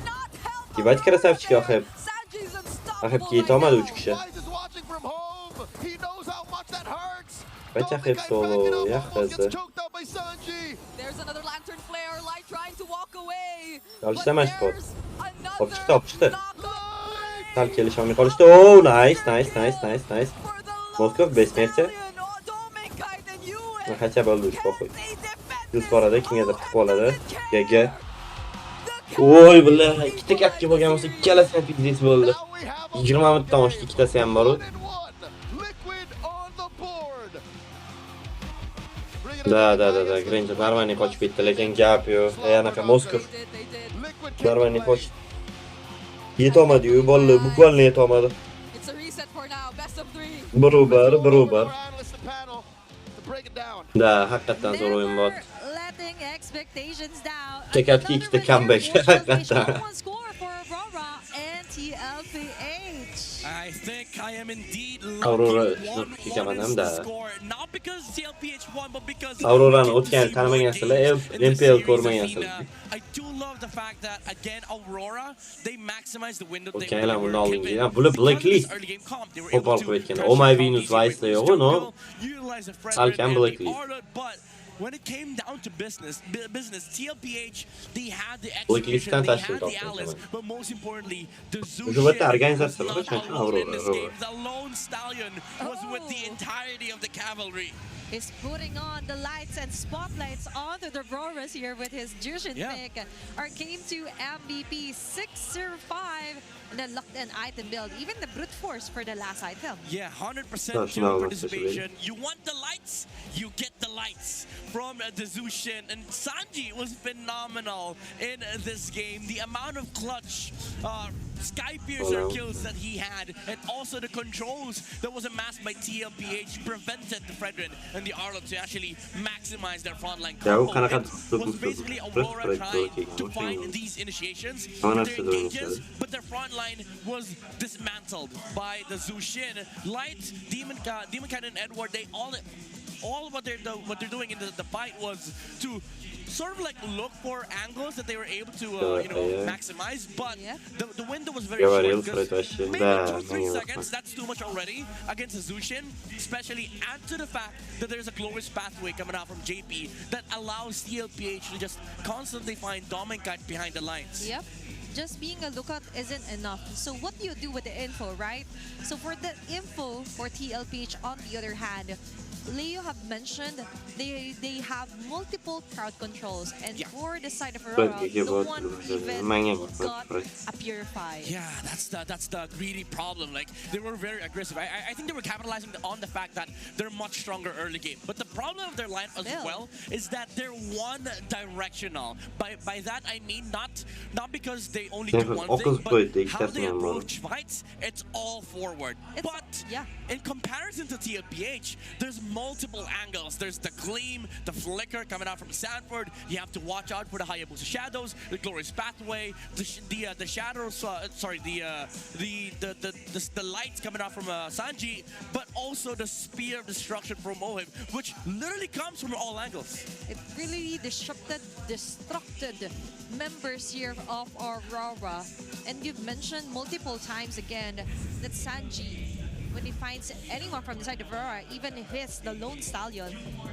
C: Kibet krasavchik axeb. Axeb ki tamam 3 kişi. Kaç axeb solo yaxşısı.
J: There's another lantern flare, Light trying to walk away.
C: Alıştırma spot. Hop çıktı. Tal qilish olmay qolishdi. Oh, nice. Moskva besmercha. Qacha bo'ldi uch qo'y. Yuz borada kimgadir tiqib oladi. GG. Oy billahi ikkita kapga bo'lgan bo'lsa ikkalasidan pizdes bo'ldi. 20 minutdan oshdi ikkitasi ham bor. Da. Granger Narvani qochib ketdi, lekin gap yo'q. Anaqa Moskva. Narvani qochdi. Yetolmadi-yu, bolalar bukvalni yetolmadi. Barobar. Da, haqiqatan zo'r o'yin bo'ldi. Tekatga ikkita comeback. Haqiqatan.
A: I think I am indeed
C: Aurora
A: not because TLPH won, but because
C: Aurora'ni o'tgan tanimagansizlar, MPL ko'rmagansizlar.
A: I do love the fact that again Aurora they maximize the window they
C: Okay,
A: were
C: olding.
A: given.
C: Ya bular blacklist.
A: Early game comp, they were
C: Hopal
A: able to
C: qo'ygan.
A: pressure
C: Oh my
A: down
C: Venus
A: the
C: Vice yo'q, no.
A: utilize the
C: Salkam blacklist.
A: but when it came down to business, TLPH, they had the
C: Blacklist
A: execution, they
C: tashkil
A: had the
C: topgan
A: Alice,
C: tamam.
A: but most importantly, the
C: Ujubatda
A: Zushin
C: organizatsiyalar
A: was not
C: qancha
A: alone in this
C: Aurora.
A: game. The lone stallion was with the entirety of the cavalry.
B: Is putting on the lights and spotlights onto the Auroras here with his Jushin pick. Our game to MVP 605 and then locked in item build. Even the brute force for the last item.
A: Yeah, 100% kill participation. You want the lights, you get the lights from the Zushin. And Sanji was phenomenal in this game. The amount of clutch Sky Piercer kills that he had, and also the controls that was amassed by TLPH prevented the Fredrin and the Arlo to actually maximize their frontline combo. It was basically Aurora trying to find these initiations, their engages, but their frontline was dismantled by the Zushin. Light, Demon Cat, and Edward, they all what they're doing in the fight was to sort of like look for angles that they were able to maximize, but the window was very short because maybe 2-3 seconds, that's too much already against the Zushin, especially add to the fact that there's a glorious pathway coming out from JP that allows TLPH to just constantly find Dominkat behind the lines.
B: Yep. Just being a lookout isn't enough. So what do you do with the info, right? So for the info for TLPH, on the other hand, Leo have mentioned, they have multiple crowd controls, and for the side of
C: But
B: Aurora,
C: you
B: no
C: got
B: one
C: to
B: even
C: manage
B: got
C: it.
B: a purified.
A: Yeah, that's the greedy problem. Like, they were very aggressive. I think they were capitalizing on the fact that they're much stronger early game. But the problem of their line as well is that they're one directional. By that I mean not because they only do one thing, but how they approach fights, it's all forward. But in comparison to TLPH, there's multiple angles. There's the gleam, the flicker coming out from Sanford. You have to watch out for the Hayabusa shadows, the glorious pathway, the shadows. Sorry, the lights coming out from Sanji, but also the spear of destruction from Ohib, which literally comes from all angles.
B: It really destructed members here of Aurora, and you've mentioned multiple times again that Sanji, when he finds anyone from the side of Aurora, even if it's the lone stallion,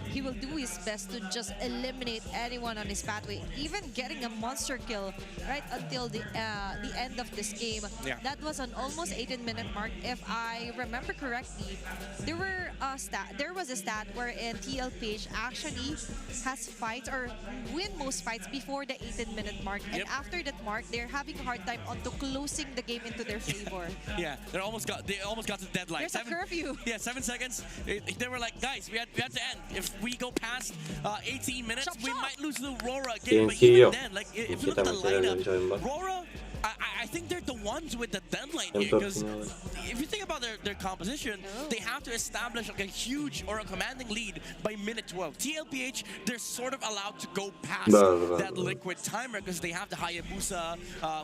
B: he will do his best to just eliminate anyone on his pathway, even getting a monster kill right until the end of this game. That was an almost 18-minute mark. If I remember correctly, there was a stat wherein TLPH actually has fights or win most fights before the 18-minute mark, and after that mark, they're having a hard time onto closing the game into their favor.
A: Yeah, they almost got to the deadline.
B: There's a curfew.
A: Yeah, 7 seconds. They were like, guys, we have to end. If we go past 18 minutes, we might lose the Aurora again. But even then, like, if you look at the lineup, Aurora, I think they're the ones with the deadline here, because if you think about their composition, they have to establish like a huge or a commanding lead by minute 12. TLPH, they're sort of allowed to go past that liquid timer because they have the Hayabusa,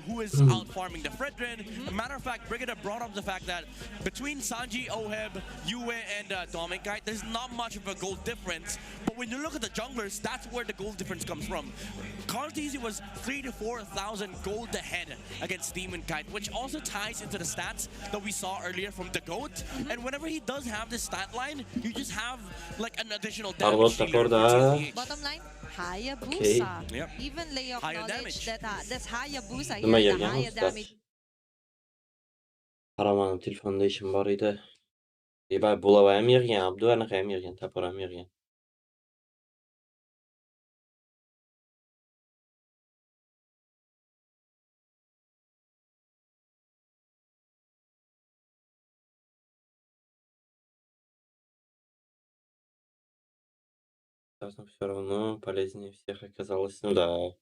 A: who is out farming the Fredrin. As a matter of fact, Brigida brought up the fact that between Sanji, Oheb, Yue, and Dominkite, there's not much of a gold difference. But when you look at the junglers, that's where the gold difference comes from. Carteezy was 3,000 to 4,000 gold ahead against Demon Kite, which also ties into the stats that we saw earlier from the GOAT. And whenever he does have this stat line, you just have like an additional damage dealer for TLPH.
B: Bottom line, Hayabusa.
A: Yep.
B: Even Leo acknowledged that that's Hayabusa
C: Nima
B: here, the
C: gelgan
B: higher
C: dostlar?
B: damage.
C: Qaramanın telefonda işim bor edi. Eba bulavayam yergan, Abdu anaqayam yergan, taparam yergan. Все равно полезнее всех оказалось, ну да.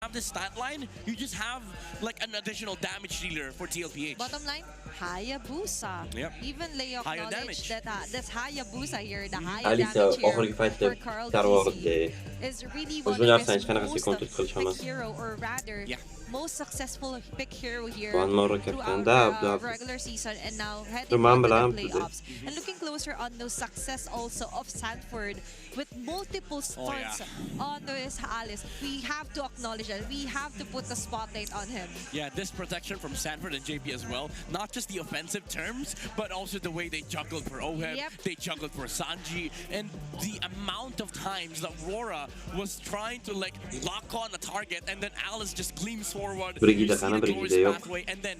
A: Have this stat line, you just have like an additional damage dealer for TLPH.
B: Bottom line, Hayabusa.
A: Yep.
B: Even Leo
A: Higher
B: acknowledged that that's Hayabusa here, the higher
C: Alice
B: damage here
C: oxirgi paytda
B: for Carl
C: tarvordi.
B: is really one
C: O'zini
B: of
C: narsa
B: his
C: hech qanaqa
B: most
C: sekund qilishmas.
B: pick hero, or rather, most successful pick hero here
C: One more
B: throughout
C: captain,
B: regular season and now heading
C: So,
B: into the
C: Mambala,
B: playoffs. And looking closer on the success also of Sanford with multiple stunts on his Alice. We have to acknowledge that. We have to put the spotlight on him.
A: Yeah, this protection from Sanford and JP as well. Not just the offensive terms, but also the way they juggled for Oheb, they juggled for Sanji, and the amount of times that Aurora was trying to like lock on a target, and then Alice just gleams forward.
C: Brigida qana Brigida yo'q.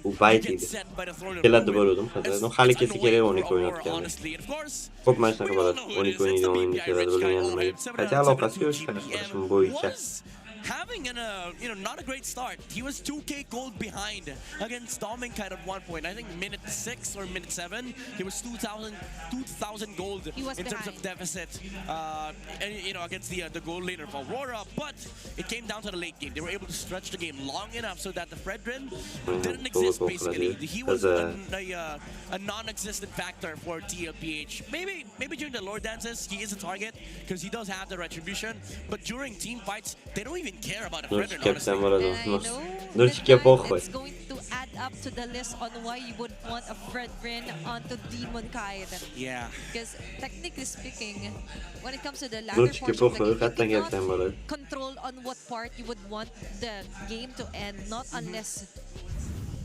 C: U bayt edi. Keladi bo'ldim hozir. No hali kelsa kerak 12 o'ynayotgan. Ko'p mana shunaqa bo'ladi. 12 o'ynaydigan o'yinga keladi bo'lgan. Qaysi aloqasi yo'q qilishim bo'yicha.
A: Having not a great start. He was 2k gold behind against Dominkite at one point. I think minute 6 or minute 7. He was 2,000 gold in terms of deficit against the gold laner for Aurora. But it came down to the late game. They were able to stretch the game long enough so that the Fredrin didn't exist basically. He was a non-existent factor for TLPH. Maybe during the lore dances, he is a target because he does have the retribution. But during team fights, they don't even care about a Fredrin, honestly.
B: It's going to add up to the list on why you would want a Fredrin onto Demon Kite.
A: Yeah.
B: Because technically speaking, when it comes to the latter portion of the game, you cannot control on what part you would want the game to end, not unless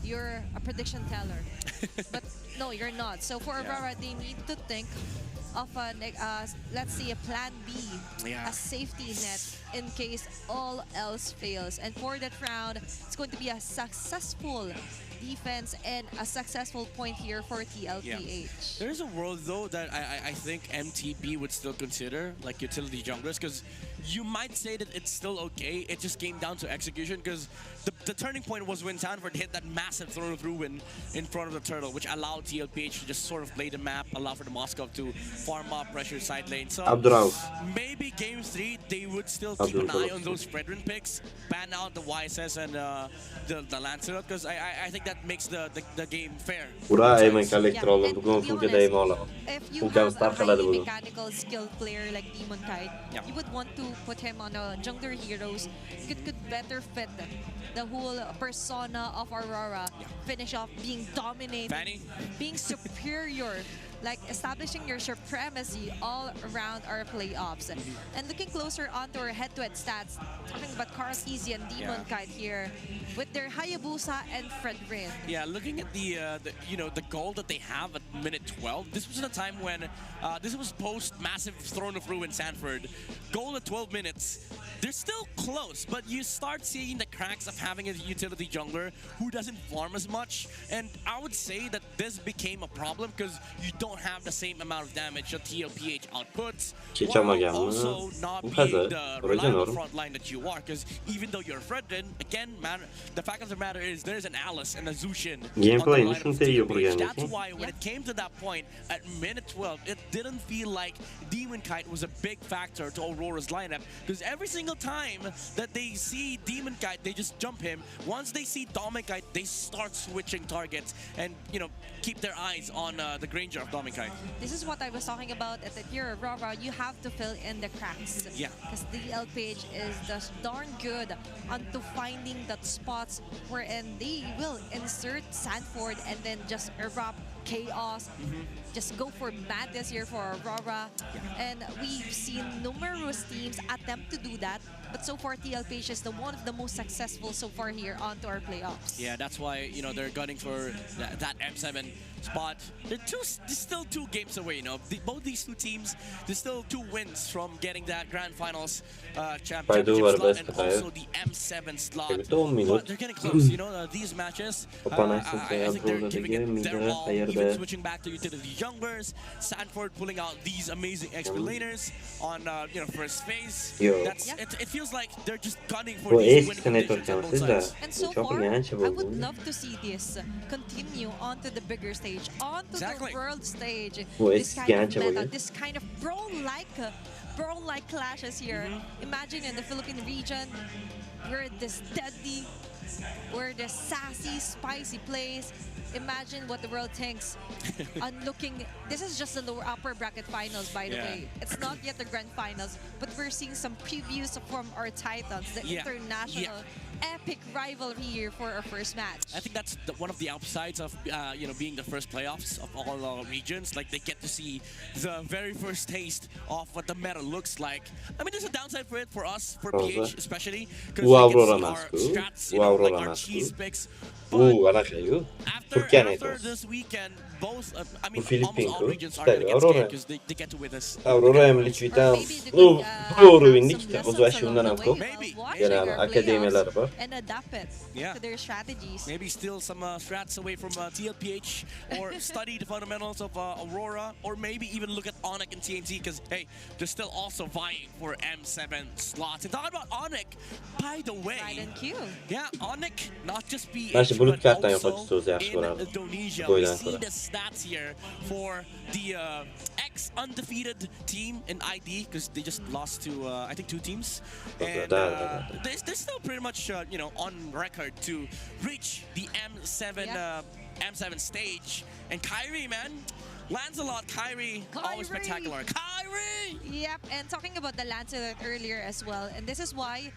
B: you're a prediction teller. But no, you're not. So for Aurora, they need to think of let's say a plan B, a safety net in case all else fails. And for that round, it's going to be a successful defense, and a successful point here for TLPH.
A: There's a world though that I think MTB would still consider like utility junglers, because you might say that it's still okay. It just came down to execution, because the turning point was when Sanford hit that massive Throne of Ruin in front of the turtle, which allowed TLPH to just sort of play the map, allow for the Moscow to farm up, pressure side lane. So maybe game 3 they would still keep an eye on those Fredrin picks, ban out the YSS and the Lancelot, because I think that makes the game fair.
C: Bra är man kan elektrolen på gång funkar det i mål.
B: If you have a highly mechanical skilled player like Demon Kite, you would want to put him on a jungler heroes. Could better fit the whole persona of Aurora. Finish off being dominated, being superior, like establishing your supremacy all around our playoffs. And looking closer onto our head-to-head stats, talking about Carl's Easy and Demon Kite here with their Hayabusa and Fredrin.
A: Yeah, looking at the the goal that they have at minute 12. This was at a time when this was post massive Throne of Ruin Sanford. Goal at 12 minutes. They're still close, but you start seeing the cracks of having a utility jungler who doesn't farm as much. And I would say that this became a problem because you don't have the same amount of damage that TLPH outputs, while also not being the reliable front line that you are. Because even though you're Fredrin, again, the fact of the matter is there's an Alice and a Zushin on the line of TLPH. That's why when it came to that point at minute 12, it didn't feel like Demon Kite was a big factor to Aurora's lineup, because every single time that they see Demon Kite, they just jump him. Once they see Demon Kite, they start switching targets and, keep their eyes on the Granger of Demon Kite.
B: This is what I was talking about at the here, Aurora. You have to fill in the cracks.
A: Yeah.
B: Because the LPH is just darn good onto finding that spots wherein they will insert Sanford and then just erupt chaos. Just go for madness here for Aurora. And we've seen numerous teams attempt to do that, but so far TLPH is one of the most successful so far here onto our playoffs.
A: Yeah, that's why they're gunning for that M7 spot. There's still 2 games away. Both these 2 teams, there's still 2 wins from getting that Grand Finals championship slot and also the M7 slot. But they're getting close. These matches, I think they're giving it their all. Even switching back to utility junglers, Sanford pulling out these amazing XP laners on first phase. It feels like they're just gunning for these winning conditions on both sides.
B: And so far, I would love to see this continue onto the bigger stage, onto the world stage. This kind of meta, this kind of brawl-like clashes here. Imagine in the Philippine region, where this deadly, where the sassy, spicy plays. Imagine what the world thinks on looking. This is just the lower upper bracket finals, by the way. It's not yet the grand finals, but we're seeing some previews from our titans, the international epic rivalry here for our first match.
A: I think that's one of the upsides of being the first playoffs of all regions. Like, they get to see the very first taste of what the meta looks like. I mean, there's a downside for it for us, for PH especially, because we can see our strats, like our cheese picks. After this weekend, both, almost all regions are going to get scared because they get to witness.
C: Aurora hem lütfen. Ruvinlikte o zaşımdan ko. Yani akademiler var.
B: And adapt it to their strategies.
A: Maybe steal some strats away from TLPH, or study the fundamentals of Aurora, or maybe even look at Onyx and TNT, because hey, they're still also vying for M7 slots. And talking about Onyx, by the way, Onyx not just PH, but also in Indonesia. We see the stats here for the ex-undefeated team in ID, because they just lost to I think 2 teams, and they're still pretty much on record to reach the M7 stage. And Kyrie, man, Lancelot, Kyrie, always spectacular. Kyrie!
B: Yep, and talking about the Lancelot earlier as well, and this is why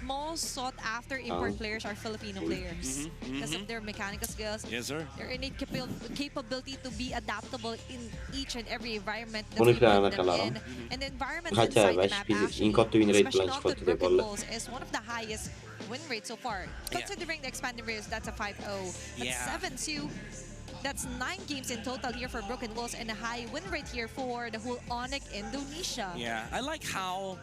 B: most sought after import players are Filipino players because of their mechanical skills.
A: Yes, sir.
B: Their innate capability to be adaptable in each and every environment that we put them in. And the environment inside the map, actually, especially not the broken walls, is one of the highest win rates so far. Considering the expanded rates, that's a 5-0. That's 7-2. That's 9 games in total here for Broken Walls, and a high win rate here for the whole Onyx Indonesia.
A: Yeah, I like how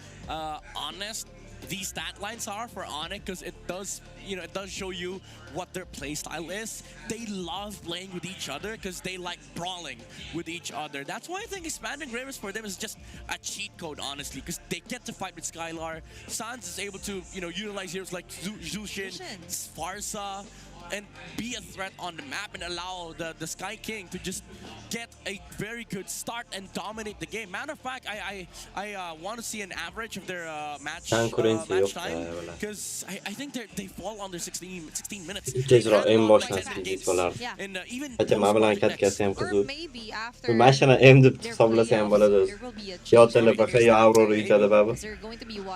A: honest these stat lines are for Onyx, because it does, it does show you what their play style is. They love playing with each other because they like brawling with each other. That's why I think expanding Graves for them is just a cheat code, honestly, because they get to fight with Skylar. Sans is able to, utilize heroes like Zushin, Sparsa, and be a threat on the map and allow the Sky King to just get a very good start and dominate the game. Matter of fact, I want to see an average of their match time, because I think they fall under 16 minutes.
C: Tezroq en boshdan deydilar. Aytdim, bilan katkasi ham qiziq. Mashina M deb hisoblasa ham bo'ladi. Yo Telepaqa, yo Aurora yutadi babu.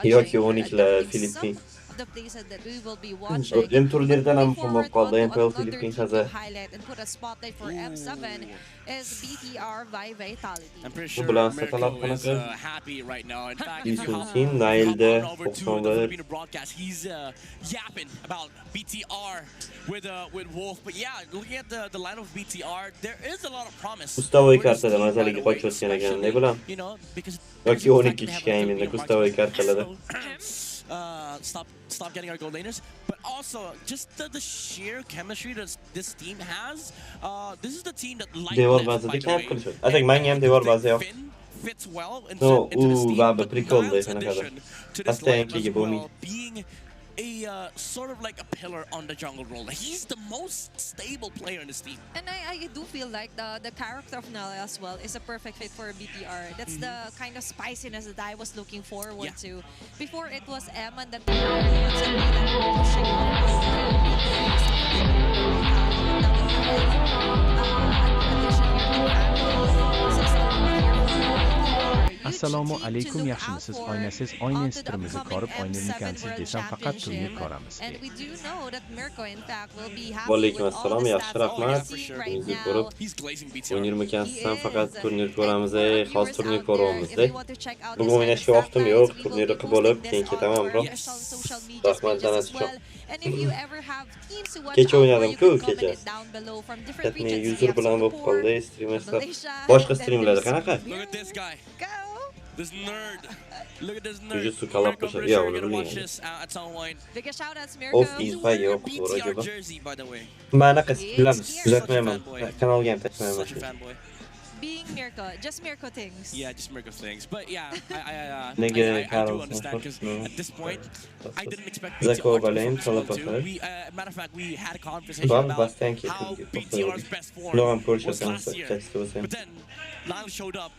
C: Yoki 12lar Filippin.
B: The places that we will be watching.
C: Turnirdan ham muhim bo'lib qoldi. MPL Philippine hozir.
B: Highlight and put a spotlight for M7 is BTR by Vitality.
A: I'm pretty sure
C: Bulan
A: Mirko
C: satalar
A: is happy right now. In fact,
C: Yususin, Nail'de,
A: over to the Filipino broadcast, he's yapping about BTR with Wolf. But yeah, looking at the line of BTR, there is a lot of promise.
C: Gustavo'yu kartada mazaliga qochayotgan ekan, ne bilan? Yoki 12 kishga endi Gustavo'yu kartaladi.
A: Stop getting our gold laners, but also just the sheer chemistry that this team has. This is the team that
C: I think manga ham devor bazi yo'q.
A: Fits well
C: into
A: this team,
C: but prikolda qanaqa.
A: Pastda being a sort of like a pillar on the jungle role. He's the most stable player in this team.
B: And I do feel like the character of Nala as well is a perfect fit for BTR. That's the kind of spiciness that I was looking forward to. Before it was Emma that pushing
K: Assalomu alaykum, yaxshimisiz? Oynasiz, oyna strimizni ko'rib, o'ynaymikansiz desam faqat turnir ko'ramiz.
B: And we do know that Mirko in fact will be happy
C: Va alaykum
B: with
C: assalom, yaxshi rahmat. Bizni ko'rib, o'ynaymikansiz ham faqat turnir ko'ramiz, hozir turnir ko'ryapmiz-da. Bugun o'ynashga vaqtim yo'q, turnirni qilib olib, keyin ketaman, bro. Rahmat, tanasiz. Kecha o'ynadim-ku, kecha. Ketni user bilan bo'lib qoldi, streamer. Boshqa streamlarda qanaqa?
A: This nerd. Look at this nerd.
C: Jujutsu kalappa
A: yeah,
C: watch
A: this at some point.
B: Biggest shout outs, Mirko.
C: Of these by your
A: BTR jersey, by the way.
C: Mana qilamiz. Kuzatmayman. Kanalga ham tashmayman.
B: Being Mirko, just Mirko things.
A: Yeah, just Mirko things. But yeah, I do understand because at this point, I didn't expect BTR to matter of fact, we had a conversation about how BTR's best form was last year. But then, Lyle showed up,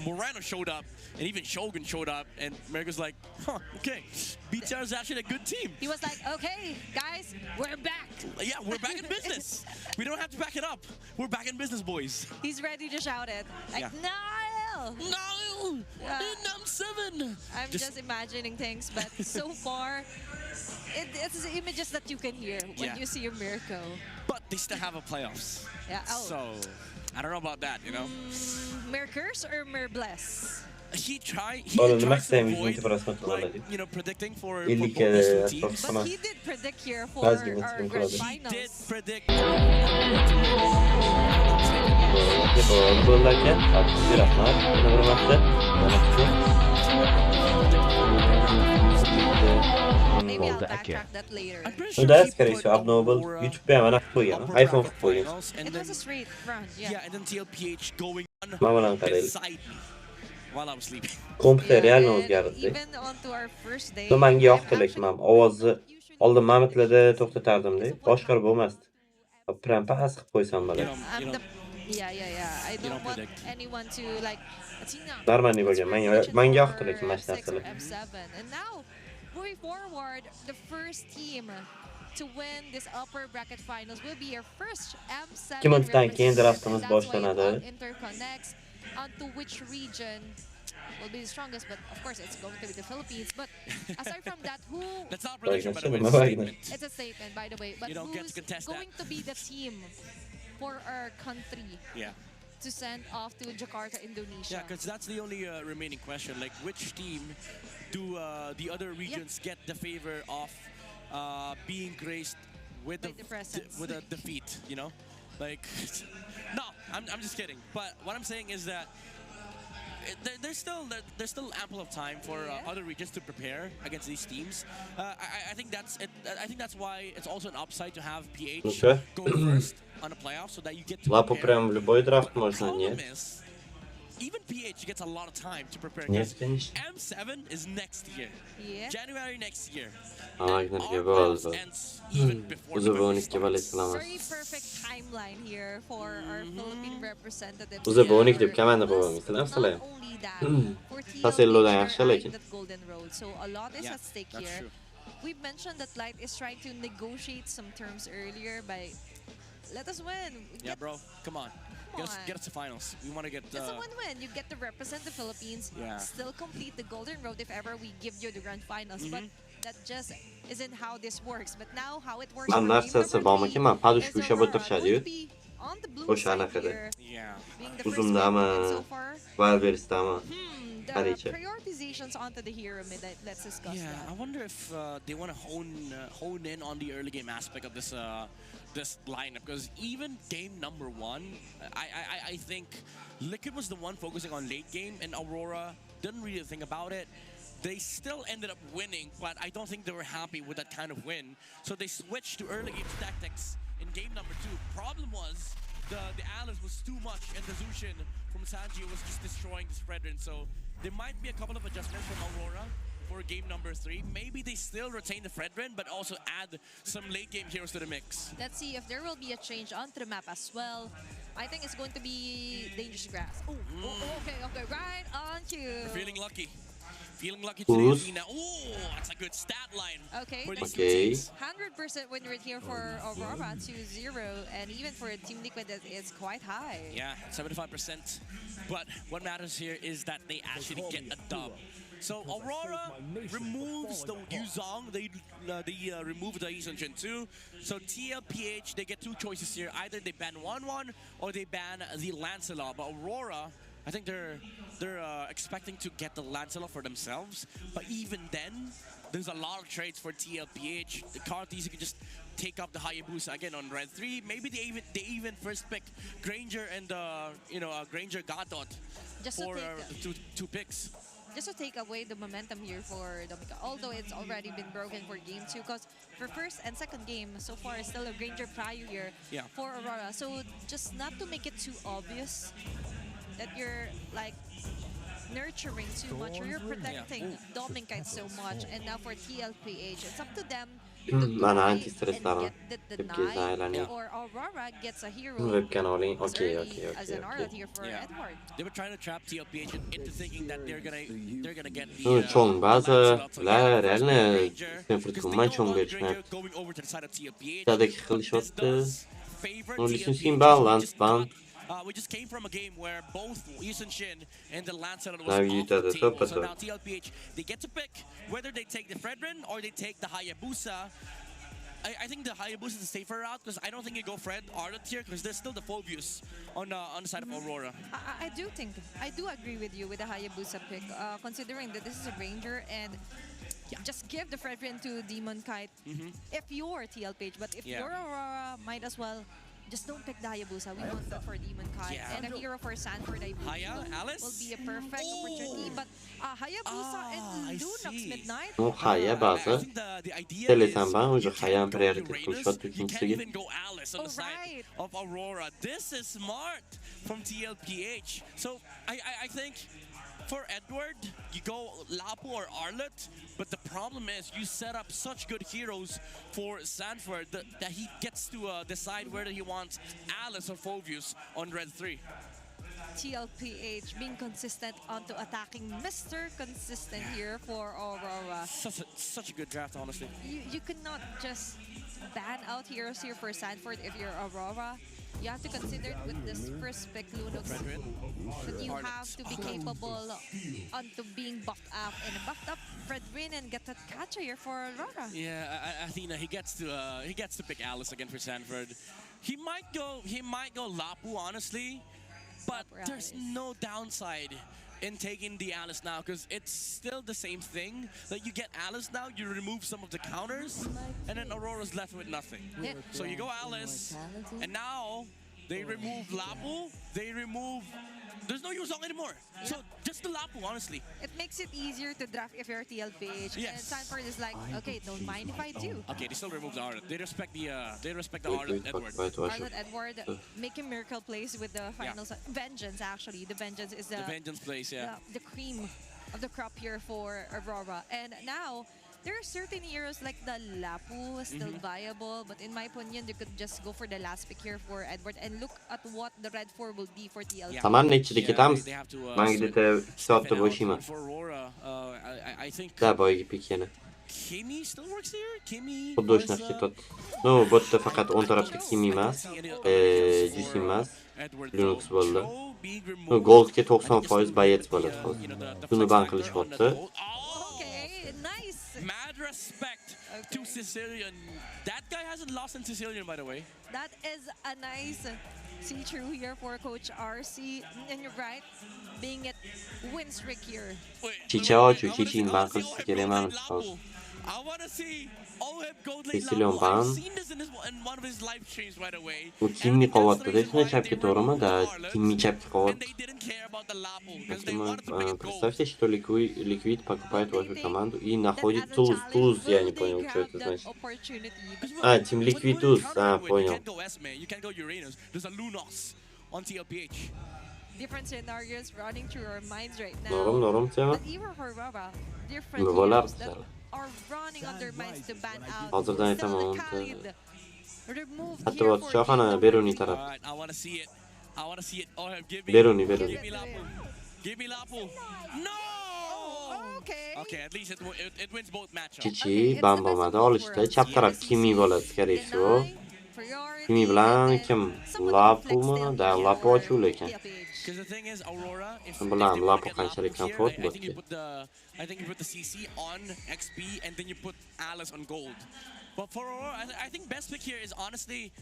A: Moreno showed up, and even Shogun showed up, and Mirko's like, huh, okay, BTR is actually a good team.
B: He was like, okay, guys, we're back.
A: Yeah, we're back in business. We don't have to back it up. We're back in business, boys.
B: He's ready to shout it. Like, no!
A: No! NM7!
B: I'm just imagining things, but so far, it's the images that you can hear when you see your Mirko.
A: But they still have a playoffs.
B: Yeah. Oh.
A: So, I don't know about that, you know?
B: Mirkers or Mirbless?
A: He tried to avoid, predicting for both these two teams.
B: But he did predict here for our grand finals.
A: He did predict.
B: Maybe I'll backtrack that later.
C: That's скорее всего обновил YouTube прямо на впоя, iPhone впоя.
B: It was a straight run,
A: yeah. And then TLPH going
C: on
A: beside me while I was sleeping.
C: Kompüter real o'zgardi.
B: Even onto our first day.
C: Menga yoqdi lekin ovozni oldin Mamitlarda to'xtatardim-da, boshqarib bo'lmasdi. Pram past qilib qo'ysam bo'ladi.
B: Yeah. I don't want anyone to like
C: Normally bo'lgan. Menga yoqdi lekin mana shu narsalar.
B: And now moving forward, the first team to win this upper bracket finals will be our first M7
C: Kimdan keyin draftimiz boshlanadi.
B: Interconnects onto which region will be the strongest, but of course it's going to be the Philippines. But aside from that, who?
A: That's not prediction, by the way.
B: It's a statement, by the way. But who's going to be the team for our country?
A: Yeah.
B: To send off to Jakarta, Indonesia.
A: Yeah, because that's the only remaining question. Like, which team do the other regions get the favor of being graced with with a defeat? You know, like, no, I'm just kidding. But what I'm saying is that there's still ample of time for other regions to prepare against these teams. I think that's it. I think that's why it's also an upside to have PH go first on a playoff so that you get to
C: Лапу
A: prepare.
C: прям в любой драфт можно,
A: Problem
C: нет?
A: is, even PH gets a lot of time to prepare.
C: Нет, конечно.
A: M7 is next year.
B: Yeah.
A: January next year.
C: Agner'ga
A: Our
C: bo'ldi.
A: playoffs ends even before the
C: Uzun
A: playoffs
C: 12 balet
A: starts.
C: qilamiz.
B: Very perfect timeline here for our Philippine representatives.
C: Uzun 12 deb komanda qo'yamiz. Sizlar.
B: Not only that, for
C: Tasellodan
B: TLP,
C: yaxshi
B: they're
C: lekin.
B: eyeing that golden road, so a lot is at stake
A: that's
B: here.
A: true.
B: We mentioned that Light is trying to negotiate some terms earlier by let us win.
A: Yeah, bro, come on. Get us to finals. We want to get.
B: It's a win-win. You get to represent the Philippines, still complete the golden road if ever we give you the grand finals. But that just isn't how this works. But now how it works.
C: Man narsasi bormi ki, man padushka ushlab o'tirishadi-yu.
B: On the blue
C: O'sha
B: side
C: anaqada.
B: here,
A: Yeah.
B: being the first
C: Uzundami,
B: win so far.
C: Valverisdami.
B: The
C: Qaricha.
B: prioritizations onto the hero mid. Let's discuss
A: Yeah,
B: that.
A: I wonder if they want to hone in on the early game aspect of this this lineup, because even game number 1, I think Liquid was the one focusing on late game, and Aurora didn't really think about it. They still ended up winning, but I don't think they were happy with that kind of win. So they switched to early game tactics in game number 2. Problem was the Alice was too much, and the Zushin from Sanji was just destroying the Spreadrin. So there might be a couple of adjustments from Aurora for game number 3. Maybe they still retain the Fredrin, but also add some late game heroes to the mix.
B: Let's see if there will be a change onto the map as well. I think it's going to be dangerous grass. Oh, okay, right on cue.
A: We're feeling lucky. Feeling lucky today, Athena. Oh, that's a good stat line.
B: Okay,
A: for these
C: Okay.
A: two teams.
B: 100% win rate here for Aurora 2-0, and even for Team Liquid, that is quite high.
A: Yeah, 75%. But what matters here is that they actually get a dub. So Aurora removes the Yuzong, they remove the Yuzong too. So TLPH, they get 2 choices here. Either they ban 1-1 or they ban the Lancelot. But Aurora, I think they're expecting to get the Lancelot for themselves. But even then, there's a lot of trades for TLPH. The Karthis can just take up the Hayabusa again on Red 3. Maybe they even first pick Granger and Granger Gadot
B: Just
A: for
B: to
A: two picks.
B: Just to take away the momentum here for Dominica, although it's already been broken for game 2, because for first and second game, so far it's still a Granger Prayu here for Aurora. So just not to make it too obvious that you're like nurturing too much or you're protecting Dominica so much, and now for TLPH, it's up to them to
C: Mana
B: deny
C: anti-stress'larni.
B: and get the
C: Tepki
B: deny,
C: aylanıyor.
B: or Aurora gets a hero
C: Webcam olayım.
B: as
C: Okay,
B: early
C: okay,
B: as
C: okay,
B: an
C: okay.
B: Arlet here for Edward.
A: They were trying to trap TLPH into thinking that they're gonna get the
C: Ну, чоң база, ла, реально, Стэнфорд команд чоң беришмәпti.
A: going over to the side of TLPH.
C: Jadagi qilish
A: This
C: otdi.
A: does favor
C: Ну, лишний
A: TLPH.
C: скин баланс, бан.
A: We just came from a game where both Yushin Shin and the Lancelot was
C: Now
A: off
C: you
A: the
C: did it,
A: table.
C: but
A: So now TLPH, they get to pick whether they take the Fredrin or they take the Hayabusa. I think the Hayabusa is the safer route, because I don't think you go Fred Arlet here, because there's still the Phobius on the side of Aurora.
B: I do agree with you with the Hayabusa pick, considering that this is a Ranger, and just give the Fredrin to Demon Kite if you're TLPH, but if you're Aurora, might as well just don't pick the Hayabusa. We want that for Demon Kite. And a hero for Sanford, I believe, will be a perfect opportunity. But Hayabusa and Lunox Midnight.
C: Ну, Haya bazı. Telesen ben ucu Haya'nın priority kılışatı
A: You can't
C: ikincisi.
A: even go Alice on the side of Aurora. This is smart from TLPH. So I think for Edward, you go Lapu or Arlet, but the problem is you set up such good heroes for Sanford that he gets to decide whether he wants Alice or Phobius on Red 3.
B: TLPH being consistent onto attacking Mr. Consistent here for Aurora.
A: Such a good draft, honestly.
B: You cannot just ban out heroes here for Sanford if you're Aurora. You have to consider with this first pick, Lunox, that you have to be capable onto being buffed up, and buffed up Fredrin and get that catcher here for Aurora.
A: Yeah, Athena, he gets to pick Alice again for Sanford. He might go Lapu, honestly, but there's no downside in taking the Alice now, because it's still the same thing. Like, you get Alice now, you remove some of the counters, and then Aurora's left with nothing. So you go Alice, and now They remove Lapu. They remove. There's no Yuzong anymore.
B: Yeah.
A: So just the Lapu, honestly.
B: It makes it easier to draft if you're TLPH.
A: Yes.
B: And Sanford is like, okay, don't mind if I do.
A: Okay, they still remove the Arlet. They respect the Arlet Edward.
B: Arlet Edward making miracle plays with the finals. Vengeance, actually. The Vengeance is the
A: Vengeance plays, yeah.
B: The cream of the crop here for Aurora. And now, there are certain heroes like the Lapu still viable, but in my opinion, they could just go for the last pick here for Edward and look at what the red 4 will be for TLP.
C: Tamam ne içindeki tam Magdete saatte boşima. Da boy pik yana.
A: Kimi still works here. Kimi.
C: Poddoşnak hitot. No, botta fakat on tarafta Kimi emas. Jis emas. Linux bo'ldi. No, Goldga 90% bayet bo'ladi. Buni ban qilish bo'pti.
A: Mad respect to Sicilian. That guy hasn't lost in Sicilian, by the way.
B: That is a nice see-through here for Coach RC. And you're right, being it win streak here.
C: Çiçeğin ban qilish kerakman.
A: I want to see Oheb gold lane.
C: Sicilian ban.
A: I've seen this in one of his live streams, by the way.
C: Bu kimni qo'yapti? Hech chapga to'g'rimi? Da kimni chapga qo'yapti? Представьте, что Liquid покупает вашу команду и находит туз, я не понял, что это значит. А, Team Liquid туз, понял.
B: Different scenarios running through our minds right now.
C: Норм, тема.
B: But even for Aurora, different heroes that are running on their minds to ban out.
C: Hazırdan aytamam.
B: Removed
C: Hatta
B: here
C: bak
B: for
C: şahana Beruni taraf.
A: I want to see it. I want to see it. Oheb, give me.
C: Beruni.
A: Give me Lapu. Give me Lapu. No! Okay, at least it wins both matchups.
C: Çiçi bambamada olishdi. Chap taraf Kimi bo'ladi, скорее всего. Kimi bilan kim? Lapumi? Da, Lapu ochuv lekin.
A: Because the thing is, Aurora, if
C: Bilan Lapu qanchalik comfort
A: I think you put the CC on XP and then you put Alice on gold. But for Aurora, I think best pick here is honestly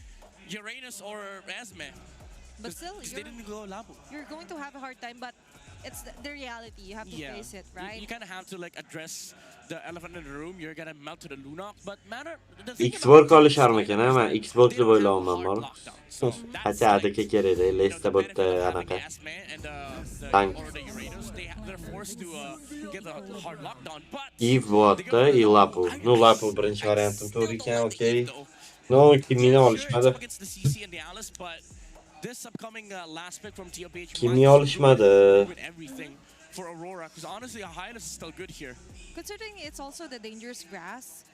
A: Uranus or Esme.
B: But still,
A: they didn't go Lapu.
B: You're going to have a hard time, but it's the reality. You have to face it, right?
A: You kind of have to like address the elephant in the room. You're gonna melt to the Lunok, but matter.
C: Xbox olisharmikan, men Xbox'ni o'ylayapman bor. Hacha adaka kerak, Lesta bo'tda anaqa. Tank. If bo'tda, Lapu. No, Lapu birinchi variantim to'g'ri ekan, okey. No, Kimni olishmadi.
A: This upcoming last pick from TLPH
C: Kimni olishmadi.
A: For Aurora, because honestly, Highness is still good here.
B: Considering it's also the dangerous grass.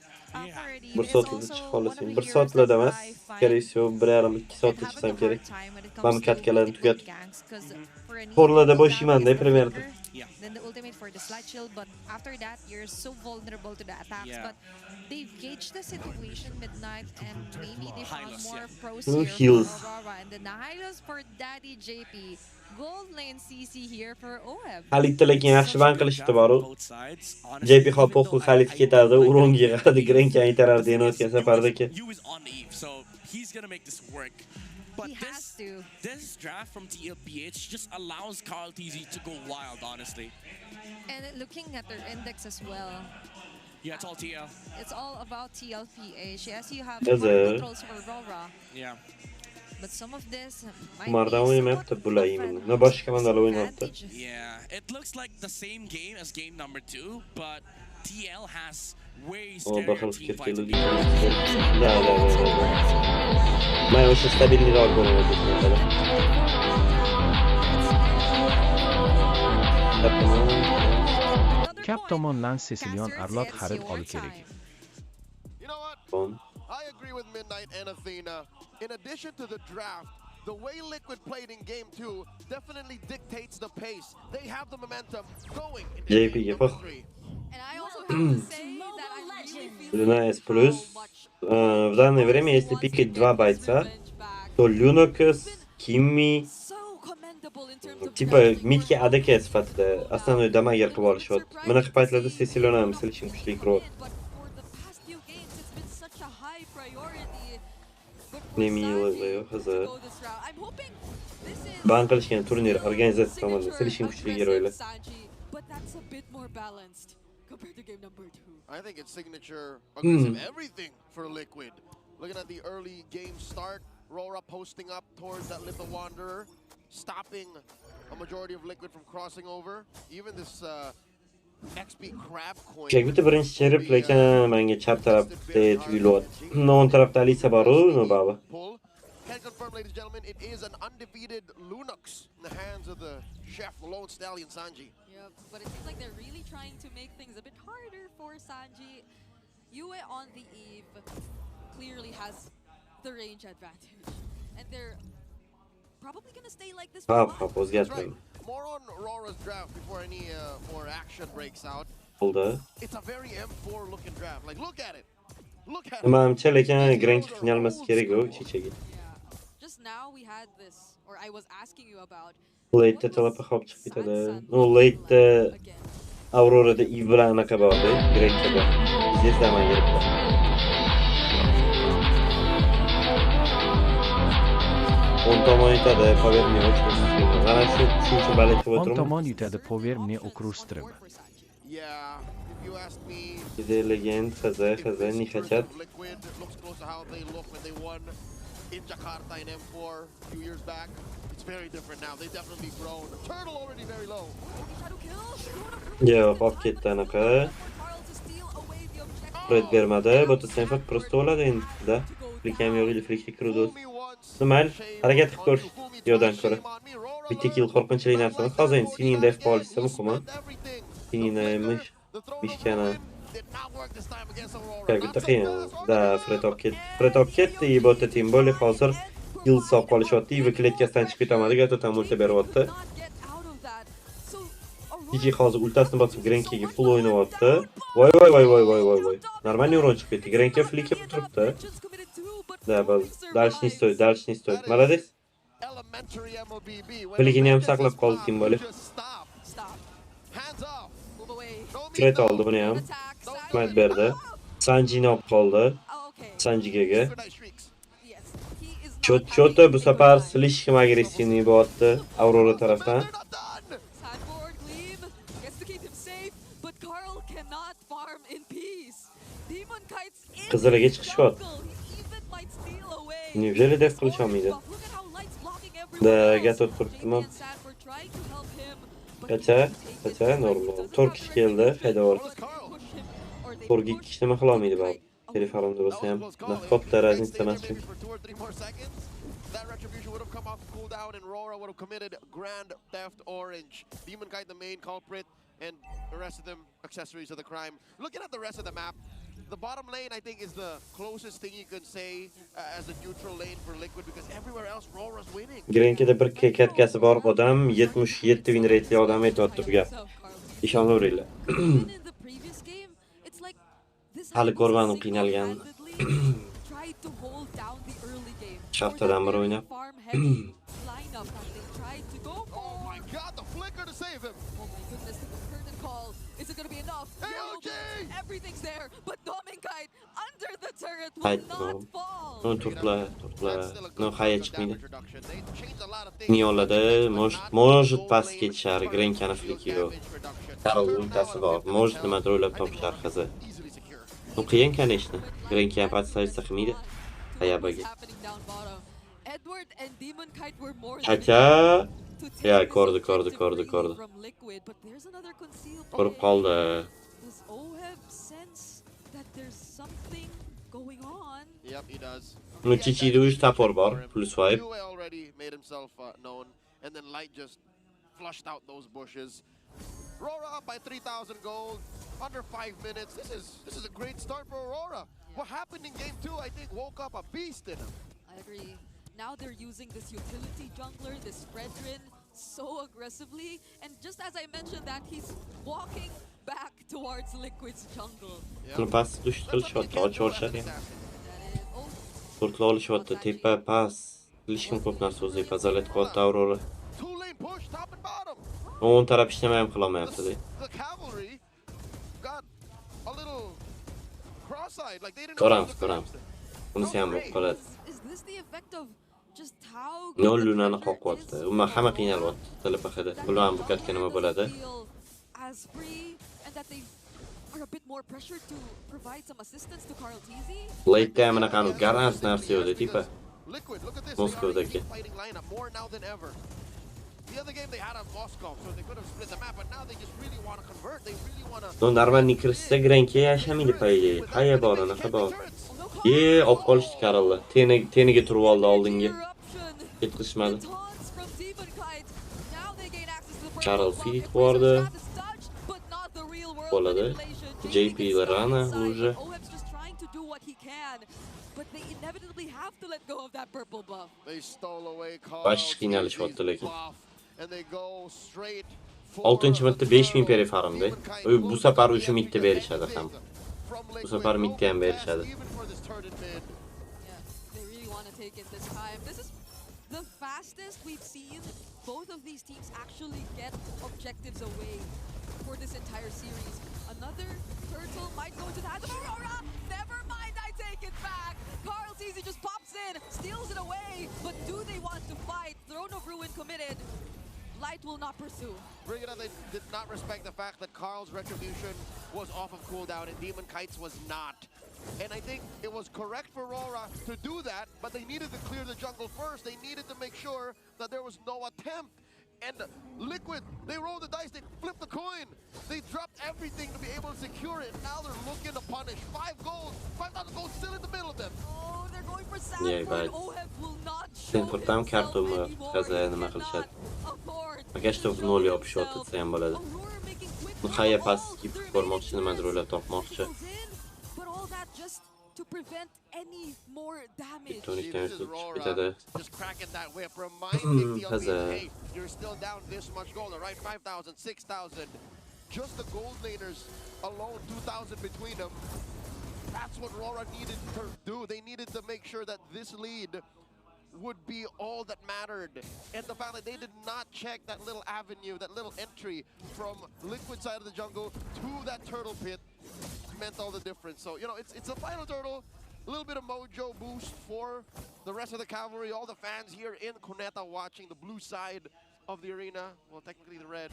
C: Bir soatda chiqib qolasan. Bir soatda emas, kerak всего 1,5-2 soatda chiqsam kerak. Men katkalarni tugatib. Porlarda bo'shayman-da, примерно.
B: Then the ultimate for the slide shield, but after that, you're so vulnerable to the attacks. But they've gauged the situation midnight, and maybe they found more pros here for Aurora. And then the highlights for Daddy JP. Gold lane CC here for Oheb.
C: Xalitda lekin yaxshi ban qilishdi boru. JP Hopoku Xalit ketardi, Uronga yig'adi, Grenka aytarardi yana o'tgan safardagi.
A: So he's gonna make this work. But this draft from TLPH just allows Carl TZ to go wild, honestly.
B: And looking at their index as well.
A: Yeah, it's all TL.
B: It's all about TLPH. Yes, you have controls for Aurora.
A: Yeah.
B: But some of this
C: Umardan oynayaptı bulayım. Ne başka komandalar oynattı.
A: Yeah, it looks like the same game as game number 2, but TL has way
C: bakalım
A: scarier team fights.
C: Da. Ma još stabilni rol oynadı.
K: Cap tomondan Sicilian Arlot xarid ol kerak.
I: I agree with Midnight and Athena. In addition to the draft, the way Liquid played in Game 2 definitely dictates the pace. They have the momentum going into Game 3.
J: And I also have to say that I really feel
C: Luna S+. В данное время, если пикать два бойца, то Lunocus, Kimi, типа мидки ADK sifatida основной damager qilib olishadi. Bunaqa paytlarda Sicilian ham misl uchun kuchli kiradi. Nemiyilıyor hazır. Ban qilishgan turnir organizatsiya tomonidan silishing kuchli heroylar.
I: I think it's signature aggressive everything for Liquid. Looking at the early game start, Rora posting up towards that Little Wanderer, stopping a majority of Liquid from crossing over. Even this XP crab coin.
C: Bitta birinchi cherib lekin menga chap tarafda tuyulyapti. O'ng tarafda Alisa bor-ku, baba.
I: Can confirm, ladies and gentlemen, it is an undefeated Lunux in the hands of the chef, the lone stallion Sanji.
J: Yep, but it seems like they're really trying to make things a bit harder for Sanji. Yue on the eve clearly has the range advantage, and they're probably gonna stay like this for a while.
C: O'zgartdim.
I: More on Rora's draft before any more action breaks out. It's a very M4 looking draft. Like, look at it. Look at it.
C: Menimcha lekin Grank qiynalmasi kerak-ku kechagi.
J: Just now we had this, or I was asking you about.
C: Late'da talapa hop chiqib ketadi. No, Late'da Aurora'da Eve bilan anaqa bordi, Grankda bor. Biz eslaman yerda. On tomon yutadi, pover мне очень сильно. Mana shu uchun balet qilib
K: On
C: o'tirman.
K: tomon yutadi, pover мне округ strim.
I: Yeah, if you ask me,
C: Где легенд, хз, не хотят.
I: Liquid looks close to how they look when they won in Jakarta in M4 a few years back. It's very different now. They definitely grown. Turtle already very low.
C: Yo'q, olib ketdi anaqa. Fred bermadi, bota Stanford prosto o'ladi endi. Flick ham yo'q edi, Flickga kirdi. Mayli, harakat qilib ko'rish. Yo'dan ko'ra. Bitta kill qo'rqinchli narsa. Hozir endi sening def qolishsa muhim. Sening mishkana. Bitta qiyin. Da Fred olib ketdi. Fred olib ketdi, bota tim bo'ldi hozir. Kill hisob qolishyapti, va kletkasidan chiqib ketolmadi, gato tam ulta beryapti. Kiki hozir ultasini bosib Grankiga full o'ynayapti. Voy. Normalniy uron chiqib ketdi. Granka flickga turibdi. Da, dальше не стоит. Молодец. Flickini ham saqlab qoldi tim bo'ldi. Fred oldi buni ham. Smite berdi. Sanjini olib qoldi. Sanjiga. Cho'ta bu safar slishim agressivniy bo'lyapti Aurora tarafdan. Qiziliga chiqishyapti. Neujeli def qilish olmaydi. Da gato turibdimi? Qacha, normal. Turkish keldi, haydavor. Turgi ikki kishi nima qila olmaydi baba. Telefonimda bo'lsa ham, katta raznica emas chunki.
I: That retribution would have come off cooldown and Rora would have committed grand theft orange. Demon Kite the main culprit and the rest of them accessories of the crime. Looking at the rest of the map, the bottom lane I think is the closest thing you can say as a neutral lane for Liquid because everywhere else Rora's winning.
C: Grankida bir katkasi bor odam 77 win rate'li odam aytayapti bu gap. Ishonaveringlar. Hali ko'rmadim qiynalgan. Shaftadan bir o'ynab.
I: Oh my god, the flicker to save him.
J: Oh my goodness, the curtain call. Is it going to be enough? Everything's there, but Dominkite under the turret will not fall.
C: No turtla. No haya chiqmaydi. Niyolada, может past ketishar, Grankani flicky yo'q. Karol ultasi bor. Может nimadir o'ylab topishar qizi. Bu qiyin конечно. Granki ham patsayish qilmaydi. Hayabaga. Hacha. Ya, ko'rdi. Ko'rib qoldi.
I: Yep, he does.
C: No chichida uch tapor bor, plus 5.
I: Yue already made himself known and then Light just flushed out those bushes. Aurora up by 3,000 gold under 5 minutes. This is a great start for Aurora. What happened in game 2 I think woke up a beast in him.
J: I agree. Now they're using this utility jungler, this Fredrin, so aggressively. And just as I mentioned that, he's walking back towards Liquid's jungle.
C: Pas qilishyapti, ochorishadi. Turtla olishyapti, tepa pas. Lishkim ko'p narsa o'zi pazalat qilyapti Aurora. O'ng taraf ishlama ham qilolmayapti. Ko'ramiz. Bunisi ham qoladi. Nol lunani qoqyapti. Umuman hamma qiynalyapti telepahada. Bular ham bu katga nima bo'ladi? Late'da ham anaqa garant narsa yo'q, tipa.
I: Liquid, look at this.
C: Moscow'daki.
I: They are a fighting lineup more now than ever. The other game they had on Moscow, so they could have split the map, but now they just really want to convert. They really want to.
C: No normalnie kirishsa Grenke yashamaydi payiga. Paya bor, anaqa bor. Olib qolishdi Karolni. Teniga turib oldi oldinga. Ketqishmadi. Karol feed bordi. Bo'ladi. JP Rana уже. Baş qiynalishyapti lekin. 6-minutda 5000 peri farmda. Bu safar o'sha midda berishadi ham. Bu safar midda ham berishadi.
J: The fastest we've seen both of these teams actually get objectives away for this entire series. Another turtle might go into the hands of Aurora. Never mind, I take it back. Carl Teasy just pops in, steals it away. But do they want to fight? Throne of Ruin committed. Light will not pursue.
I: Brigada, they did not respect the fact that Carl's retribution was off of cooldown and Demon Kites was not. And I think it was correct for Aurora to do that, but they needed to clear the jungle first. They needed to make sure that there was no attempt. And Liquid, they rolled the dice, they flipped the coin. They dropped everything to be able to secure it. Now they're looking to punish. 5 gold, 5,000 gold still in the middle of them.
J: Oh, they're going for Sanford. OHEF will not show
C: Sanford tam kartumni qaza nima qilishadi. Agar shu nol yopishib o'tsa ham bo'ladi. Muhayya pastki ko'rmoqchi, nimadir o'ylab topmoqchi.
J: To prevent any more damage.
I: Just cracking that whip. Reminding the LB, hey, you're still down this much gold, all right? 5,000, 6,000. Just the gold laners alone, 2,000 between them. That's what Aurora needed to do. They needed to make sure that this lead would be all that mattered. And the fact that they did not check that little avenue, that little entry from Liquid side of the jungle to that turtle pit meant all the difference. So, you know, it's a final turtle, a little bit of mojo boost for the rest of the cavalry, all the fans here in Cuneta watching the blue side of the arena. Well, technically the red.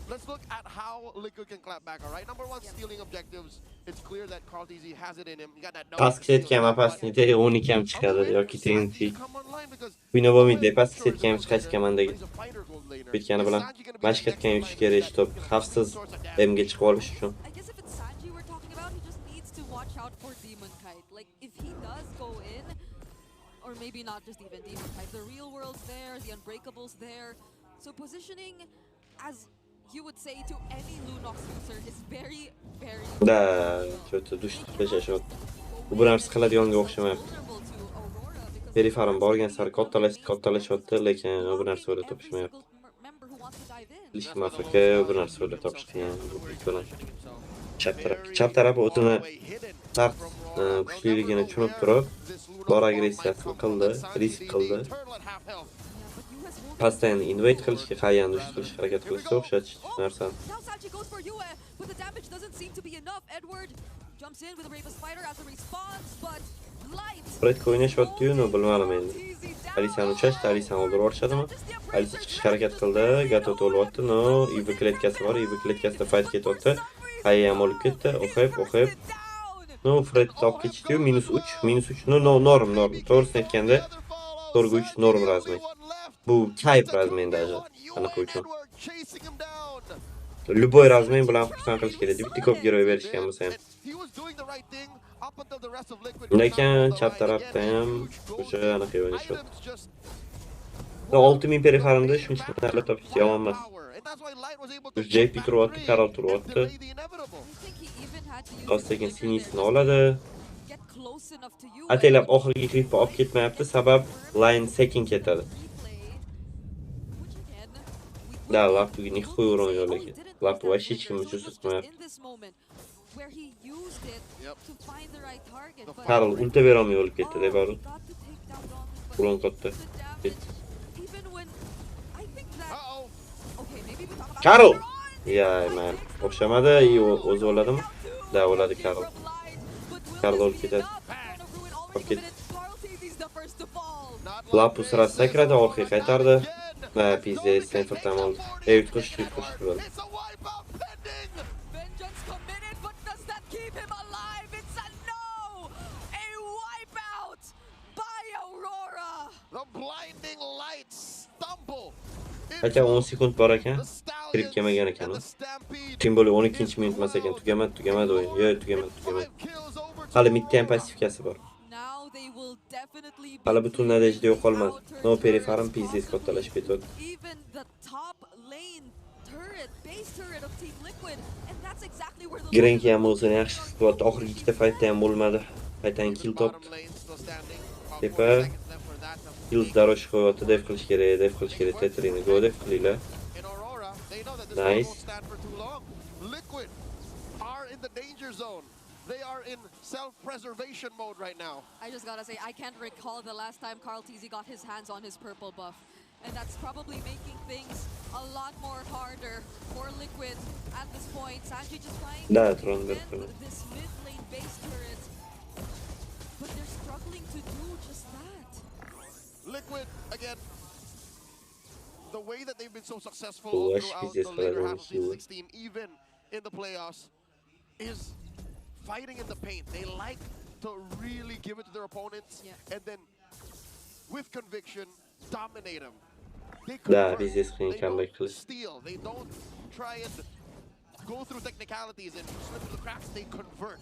I: Let's look at how Liquid can clap back, all right? Number one, stealing objectives. It's clear that Carl Teasy has it in him. You got that
C: pastki setga mapasnida 12 ham chiqadi yoki TNT. Bino bo'lmaydi, pastki setga ham chiqash komandaga. Bitgani bilan mashqatgan yukish kerak, top xavfsiz M'ga chiqib olish uchun.
J: Or maybe not just even Demon Kite. The real world's there, the Unbreakable's there. So positioning, as you would say to any Lunox user, is very, very...
C: Da, kötü düştü, yaşayot. Bu narsa qiladigan o'xshamayapti. Perifarim borgan sari kattalashyapti, lekin bu narsa o'ylab topishmayapti. Bilishim afrika, bu narsa o'ylab topish qiyin. Chap taraf o'zini sart kuchliligini tushunib turib, bor agressiyasini qildi, risk qildi. Pastdan invade qilishga qayyan dush qilish harakat qilishga o'xshash narsani. Fredga o'ynashyapti-yu, bilmadim endi. Alisani uchashdi, Alisani o'ldirib olishadimi? Alisa chiqish harakat qildi, gato to'lyapti. No, IV kletkasi bor, IV kletkasida fight ketyapti. Qayyan olib ketdi, o'xib. No, Fred top ketdi-yu, -3. No, norm. To'g'risini aytganda, 4-3 norm razmi. Bu kayf razmen даже. Anaqa uchun. Любой razmen bilan xursand qilish kerak. Bitta ko'p giroy berishgan bo'lsa ham. Lekin chap tarafda ham o'sha anaqa o'ynashyapti. 6000 perifarimda shuncha narsalar topish yomon emas. JP turyapti, Karol turyapti. Qossekin sinisini oladi. Ataylab oxirgi klipni olib ketmayapti, sabab line sekin ketadi. Да, лапу нихуй уронил, lekin. Лапу вообще hech kim uchun tutmayapti. Karol ulta berolmay o'lib ketdi, deb bor. Uron qotdi. Karol! Ya, man. O'xshamadi, o'zi o'ladimi? Da, o'ladi Karol. Karol o'lib ketadi. Olib ketdi. Lapu sirasi sakradi, orqaga qaytardi. Va pizdes Stanford tam oldi. Yutqish bo'ldi.
I: The blinding lights stumble.
C: Aka 10 sekund bor ekan. Kirib kelmagan ekan u. Kim bo'li 12-minut emas ekan. Tugamadi o'yin. Yo, tugamadi. Hali midda ham passivkasi bor. Hali butun natijada yo'qolmadi. No perifarim pizdes kattalashib ketadi. Grenki ham o'zini yaxshi his qilyapti. Oxirgi ikkita faytda ham bo'lmadi. Qaytan kill topdi. Tepa Hills darosh qo'yapti, def qilish kerak, Tetrini go def qilinglar. Nice.
I: Liquid are in the danger zone. They are in self-preservation mode right now.
J: I just gotta say, I can't recall the last time Carl TZ got his hands on his purple buff. And that's probably making things a lot more harder for Liquid at this point. Sanji just trying to defend this mid lane base turret. But they're struggling to do just that.
I: Liquid, again, the way that they've been so successful all throughout the later half of season 16, even in the playoffs, is fighting in the paint. They like to really give it to their opponents and then, with conviction, dominate them. They
C: don't
I: steal. They don't try and go through technicalities and slip through the cracks. They convert.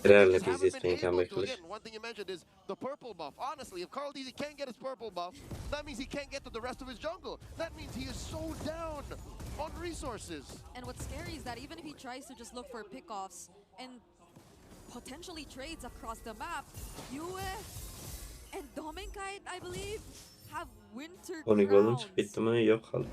I: One thing you mentioned is the purple buff. Honestly, if Carl DZ can't get his purple buff, that means he can't get to the rest of his jungle. That means he is so down on resources.
J: And what's scary is that even if he tries to just look for pickoffs and potentially trades across the map, Yue and Dominkite, I believe, have winter crowns.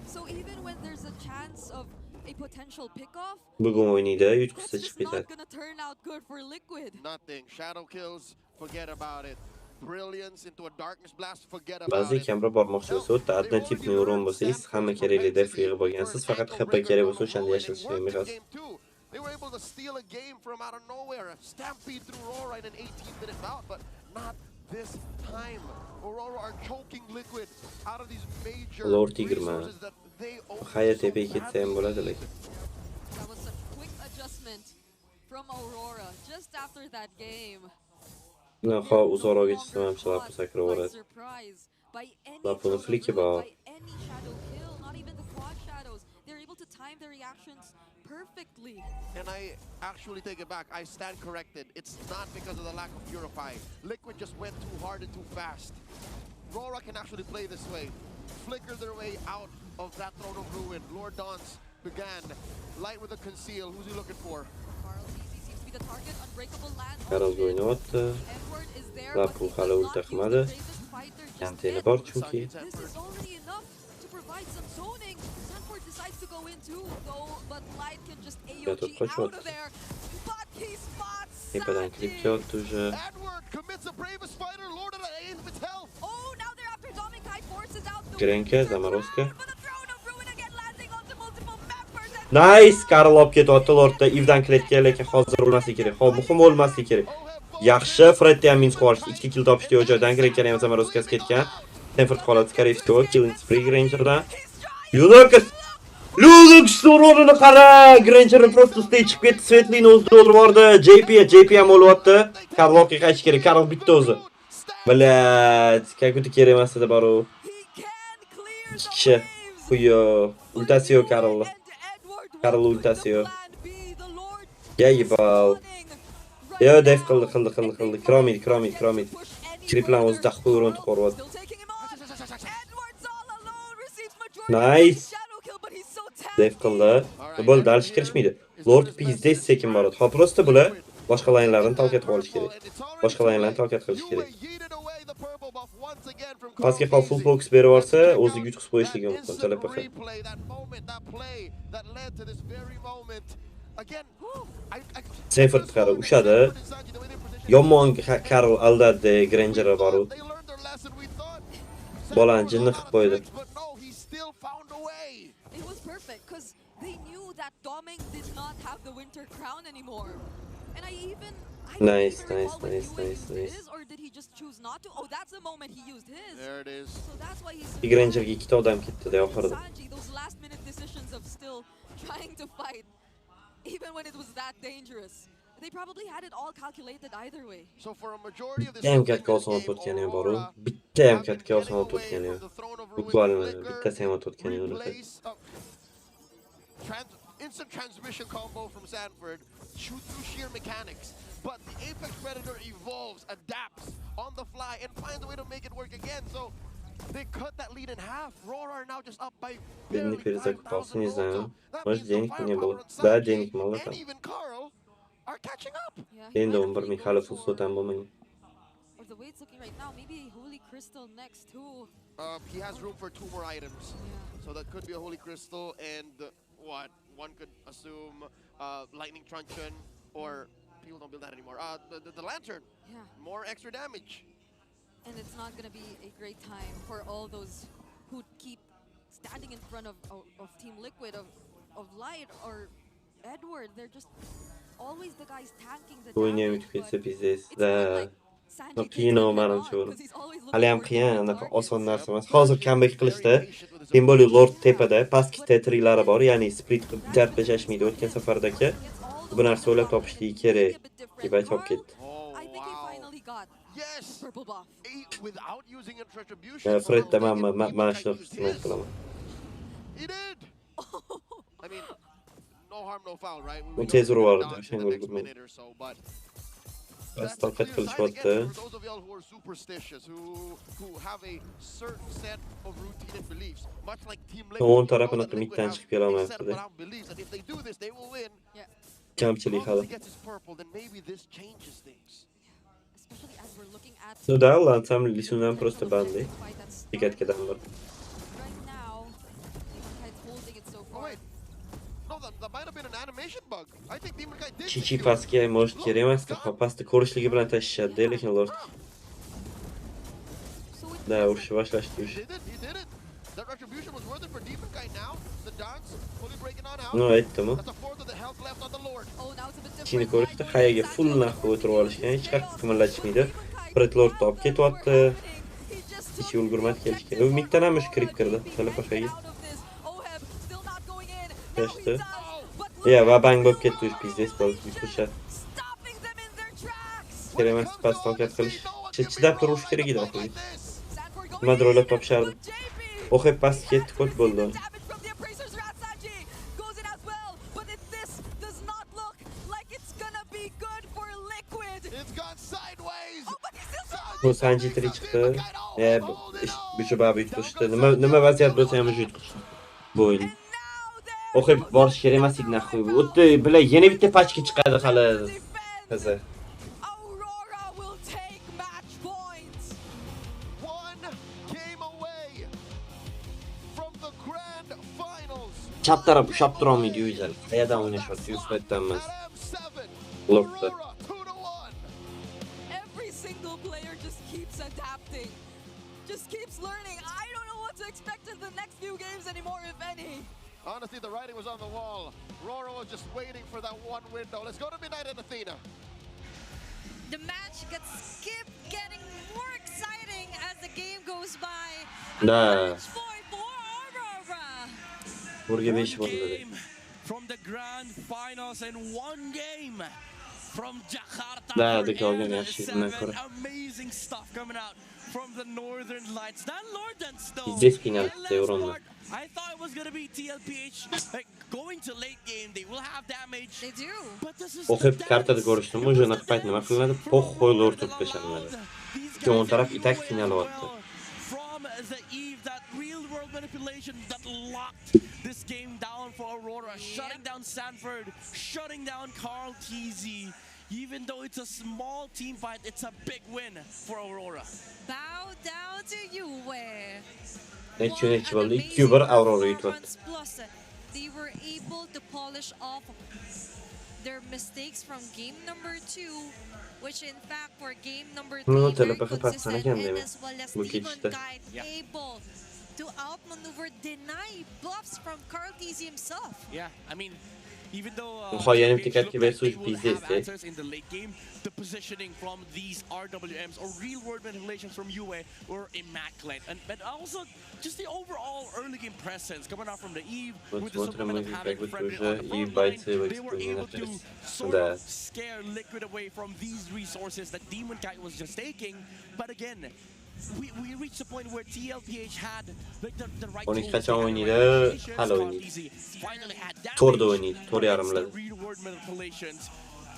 J: So even when there's a chance of a potential pickoff, it's not gonna turn out good for Liquid.
I: Nothing. Shadow kills, forget about it. Brilliance into a darkness blast, forget about it.
C: Ba'zi kamera bormoqchi bo'lsa, o'tda addan tipni o'rin bo'lsangiz, hamma kerakli def yig'ib olgansiz, faqat HP kerak bo'lsa o'shanda yashirishga me'qas.
I: They were able to steal a game from out of nowhere, a stampede through Aurora in an 18-minute bout, but not this time. Aurora are choking Liquid out of these major resources that they own.
J: That was a quick adjustment from Aurora just after that game. By any shadow kill, not even the quad shadows. They're able to time their reactions perfectly.
I: And I actually take it back. I stand corrected. It's not because of the lack of Purify. Liquid just went too hard and too fast. Aurora can actually play this way. Flicker their way out of that throne of ruin. Lord Dance began. Light with a conceal. Who's he looking for?
J: Carl TZ seems to be the target. Unbreakable land.
C: Edward is there, but he does not use the bravest fighter just yet.
J: This is already enough to provide some zoning. Sanford decides to go in too, though, but Light can just AOG out of there. But he spots Sanji.
I: Edward commits the bravest fighter. Lord of the Ace with health.
J: Oh, now they're after Dominkite, forces out the
C: Nice, Karl olib ketyapti Lordda. Ivdan kletga lekin hozir o'lmasligi kerak. Muhim o'lmasligi kerak. Yaxshi, Fredni ham minus qolishdi. 2 kill topishdi o'sha joydan. Grekka ham Zamorovskasi ketgan. Stanford qoladi, скорее всего, killing spree Grangerdan. Luxus o'rnini qara. Granger просто stage chiqib ketdi. Svetlini o'zida o'ldirdi. JP ham o'lyapti. Karlga qaytish kerak. Karl bitta o'zi. Блядь, как будто kerak emas edi baro. Kishi. Quyo. Ultasi yo'q Karl. Karl ultasi yo'q. Yebal. Yo, def qildi. Kromid. Kriplan o'zida qo'yron qo'rvat. Nice. Def qildi. Bo'ldi, dalish kirishmaydi. Lord pizdes sekin boradi. Hop, prosta bular boshqa laynlarni talkat qilish kerak. Pastga qol full focus berib olsa, o'ziga yutqizib qo'yishligi mumkin. Telepaka. Stanford qara ushadi. Yomon Karl aldadi Granger boru. Bolani jinni qilib qo'ydi.
J: It was perfect because they knew that Doming did not have the winter crown anymore. And
C: Nice.
J: Or did he just choose not to? Oh, that's the moment he used his.
I: There it is.
J: So that's why he's
C: Grangerga ikkita odam ketdi oxirida.
J: Sanji, those last minute decisions of still trying to fight even when it was that dangerous. They probably had it all calculated either way.
I: So for a majority of this
C: Damn, get calls on put Kenny Baro. Jamkatga osmon o'tgan edi. Bukvalno bittasi ham o'tgan edi.
I: Instant transmission combo from Sanford, shoot through sheer mechanics, but the Apex Predator evolves, adapts on the fly, and finds a way to make it work again. So they cut that lead in half. Roar are now just up by barely 5,000 gold. That means the firepower on Sanji and even Carl are catching up.
C: Endi 11 ming hali full so'tan bo'lmagan.
J: Or the way it's looking right now, maybe a Holy Crystal next too.
I: He has room for 2 more items. So that could be a Holy Crystal and what? One could assume Lightning Truncheon, or people don't build that anymore. The Lantern.
J: Yeah.
I: More extra damage.
J: And it's not going to be a great time for all those who keep standing in front of Team Liquid, of Light or Edward. They're just always the guys tanking the
C: O'ynaymiz
J: damage.
C: ketsa bizda. Qiyin o'marim cho'g'ri. Hali ham qiyin, anaqa oson narsa emas. Hozir comeback qilishdi. Tем более Lord tepada, pastki tetrilari bor, ya'ni split qilib jarpashashmaydi o'tgan safardagi. Bu narsa o'ylab topishligi kerak. deb aytib ketdi.
I: Yes. Without using a retribution.
C: Fredda mana shunaqa xizmat qilaman.
I: He did. I mean, no harm, no foul, right?
C: U tez urardi, shunga o'lgurmaydi. Bas toqat qilishyapti.
I: For those of y'all who are superstitious, who have a certain set of routine and beliefs, much like Team Liquid.
C: O'ng tarafini qimikdan chiqib kela olmayapti.
I: If they do this, they will win.
C: Kamchilik hali.
I: Gets his purple, then maybe this changes things.
J: Especially as we're looking at
C: No da, lansam lisundan просто bandy. Tiketkadan bor.
J: right now, Demon's holding it so far.
I: Wait. No, that might have been an animation bug. I think Demon Guy did.
C: Chichi pastga может kerak emas, pastda ko'rishligi bilan tashishadi, lekin Lord. Da, urishni boshlashdi.
I: He did it. That retribution was worth it for Demon Guy now. The dance fully breaking on out.
C: No, aytdim-ku.
I: That's a fourth of the health left on the Lord.
J: Oh, now it's a bit different.
C: Chini ko'rishdi, hayaga full narxga o'tirib olishgan, hech qanaqa qimirlatishmaydi. Fred Lord olib ketyapti. Hech ulgurmadi kelishga. U mikdan ham kirib kirdi, telepaxaga. Kashdi. Ya, va bang bo'lib ketdi, uch pizdes bo'ldi, uch kerak emas, past toqat qilish. Chidab turish kerak edi oxirgi. Nimadir o'ylab topishardi. O'xib past ketdi, ko'p bo'ldi. Bu Sanji tiri chiqdi. Bu babi yutqizdi. Nima vaziyat bo'lsa ham yutqizdi. Bu o'yin. O'xib borish kerak emas edi naxoy. O'tdi, bila yana bitta pachka chiqadi hali. Qizi. Chap taraf ushab tura olmaydi o'zlari. Qayadan o'ynashyapti? Yusufdan emas. Lordda.
J: Every single player just keeps adapting. Just keeps learning. I don't know what to expect in the next few games anymore, if any.
I: Honestly, the writing was on the wall. Roro was just waiting for that one window. Let's go to Midnight and Athena.
B: The match gets getting more exciting as the game goes by.
C: Da.
A: From the grand finals in one game from Jakarta. Amazing stuff coming out from the Northern Lights. That Lord and Snow. I thought it was gonna be TLPH like going to late game. They will have damage.
B: They do.
A: But this is
C: O'xib kartada ko'rishdimi? O'sha naqayt nima qilinadi? Po'xo'y Lord turtlashanadi. O'ng taraf itak final olyapti.
A: From the Eve, that real world manipulation that locked this game down for Aurora, shutting down Sanford, shutting down Carl TZ. Even though it's a small team fight, it's a big win for Aurora.
B: Bow down to you, where. They were able to polish off their mistakes from game number 2, which in fact for game number 3 very consistent, and as well as Demon Guide able to outmaneuver, deny buffs from Carl TZ himself.
A: Yeah, I mean, even though answers in the late game, the positioning from these RWMs or real world manipulations from UA were immaculate, but also just the overall early game presence coming out from the Eve with the supplement of having Frederick on the front line. They were able to sort of scare Liquid away from these resources that Demon Kite was just taking. But again, we reached the point where TLPH had like the right
C: 12
A: tools.
C: kaçan oynaydı, hala oynaydı.
A: Finally had
C: Tor da
A: damage
C: oynaydı, Tor yarımladı.
A: against the reward manipulations.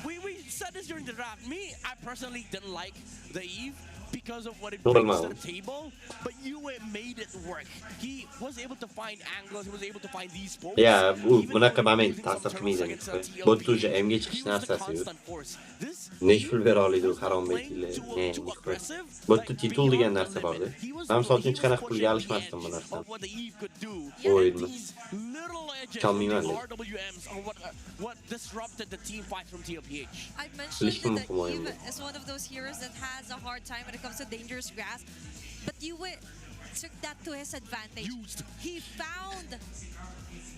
A: We said this during the draft. Me, I personally didn't like the Eve because of what it brings to the table, but Yue made it work. He was able to find angles, he was able to find these pokes.
C: Ya buna kamamen tasavvur etmeyiz. Botuca emge çıkış narsası yok. Neşful veralıydı karan betiyle. Ne nişful. Botu titul diyen narsa vardı. Ben saltın çıkanak pulga alışmazdım bu narsa. O oyunu. Çalmayayım ben de.
A: What disrupted the team fight from TLPH.
B: I mentioned that Eve is one of those heroes that has a hard time when it comes to dangerous grass, but Yue took that to his advantage. He found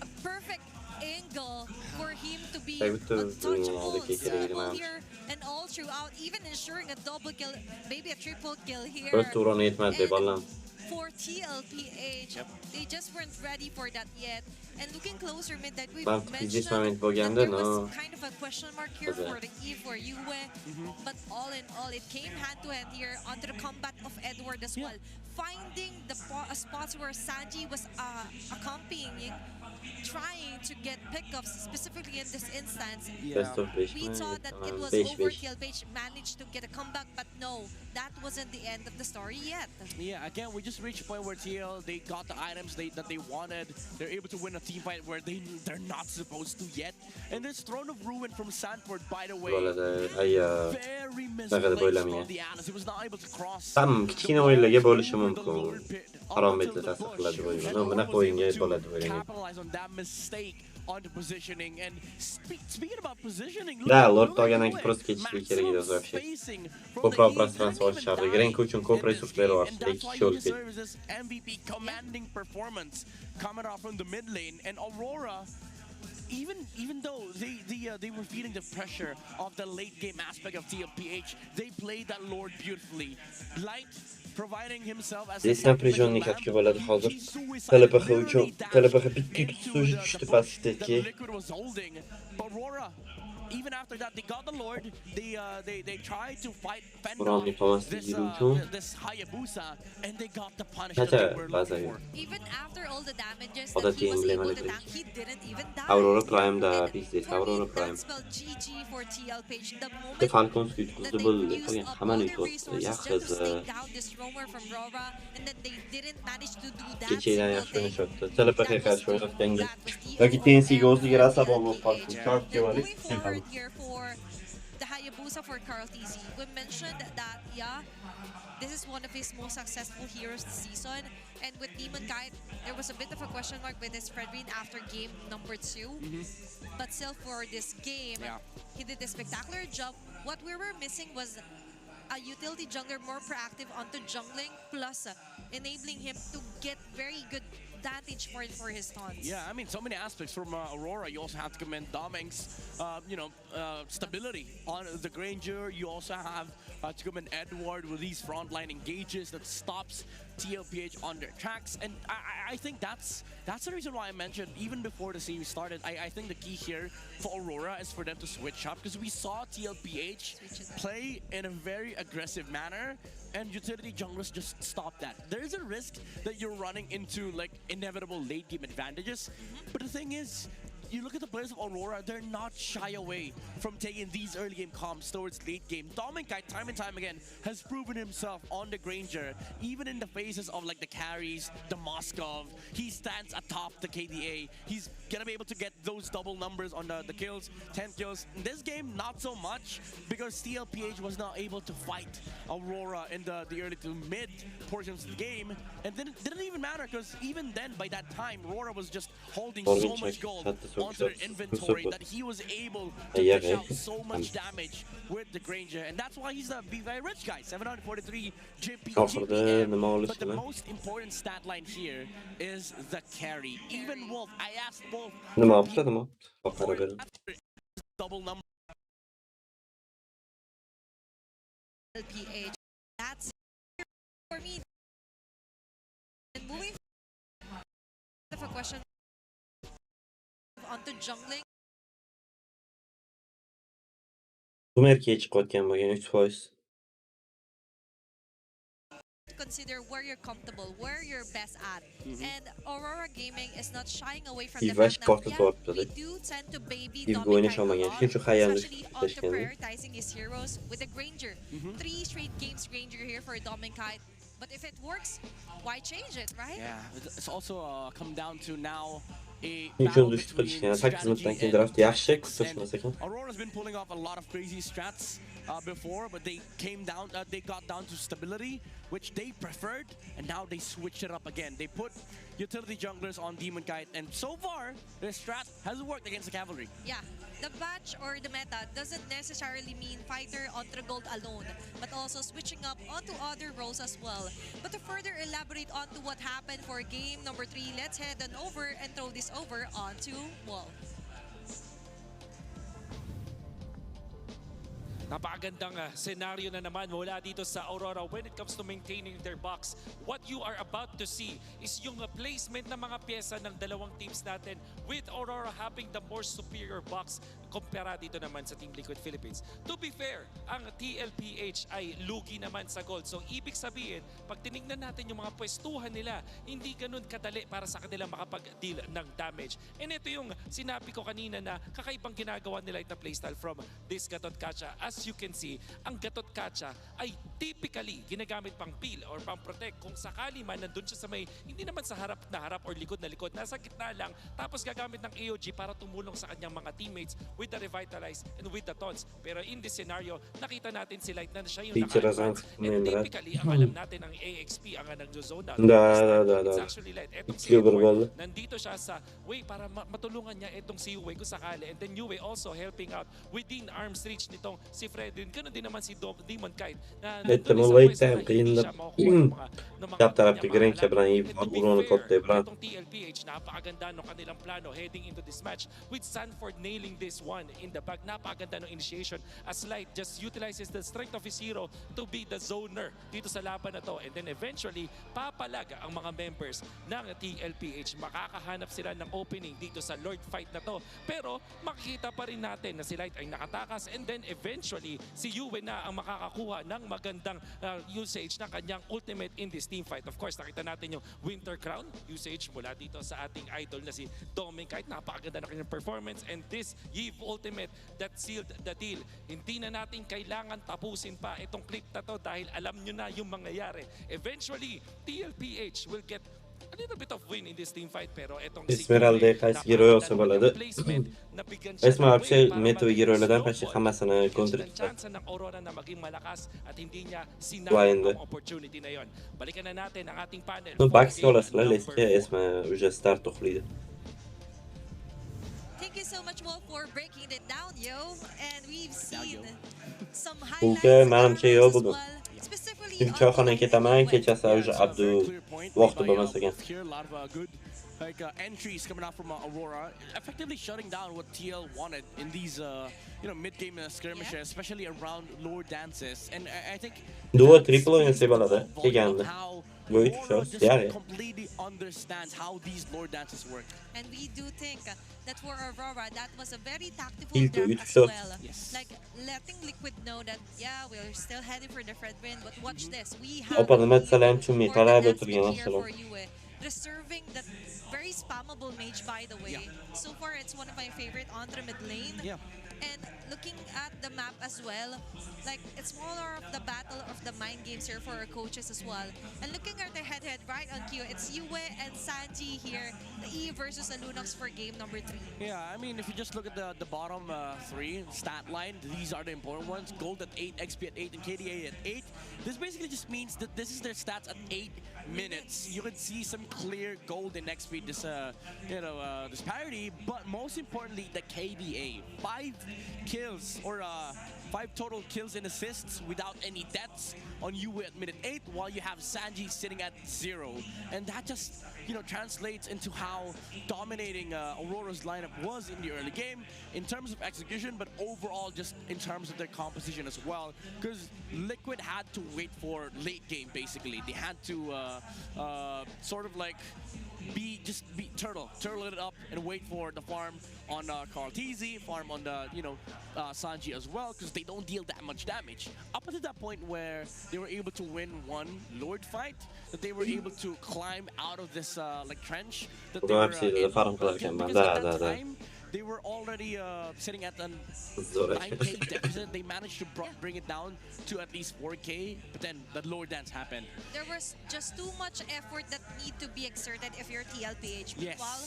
B: a perfect angle for him to be untouchable, stable here and all throughout, even ensuring a double kill, maybe a triple kill here. For TLPH, they just weren't ready for that yet. And looking closer mid that we mentioned that there was kind of a question mark here for the Eve for Yue. But all in all, it came hand to hand here onto the combat of Edward as well. Finding the spots where Sanji was accompanying, trying to get pickups, specifically in this instance. We thought that it was over. TLPH managed to get a comeback, but no, that wasn't the end of the story yet.
A: Yeah, again, we just reached a point where TL, they got the items that they wanted. They're able to win a team fight where they're not supposed to yet. And this Throne of Ruin from Sanford, by the way, very misplaced from the Alice. He was not able to cross.
C: Tam kichkina o'yinlarga bo'lishi mumkin. Harom etli ta'sir qiladi bu o'yin. Bunaqa o'yinga bo'ladi bu o'yin.
A: Capitalize on that mistake on the positioning. And speaking about positioning,
C: Da, Lord tog'adan prost ketishlik kerak edi o'zi вообще. Ko'proq пространство ochishadi. Renk uchun ko'p resurslari var. Ikki kishi o'lib ketdi.
A: MVP commanding performance coming off from the mid lane, and Aurora, even though they were feeling the pressure of the late game aspect of TLPH, they played that Lord beautifully. Light providing himself as
C: Desna prijonni katga bo'ladi hozir. TLPH uchun TLPH bitta tutsuji tushdi pastdagi.
A: Aurora, even after that, they got the Lord. They tried to fight fend off this Hayabusa, and they got the punishment they were looking for.
B: Even after all the damages that he was able to tank, he didn't even die.
C: Aurora Prime da bizde Aurora Prime.
B: That spelled GG for TLPH. The moment
C: The Falcons yutqizdi bo'ldi. Hamma yutqizdi. Ya qiz. Kechadan yaxshi o'ynashdi. TLPH qarshi o'ynayotganga yoki TNCga o'ziga asabon bo'lib qoldi. Chortga olib.
B: Here for the Hayabusa for Carl TZ. We mentioned that, yeah, this is one of his most successful heroes this season. And with Demon Kite, there was a bit of a question mark with his Fredrin after game number 2. But still, for this game, he did a spectacular job. What we were missing was a utility jungler more proactive onto jungling, plus enabling him to get very good advantage for his taunts.
A: Yeah, I mean, so many aspects from Aurora. You also have to commend Doming's, stability on the Granger. You also have to commend Edward with these frontline engages that stops TLPH on their tracks. And I think that's the reason why I mentioned, even before the series started, I think the key here for Aurora is for them to switch up, because we saw TLPH play in a very aggressive manner, and utility junglers just stop that. There is a risk that you're running into like inevitable late game advantages, but the thing is, you look at the players of Aurora, they're not shy away from taking these early game comps towards late game. Dominkai, time and time again, has proven himself on the Granger, even in the faces of like the carries, the Moskov. He stands atop the KDA. He's gonna be able to get those double numbers on the kills, 10 kills. In this game, not so much, because TLPH was not able to fight Aurora in the early to mid portions of the game. And then it didn't even matter, because even then, by that time, Aurora was just holding so much gold onto their inventory that he was able to dish out so much damage with the Granger. And that's why he's the very rich guy, 743 GPM. But the most important stat line here is the carry. Even Wolf, I asked Wolf, double number.
B: LPH. That's for me. And moving of a question onto jungling.
C: Bu erkeğe chiqayotgan bo'lgan 3%.
B: consider where you're comfortable, where you're best at. And Aurora Gaming is not shying away from the
C: Yavaş
B: fact that
C: korku
B: yeah,
C: topladı.
B: we do tend to baby
C: İlk oyuna
B: Dominicite a
C: şaman
B: lot,
C: geçti. Şu hayal
B: especially onto
C: seçkeni.
B: prioritizing his heroes with the Granger. 3 straight games Granger here for Dominicite. But if it works, why change it, right?
A: Yeah, it's also come down to now a
C: İlk
A: battle
C: oyun düştü
A: between
C: çıkış yani. Tak hizmetten
A: strategy
C: draft
A: and
C: yaxşı
A: tactics.
C: kısa sakin.
A: Aurora's been pulling off a lot of crazy strats before, but they got down to stability, which they preferred, and now they switched it up again. They put utility junglers on Demon Kite, and so far, their strat has worked against the cavalry.
B: Yeah, the batch or the meta doesn't necessarily mean fighter onto gold alone, but also switching up onto other roles as well. But to further elaborate onto what happened for game number 3, let's head on over and throw this over onto Wall.
D: Napakagandang senaryo na naman mula dito sa Aurora when it comes to maintaining their box. What you are about to see is yung placement ng mga pyesa ng dalawang teams natin with Aurora having the more superior box kumpara dito naman sa Team Liquid Philippines. To be fair, ang TLPH ay lugi naman sa gold. So ibig sabihin, pag tinignan natin yung mga pwestuhan nila, hindi ganun kadali para sa kanila makapag-deal ng damage. And ito yung sinabi ko kanina na kakaibang ginagawa nila ito playstyle from this Gatot Kacha. As you can see, ang Gatot Kacha ay typically ginagamit pang peel or pang protect kung sakali man nandun siya sa may, hindi naman sa harap na harap or likod na likod, nasa gitna lang, tapos gagamit ng AOG para tumulong sa kanyang mga teammates with the Revitalize and with the Taunts. Pero in this scenario, nakita natin si Light na siya yung naka-advance. And typically, ang alam natin, ang AXP, ang nag-zone out. It's actually Light. Etong si Edward, nandito siya sa way para matulungan niya itong si Yue kung sakali. And then Yue also helping out within arm's reach nitong si Fredrin. Ganun din naman si Demon Kite.
C: Ehtemalı kıyında yap tarafta Grenk Ebran iyi Bruno Kot Ebran.
D: Itong TLPH, napakaganda ng kanilang plano heading into this match with Sanford nailing this one in the back. Napakaganda ng initiation as Light just utilizes the strength of his hero to be the zoner dito sa laban na to. And then eventually, papalag ang mga members ng TLPH. Makakahanap sila ng opening dito sa Lord fight na to. Pero makikita pa rin natin na si Light ay nakatakas and then eventually, si Yue na ang makakakuha ng magandang usage ng kanyang ultimate in this team fight. Of course, nakita natin yung Winter Crown usage mula dito sa ating idol na si Dominicite. Napakaganda na kanyang performance and this Yve ultimate that sealed the deal. Hindi na natin kailangan tapusin pa itong clip na to dahil alam nyo na yung mangyayari. Eventually, TLPH will get a little bit of win in this team fight pero etong
C: Esmeralda kaç giriyor sabaladı. Esma bir şey Meto giriyorlardan kaç hamasını kontrol etti.
D: Chance ng Aurora na maging malakas at hindi niya sinayang ang opportunity na yon. Balikan na natin ang ating panel.
C: Bu box olasılığı Leske Esma ücret start tohluydu.
B: Thank you so much, Wolf, for breaking it down, yo. And we've seen some
C: Çünkü
B: highlights
C: benim şey yok
B: as
C: bugün.
B: well. Specifically
C: Çünkü çok önemli ki tamamen keçası avcı abdu vakti bulması gen.
A: Here, a lot of good entries coming out from Aurora, effectively shutting down what TL wanted in these mid-game skirmishes, especially around lower dances. And I think
C: Duo triple oyun sebaladı. Ki geldi. Bu üç shots yani.
A: Completely understands how these lore dances work.
B: And we do think that for Aurora, that was a very tactical
C: İlk
B: draft
C: üç
B: as
C: shots.
B: well. Like letting Liquid know that yeah, we're still heading for the Fred win, but watch this. We have
C: Opa mesela hem çumi
B: for
C: taraya
B: the
C: götürgen
B: dance here
C: aslında.
B: for you, reserving that very spammable mage, by the way. So far, it's one of my favorite on the mid lane.
A: Yeah.
B: And looking at the map as well, like it's more of the battle of the mind games here for our coaches as well. And looking at the head-to-head right on cue, it's Yue and Sanji here, the E versus the Lunox for game number 3.
A: Yeah, I mean, if you just look at the bottom 3 stat line, these are the important ones. Gold at 8, XP at 8, and KDA at 8. This basically just means that this is their stats at 8 minutes. You can see some clear gold and XP disparity, but most importantly, the KDA. 5 kills or 5 total kills and assists without any deaths on Yue at minute 8, while you have Sanji sitting at 0. And that just, translates into how dominating Aurora's lineup was in the early game in terms of execution, but overall just in terms of their composition as well. Because Liquid had to wait for late game, basically. They had to sort of like turtle it up and wait for the farm on Carl TZ, farm on the Sanji as well, because they don't deal that much damage. Up until that point where they were able to win one Lord fight, that they were able to climb out of this like trench that they were in. Because at that time, they were already sitting at an 9K deficit. They managed to bring it down to at least 4K, but then the Lord dance happened.
B: There was just too much effort that need to be exerted if you're TLPH.
A: Yes.
B: While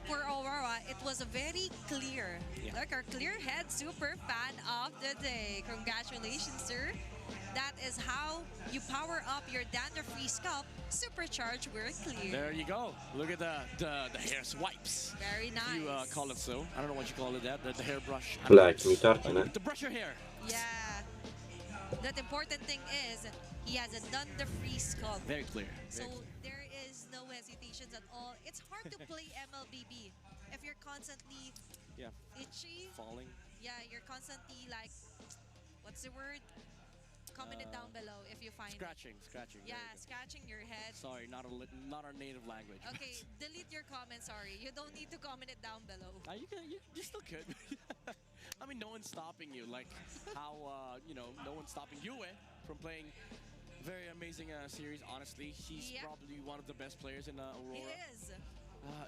B: for Aurora, it was a very clear.
A: Yeah.
B: Like our clear head super fan of the day. Congratulations, sir. That is how you power up your dander-free scalp. Supercharged, we're clear.
A: There you go. Look at the hair swipes.
B: Very nice.
A: You call it so. I don't know what you call it. The hairbrush.
C: Black,
A: to brush your hair.
B: Yeah. That important thing is he has a dander-free scalp.
A: Very clear.
B: So there is no hesitations at all. It's hard to play MLBB if you're constantly itchy.
A: Falling.
B: Yeah, you're constantly like, what's the word? Comment it down below if you find
A: scratching.
B: Yeah, scratching your head.
A: Sorry, not our native language.
B: Okay, delete your comment. Sorry, you don't need to comment it down below.
A: You still could. I mean, no one's stopping you. Like how no one's stopping Yue from playing very amazing series. Honestly, he's probably one of the best players in Aurora.
B: He is.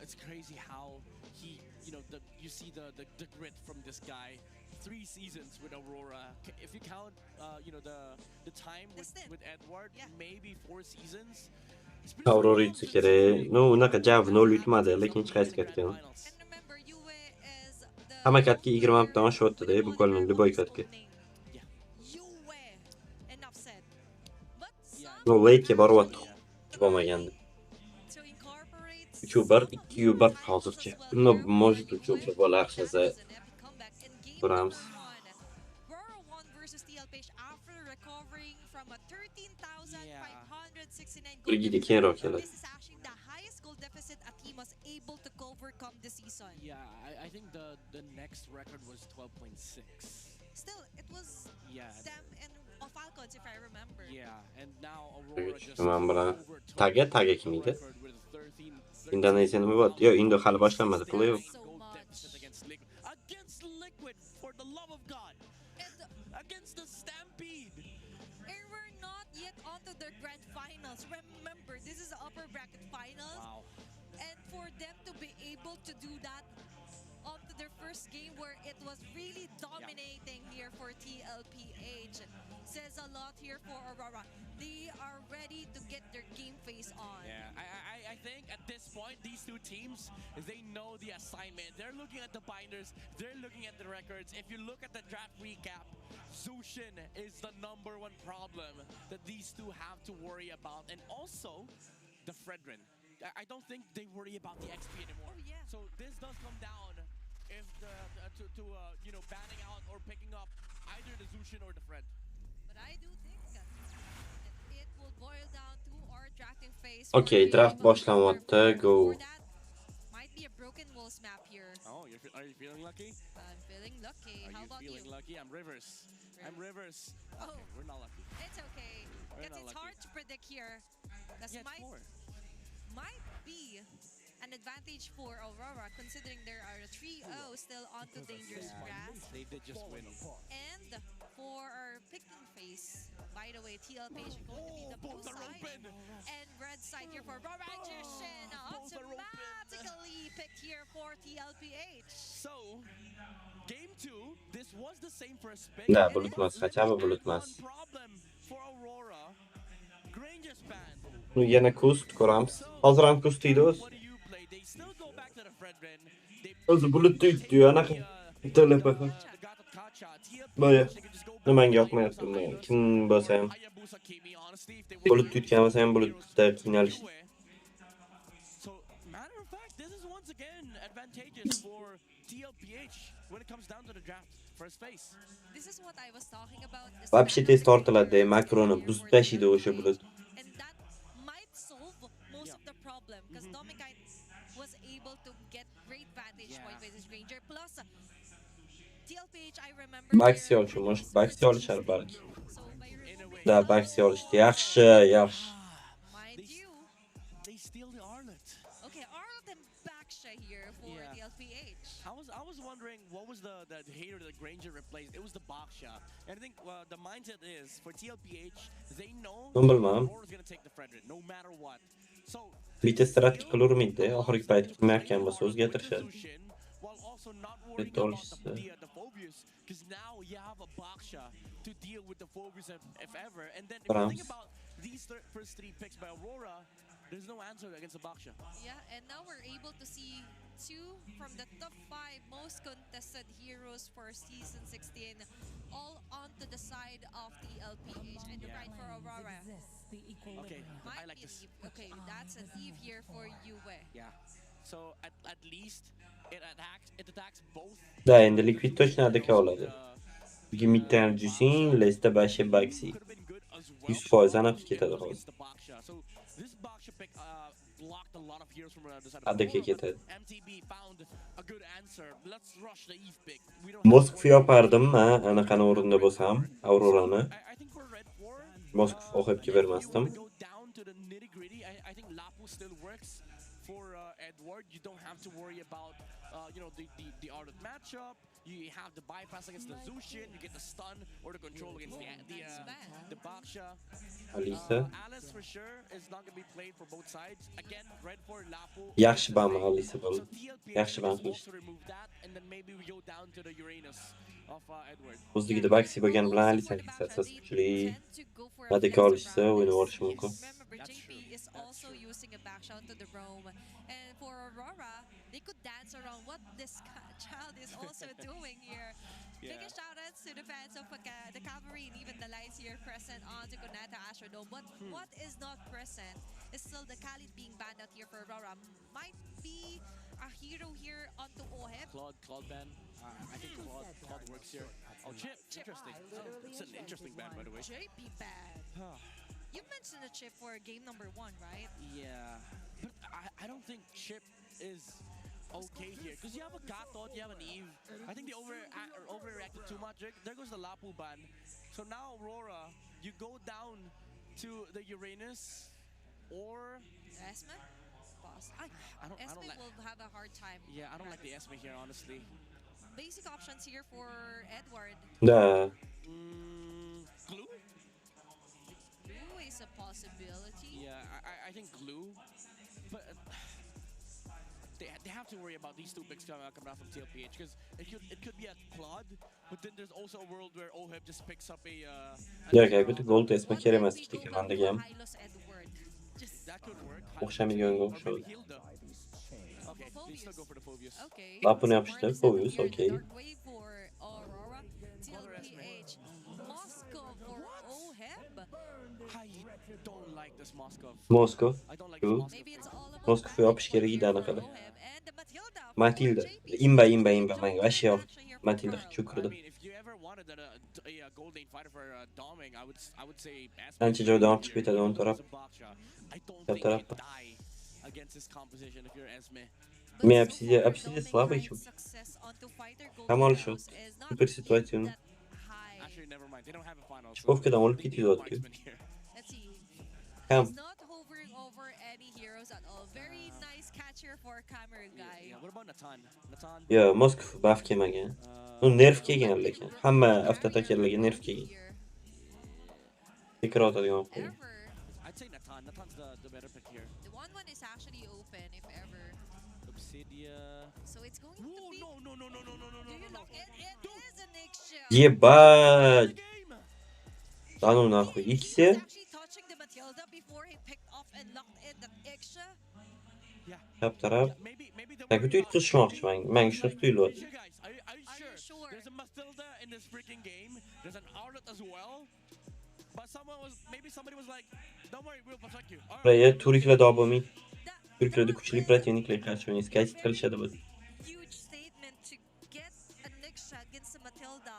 A: It's crazy how he, you see the grit from this guy. 3 seasons with Aurora. If you count, the time with Edward, maybe 4 seasons.
C: Aurora yutsikere. No, unaqa javni yutmadi, lekin hech qaysi ketgan. Hamma katga 20 ta osh o'tdi-da, bukvalno любой katga. No, lake'ga boryapti. Bo'lmagandi. 3-1, 2-1 hozircha. No, может 3-1 bo'lar hozir. Rams. Brigidi kenroq keladi.
A: Yeah, I think the next record was 12.6.
B: Still, it was them and Falcons, if I remember.
A: Yeah, and now Aurora just
C: Taga kim edi? Indoneziyani bot. Yo, Indo hali boshlanmadi playoff.
A: Against Liquid, for the love of God. Against the Stampede.
B: And we're not yet onto the grand finals. Remember, this is the upper bracket finals.
A: Wow.
B: And for them to be able to do that onto their first game where it was really dominating here for TLPH says a lot here for Aurora. They are ready to get their game face on.
A: Yeah, I think at this point, these two teams, they know the assignment. They're looking at the binders. They're looking at the records. If you look at the draft recap, Zushin is the #1 problem that these two have to worry about. And also, the Fredrin. I don't think they worry about the XP anymore.
B: Oh, yeah.
A: So this does come down if to banning out or picking up either the Zushin or the Fred.
B: But I do think that it will boil down to our drafting phase.
C: Okay, draft boshlanyapti. Go.
B: Might be a broken walls map here.
A: Oh, are you feeling lucky?
B: I'm feeling lucky. How about you?
A: Feeling lucky? I'm Rivers. I'm Rivers.
B: Oh,
A: okay, we're not lucky.
B: It's okay. Because it's hard to predict here. That's might be an advantage for Aurora, considering there are 3-0 still onto dangerous grass.
A: They did just win.
B: And for our picking phase, by the way, TLPH is going to be the blue side and red side here for Aurora. Magician automatically picked here for TLPH.
A: So, game 2, this was the same for a spin.
C: Da, bulutmas, kaçama bulutmas.
A: Problem for Aurora. Granger's band.
C: Nu yana kust ko'ramiz. Hozir ham kust deydi o'zi. O'zi bulut deydi, anaqa telefon. Boya. Nimanga yoqmayapti bunday. Kim bo'lsa ham. Bulut tutgan bo'lsa ham bulutda qiynalish.
A: So, matter of fact, this is once again advantageous for TLPH when it comes down to the draft first phase.
B: This is what I was talking about.
C: Вообще tez tortiladi, makroni buzib tashlaydi o'sha bulut.
B: And that might solve most of the problem because Domikite was able to get great vantage point with his Ranger. Plus, TLPH, I remember.
C: Baxi olish, может, baxi olishar balki. Da, baxi olishdi. Yaxshi.
B: Mind you.
A: They steal the Arlet.
B: Okay, Arlet and back Niksha here for the LPH.
A: I was wondering what was the hater that Granger replaced. It was the Baksha. And I think the mindset is for TLPH, they know Aurora's gonna take the Frederick no matter what. So
C: bitta strategik qilur miydi? Oxirgi payt qilmayotgan bo'lsa o'zgartirishadi.
A: while also not worrying about the phobias, because now you have a Baksha to deal with the phobias if ever. And then if you think about these first 3 picks by Aurora, there's no answer against the Baksha.
B: Yeah, and now we're able to see 2 from the top 5 most contested heroes for season 16, all onto the side of the LPH and right for Aurora.
A: Okay, I like this.
B: Okay, that's an Eve here for Yue.
A: Yeah. So at least it attacks both.
C: Da, endi Liquid точнadaki oladi. Gimit tercihsin, Leste başı Baxi. 100% aniq ketadi hozir.
A: So this Baksha pick blocked a lot of heroes from the side of
C: Adaki ketadi.
A: MTB found a good answer. Let's rush the Eve pick.
C: Moskva yopardim-mi? Anaqani o'rinda bo'lsam, Aurorani.
A: I think for Red 4
C: Moskva o'xibga bermasdim.
A: go down to the nitty-gritty. I think Lapu still works for Edward. You don't have to worry about the art of matchup. You have the bypass against the Zushin, you get the stun or the control against the Baksha. Alice for sure is not going to be played for both sides. Again, Red 4 Lapu.
C: Yaxshi ban Alice bo'ldi. Yaxshi ban qilishdi.
A: Also remove that and then maybe we go down to the Uranus of Edward.
C: O'zligida Baxi bo'lgan bilan Alice asas kuchli. Badaki olishsa o'ynab olish mumkin.
B: Remember, JP is also using a Baksha onto the roam. And for Aurora, they could dance around what this child is also doing here. Biggest shout-outs to the fans of the Cavalry and even the lights here present on the Gonata Astrodome. But what is not present is still the Khalid being banned out here for Aurora. Might be a hero here onto Oheb.
A: Claude ban. I think Claude works here. Oh, Chip. Interesting. It's an interesting ban, by the way.
B: JP ban. You mentioned a Chip for game number 1, right?
A: Yeah. But I don't think Chip is okay here. Because you have a Gatot, you have an Eve. I think they overreacted too much. There goes the Lapu ban. So now Aurora, you go down to the Uranus or
B: Esme?
A: I don't
B: Esme
A: like,
B: will have a hard time.
A: Yeah, I don't like the Esme here, honestly.
B: Basic options here for Edward.
C: Da.
A: Glue?
B: Glue is a possibility.
A: Yeah, I think glue. But they have to worry about these 2 picks coming out from TLPH because it could be a Claude, but then there's also a world where Oheb just picks up a.
C: Yo'q, bitta gol tesma kerak emas ikki komandaga ham.
A: That could work.
C: O'xshamaganga o'xshaydi.
A: Okay, they still go for the Phobius.
B: Okay.
C: Lapuni yapıştı, Phobius, okay.
B: Way for Aurora, TLPH, Moscow for Oheb.
A: I don't like this Moscow.
C: Moskov.
A: I don't like
C: True.
A: this
B: Maybe it's all about
C: Moskva yopish kerak edi anaqada.
B: and Matilda.
C: Matilda. Imba. Manga vashi yo'q. Matilda cho'kirdi.
A: I mean, if you ever wanted a gold lane fighter for doming, I would say
C: Ancha joydan olib chiqib ketadi o'ng taraf.
A: I don't think you can die against this composition if you're Esme.
C: Me obsidiya слабый чуть. Ham olishdi. Super situatsiya.
A: Actually, never mind. They don't have a final.
C: Shkovkadan olib ketayotdi.
B: Let's see.
C: Ham.
B: He's not hovering over any heroes at all. Very nice catcher for camera guy.
A: Yeah, what about Natan?
C: Yo, Moskva buff kelmagan. U nerf kelgan lekin. Hamma avtotakerlarga nerf kelgan. Tekrar otadigan olib qo'ygan.
A: I'd say Natan. Natan's the better pick here.
B: The 1-1 is actually open if ever.
A: Obsidia.
B: So it's going to be.
A: No.
B: Do you lock it? It is a Nick shell.
C: Ебать. Да ну нахуй. Икси.
B: Actually touching the Matilda before he picked off and locked in the Iksha.
C: Tap taraf. Tak o'tib qilishmoqchiman. Menga shuni tuyulyapti.
A: Are you sure? There's a Matilda in this freaking game. There's an Arlet as well. But somebody was like, don't worry, we'll protect you.
C: Buraya turklar davomiy. Turklarda kuchli protivniklar qarshi o'ynaysiz. Qaysi qilishadi bu?
B: Huge statement to get a Niksha against the Matilda.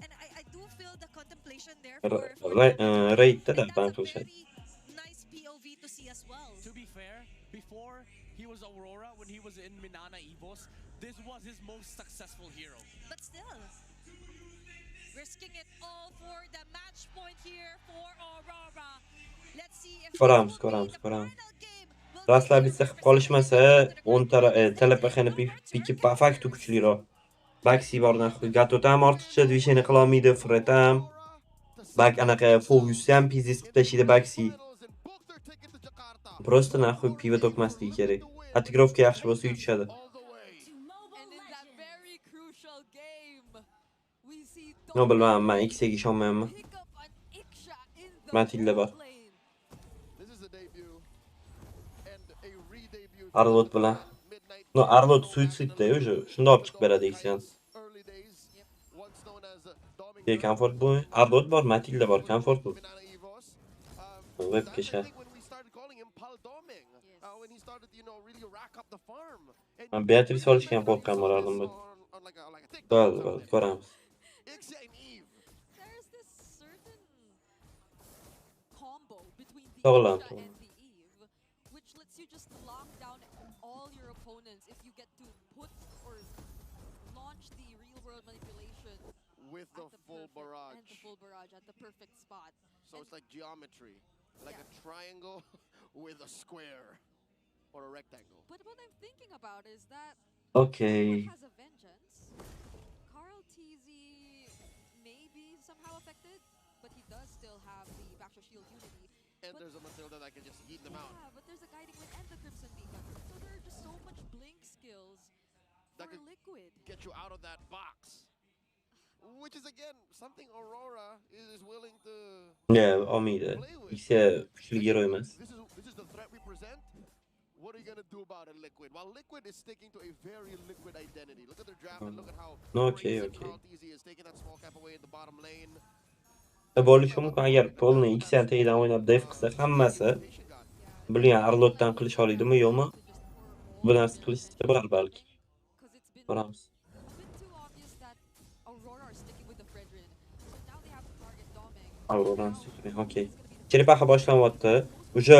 B: And I do feel the contemplation there for
C: Raidda da ban qilishadi.
B: nice POV to see as well.
A: To be fair, before he was Aurora, when he was in Minana Evos, this was his most successful hero.
B: But still, risking it all for the match point here for Aurora. Let's see if
C: Skorams.
B: final game will
C: Rastlar bitsa qilib qolishmasa, 10 telepexini piki perfect kuchliroq. Baxi bor naxuy. Gatot ham ortiqcha движение qila olmaydi, Fred ham. Bak anaqa Focus ham pizis qilib tashlaydi Baxi. Просто naxuy pivo to'kmasligi kerak. Atgroffga yaxshi bo'lsa yutishadi. No bilmadim, men X'ga ishonmayman. Matilda bor. Arlot bilan. No, Arlot suitsidda o'sha. Shunda olib chiqib beradi X'ni. Comfort bu. Arlot bor, Matilda bor, Comfort bu. Webga sha. Men Beatrice olishgan qo'rqqan bo'lardim bu. Bo'ldi, ko'ramiz. Sog'lom.
I: With the full barrage
J: at the perfect spot.
I: So it's like geometry, like a triangle with a square or a rectangle.
J: But what I'm thinking about is that
C: Okay.
J: has a vengeance. Carl TZ may be somehow affected, but he does still have the Baxter Shield Unity.
I: And there's a Matilda that can just yeet them out.
J: Yeah, but there's a Guiding Wind and the Crimson Beacon. So there are just so much blink skills
I: That
J: for
I: could
J: Liquid.
I: get you out of that box. Which is again something Aurora is willing to
C: Yeah, olmaydi. X'e kuchli hero emas.
I: This is the threat we present. What are you gonna do about it, Liquid? While Liquid is sticking to a very Liquid identity. Look at their draft and look at how
C: Okay.
I: easy is taking that small cap away in the bottom lane.
C: Bo'lishi mumkin agar polni X'dan tagidan o'ynab def qilsa hammasi bilgan Arlotdan qilish oladimi yo'qmi? Bu narsa qilishsa bo'lar balki. Ko'ramiz. Aurora, okey. Cheripaxa boshlanyapti. O'sha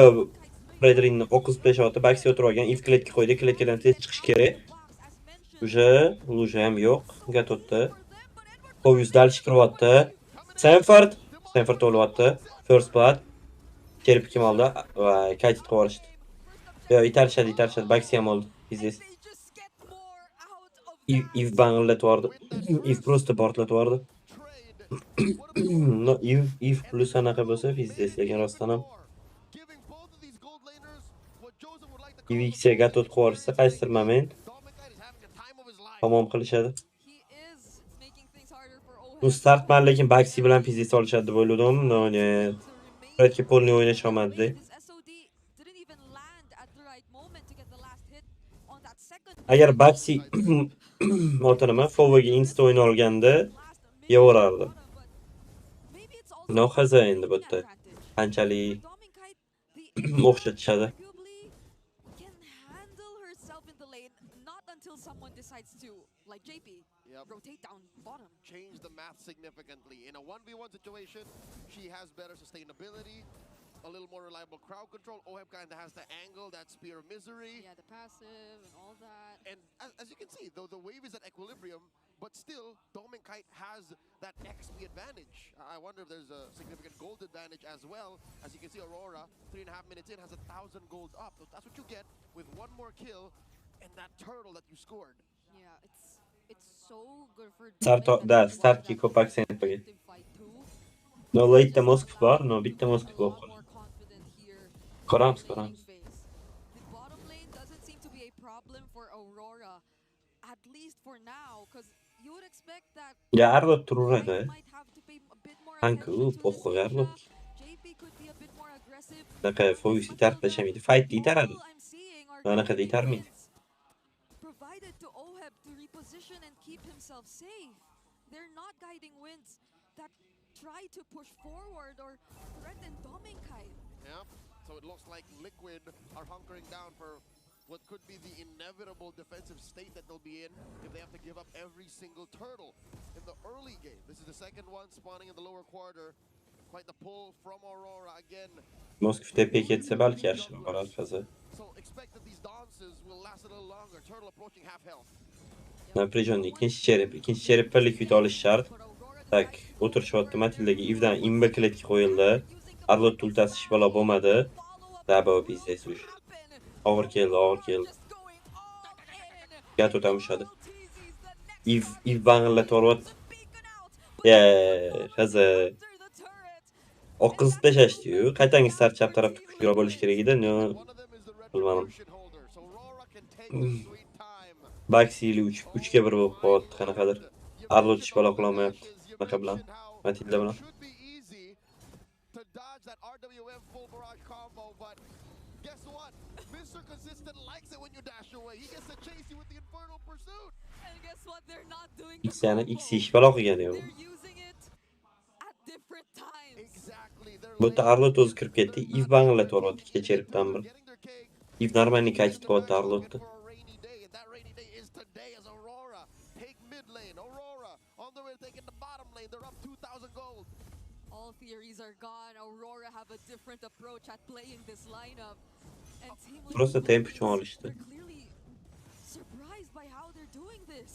C: Fredrinni o'qizib tashyapti. Baxi o'tirib olgan, if kletga qo'ydi. Kletkadan tez chiqish kerak. O'sha Luja ham yo'q. Gatotda. Focus dalish kiryapti. Sanford o'lyapti. First blood. Cherip kim oldi? Va Kaytit qo'yishdi. Yo, itarishadi. Baxi ham oldi. Biznes. If banglatyordi. If просто portlatyordi. No, if plus anaqa bo'lsa, biznes lekin rostdan ham. X'ga gatot qo'yishsa, qaysidir moment tamom qilishadi. Bu startman lekin Baxi bilan biznes olishadi deb o'yladim. No, ne. Fredga polni o'ynash olmadi. Agar Baxi motorima Fovoga insta o'yna olganda yevorardi. No haza endi bu yerda. Qanchalik o'xshatishadi.
J: Like JP, rotate down bottom.
I: Change the math significantly. In a 1v1 situation, she has better sustainability, a little more reliable crowd control. Oheb kind of has the angle, that spear of misery.
J: Yeah, the passive and all that.
I: And as you can see, though the wave is at equilibrium, but still, Kite has that XP advantage. I wonder if there's a significant gold advantage as well. As you can see, Aurora, 3.5 minutes in, has 1,000 gold up. So that's what you get with one more kill and that turtle that you scored.
J: Yeah, it's so good for
C: Startki ko'pak senpaga. No, bitta Moskva bor, no, bitta Moskva bor. Ko'ramiz.
J: The bottom lane doesn't seem to be a problem for Aurora, at least for now, because you would expect that.
C: Ya Arlot turadi. Hanku, po'xo'ga Arlot.
J: JP could be a bit more aggressive.
C: Naqa Focus itarib tashamaydi. Fight itaradi. Anaqa itarmaydi.
J: Provided to Oheb to reposition and keep himself safe. They're not guiding winds that try to push forward or threaten Kite.
I: Yeah, so it looks like Liquid are hunkering down for what could be the inevitable defensive state that they'll be in if they have to give up every single turtle in the early game. This is the second one spawning in the lower quarter. Quite the pull from Aurora again.
C: Moskva tepeye ketsa balki yaxshiroq bo'lar hozir.
I: So expect that these dances will last a little longer. Turtle approaching half health.
C: Напряженный. Ikkinchi cheripga liquid olish shart. Tak, o'tirishyapti Matildaga Ivdan imba kletga qo'yildi. Arlot ultasi ish bola bo'lmadi. Dabo biznes ush. Ağır keldi. Gato tamuşadı. İv bangla torvat. Hazır. O kız 5 yaşlıyor. Qaytangi start chap tarafta kuchliroq bo'lish kerak edi. Bilmadim. Baxili 3 ga 1 bo'lib qoldi qanaqadir. Arlo tish bola qilolmayapti. Qanaqa bilan? Matilda bilan.
I: Mr. Consistent likes it when you dash away. He gets to chase you with the infernal pursuit.
J: And guess what? They're not doing
C: X yani X ish bola qilgan edi.
J: They're using it at different times.
I: Exactly.
C: Bu yerda Arlot o'zi kirib ketdi. Iv bangla torvat ikkita cheripdan bir. Iv normalniy qaytib qo'ydi Arlotni.
I: That rainy day is today as Aurora take mid lane. Aurora on the way taking the bottom lane. They're up 2,000 gold.
J: All theories are gone. Aurora have a different approach at playing this lineup. And Team
C: Burası temp için oluştu.
J: they're clearly surprised by how they're doing this.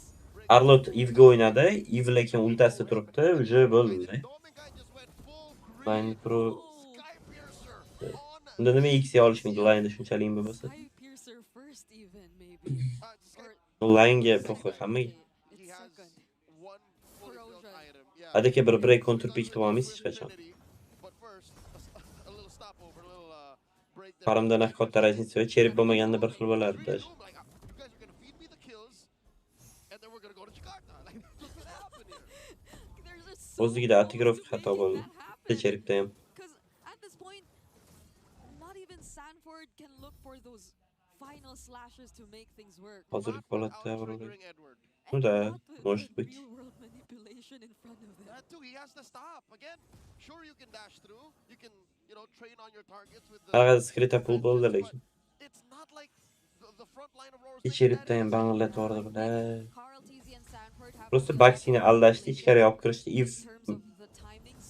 C: Arlot Ivga o'ynadi. Iv lekin ultasida turibdi. Uje bo'ldi. Line Pro unda nima X olishmaydi line shunchalik bo'lmasa.
J: Piercer first even maybe.
C: Line'ga po'xi hammaga. Adaka bir break counter pick qilib olmaysiz hech qachon. Qarimda katta raznica cherib bo'lmaganda bir xil bo'lardi. O'zligida atigraf xato bo'ldi. Cheribda ham.
J: At this point, not even Sanford can look for those final slashes to make things work.
C: Hozirgi holatda Unda может быть.
J: Real world manipulation in front of them.
I: That too, he has to stop again. Sure, you can dash through. You can, train on your targets with the.
C: Qanaqa skrita pul bo'ldi lekin.
I: It's not like the front line of Roar's.
C: Cheribda ham bangla tordi bular. Просто Baxini aldashdi, ichkariga olib kirishdi. If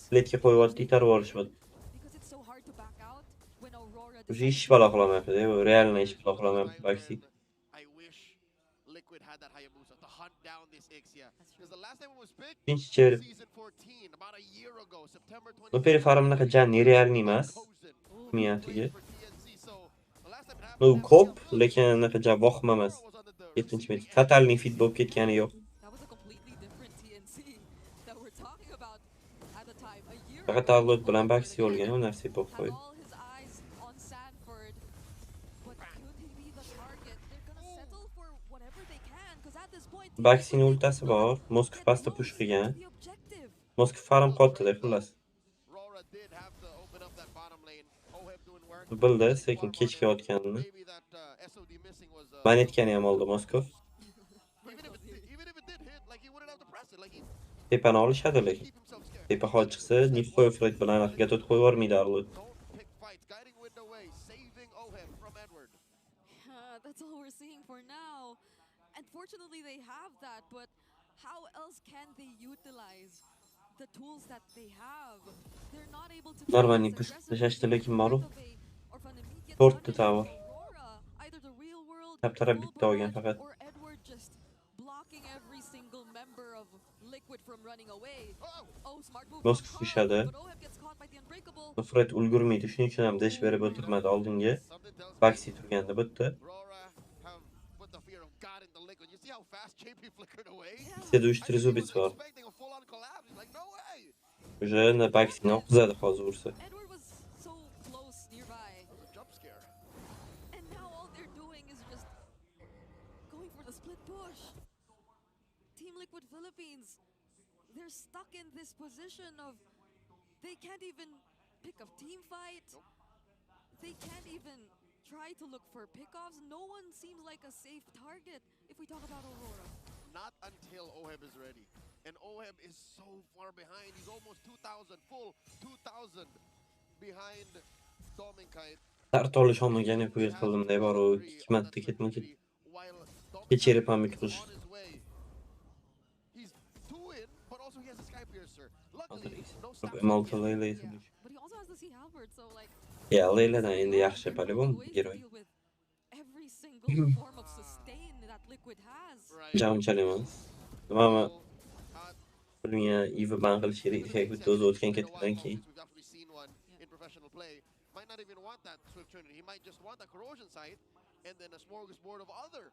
C: sletga qo'yibdi, itarib olishmadi. Уже ish balo qilmayapti, realni ish balo qilmayapti Baxi.
I: Liquid had that Hayabusa to hunt down this Ixia. Because the last time it was picked,
C: Ikkinchi cherib.
I: season 14, about a year ago, September 20.
C: Bu perifarmnaqa jan nerealni emas. Niyatiga. Bu ko'p, lekin anaqa jan vohma emas. 7-metr. Fatalning fit bo'lib ketgani yo'q. Faqat Arlot bilan Baxi olgan, u narsa bo'lib qo'ydi. Baxini ultasi bor, Moskva pastda push qilgan. Moskva farm qotdi-da, xullas. Bildi, sekin kechikayotganini. Manetkani ham oldi Moskva. Tepani olishadi lekin. Tepa hol chiqsa, Nif Qo'yfred bilan aqlga to't qo'yib yormaydi Arlot.
J: That's all we're seeing for now. Unfortunately, they have that, but how else can they utilize the tools that they have? They're not able to.
C: Normalniy push tashashdi lekin ma'ruf. 4 ta tower.
J: Either the real world
C: Tap taraf bitta olgan faqat.
J: or Edward just blocking every single member of Liquid from running away. Oh, smart move.
C: Moskva pushadi. Fred ulgurmaydi, shuning uchun ham dash berib o'tirmadi oldinga. Baxi turganda bitta. Seda 3 trezubits bor. Уже на Baxini oqizadi hozir ursa.
J: Edward was so close nearby. And now all they're doing is just going for the split push. Team Liquid Philippines, they're stuck in this position of they can't even pick a team fight. They can't even try to look for pickoffs. No one seems like a safe target if we talk about Aurora.
I: Not until Oheb is ready. And Oheb is so far behind. He's almost 2,000, full 2,000 behind Dominkite.
C: Start olish olmagan ep uyat qildim deb bor u 2 marta ketma-ket. Kechirib ham yutqish.
I: He's 2 in, but also he has a Sky Piercer.
C: Luckily,
I: no stop.
J: But he also has the Sea Halberd, so like
C: Ya, Layladan endi yaxshi по-любому giroy.
J: every single form of sustain that Liquid has.
C: Jamchal emas. Nima bilmagan Eva ban qilish kerak bitta o'zi o'tgan ketgandan keyin.
I: In professional play, might not even want that Swift Trinity. He might just want a corrosion site. and then a smorgasbord of other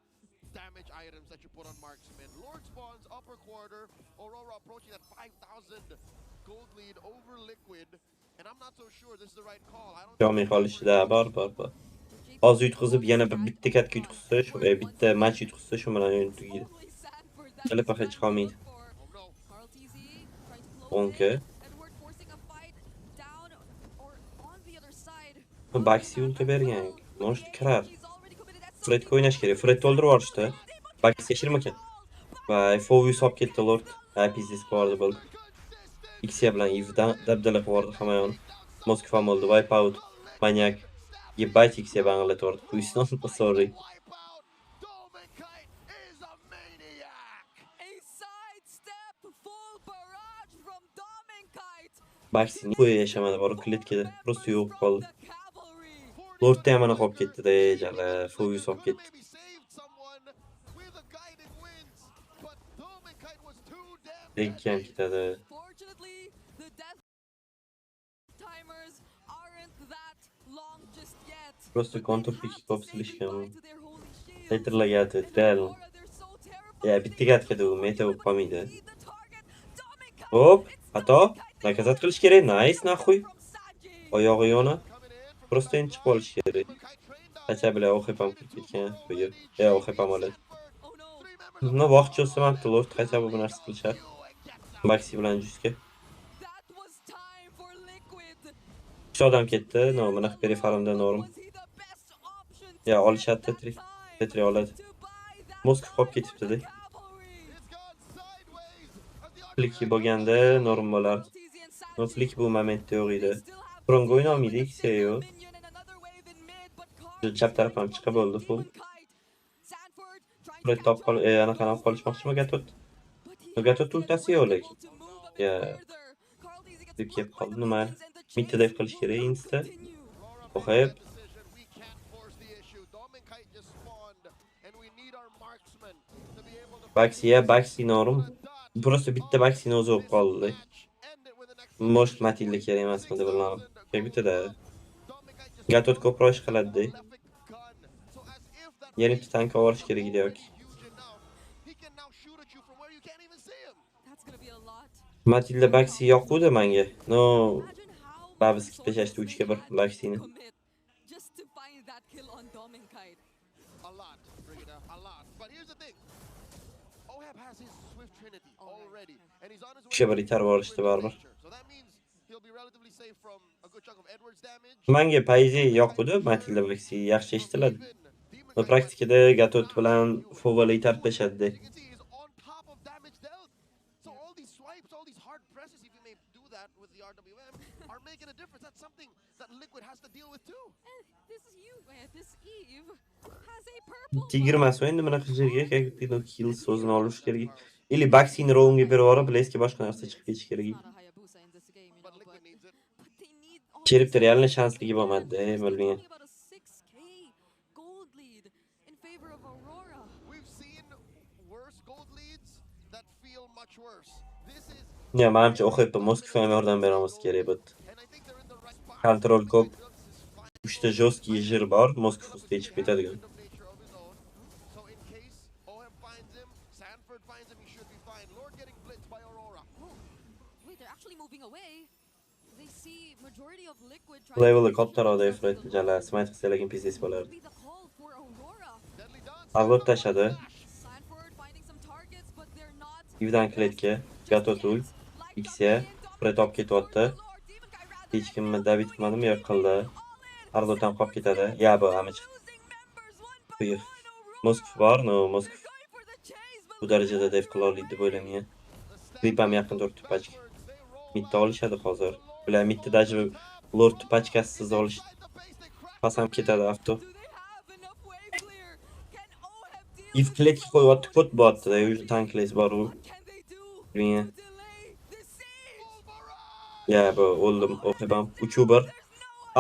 I: damage items that you put on marksman. Lord spawns upper quarter. Aurora approaching that 5,000 gold lead over Liquid, and I'm not so sure this is the right call. I don't
C: Jami qolishida bor. Az yutqizib yana bitta katka yutqizsa, shu bitta match yutqizsa shu bilan o'yin tugaydi. Hali paqa chiqa olmaydi. 10k. Baxi ulti bergan. Может kirar. Fredga o'ynash kerak. Fredni o'ldirib yuborishdi. Baxi yashirmagan. Va Fovius olib ketdi Lord. Pizis bordi bo'ldi. Xya bilan Ivdan dabdala qilib yubordi hamma yoqni. Moskva bo'ldi. Wipeout. Manyak. Ебать, Xya banglatib yubordi. Qo'ysin, sorry. Baxini qo'ya yashamadi, bor klitkada. Просто yo'q qoldi. Lordda ham ana qolib ketdi-da, jala. Fovius olib ketdi. Rekkan ketadi. Просто kontrpik qilib silishgan. Haterlarga real. Ya bitta gatkada u meta bo'lib qolmaydi. Hop, xato. Nakazat qilish kerak. Nice, naxuy. Oyog'i yona. Просто endi chiqib olish kerak. Qacha bilan o'xepam ketgan. Qo'yib. Ya o'xepam oladi. Buni vaqt cho'zsamabdi Lord, qacha bu narsa qilishar. Maxi bilan juska. 3 odam ketdi. No, mana perifarmda norm. Ya olishadi Tetri oladi. Moskva qolib ketibdi-da. Fliki bo'lganda norm bo'lar. No flik bu momentda yo'q edi. Brongo o'yna olmaydi, Xya yo'q. Chap tarafdan chiqib bo'ldi full. Fred top qol, anaqa olib qolishmoqchimi Gatot? Gatot ultasi yo'q lekin. Ya. Deb kelib qoldi. Nima? Midda def qilish kerak insta. O'xib. Baxi norm. Просто bitta Baxini o'zi bo'lib qoldi. Most Matilda kerak emasmi deb bilaman. Bitta-da. Gatot ko'proq ish qiladi-da. Yana bitta tank olish kerak edi yoki. Matilda Baxi yoquvdi menga. No. Babis 3-ga 1 Baxini. Kisha bir itar borishdi baribir. Menga payzi yoqdi, Matilda Baxi yaxshi eshitiladi. Va praktikada Gatot bilan Fovala itarlashadi. Tigirmas endi bunaqa yerga kakitino kill so'zini olish kerak. Или Baxini roundga berib yuborib, Blaze'ga boshqa narsa chiqib ketish kerak. Cheripda realni shansligi bo'lmadi, bilmayman. Ya, menimcha o'qib Moskva ham yordam beramiz kerak bo'ldi. Kontrol ko'p. 3 ta жёсткий jir bor, Moskva ustida chiqib ketadigan. Level'ı kattaroqda Fred jala smite qilsa lekin pizdes bo'lardi. Ag'lab tashladi. Ivdan kletga, Gatot ult, Xya, Fred olib ketyapti. Hech kimni David qilmadimi, yo'q qildi. Ardotan qolib ketadi. Ya bu hamma chiqdi. Buyur. Moskva bor, no Moskva. Bu darajada def qila oladi deb o'ylamayman. Klipam yaqin 4 tupachka. Midda olishadi hozir. Bular midda даже Lord tupachkasiz olish. Pasam ketadi avto. If kletga qo'yibdi, kot botdi-da, o'zi tanklays bor u. Bilmayman. Ya bu o'ldim, o'qibam. 3-1.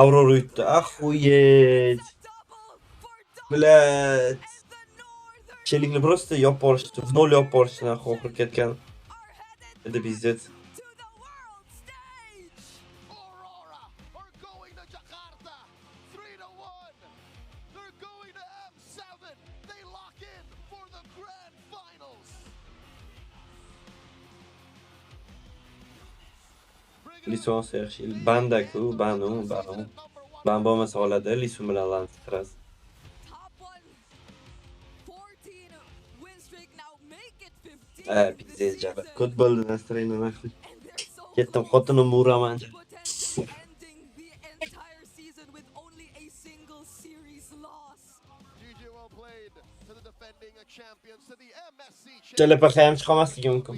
C: Aurora yutdi. Ахуеть. Блядь. Chelikni просто yopib borishdi. В 0 yopib borishdi, oxir ketgan. Endi bizdet. Lisans yaxshi. Bandaku, Banu. Ban bo'lmasa oladi, Lisu bilan Lanstras. Pizzez jaba. Kod bo'ldi настроение naqli. Ketdim xotinim uraman. Telepaqa ham chiqmasligi mumkin.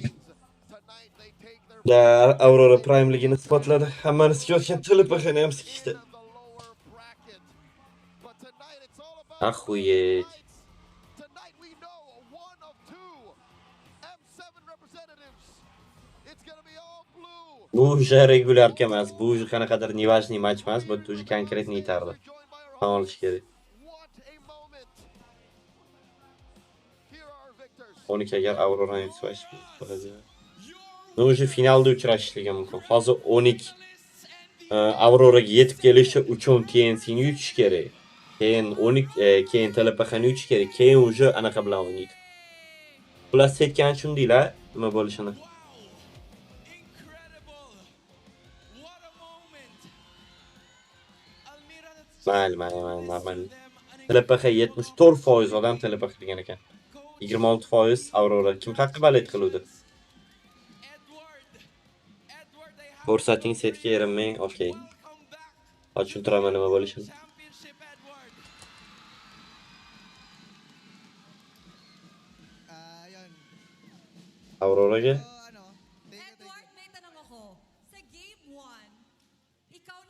C: Da Aurora Prime ligini isbotladi. Hammani sikayotgan Telepaqani ham sikishdi. Ахуеть. Bu уже regular emas. Bu уже qanaqadir неважный match emas, bu уже конкретный tardi. Tan olish kerak. 12 agar Aurora yutsa bo'ladi. Bu уже finalda uchrashishga mumkin. Hozir 12 Auroraga yetib kelishi uchun TNC'ni yutish kerak. Keyin 12 keyin Telepaqani yutish kerak. Keyin уже anaqa bilan o'ynaydi. Plus setgan shundaylar, nima bo'lishini. Normal. Telepaqa 74% odam telepaqa degan ekan. 26% Aurora. Kim haqqi balet qiluvdi? Ko'rsating setga erinmang, okey. Tushuntiraman nima bo'lishini. Auroraga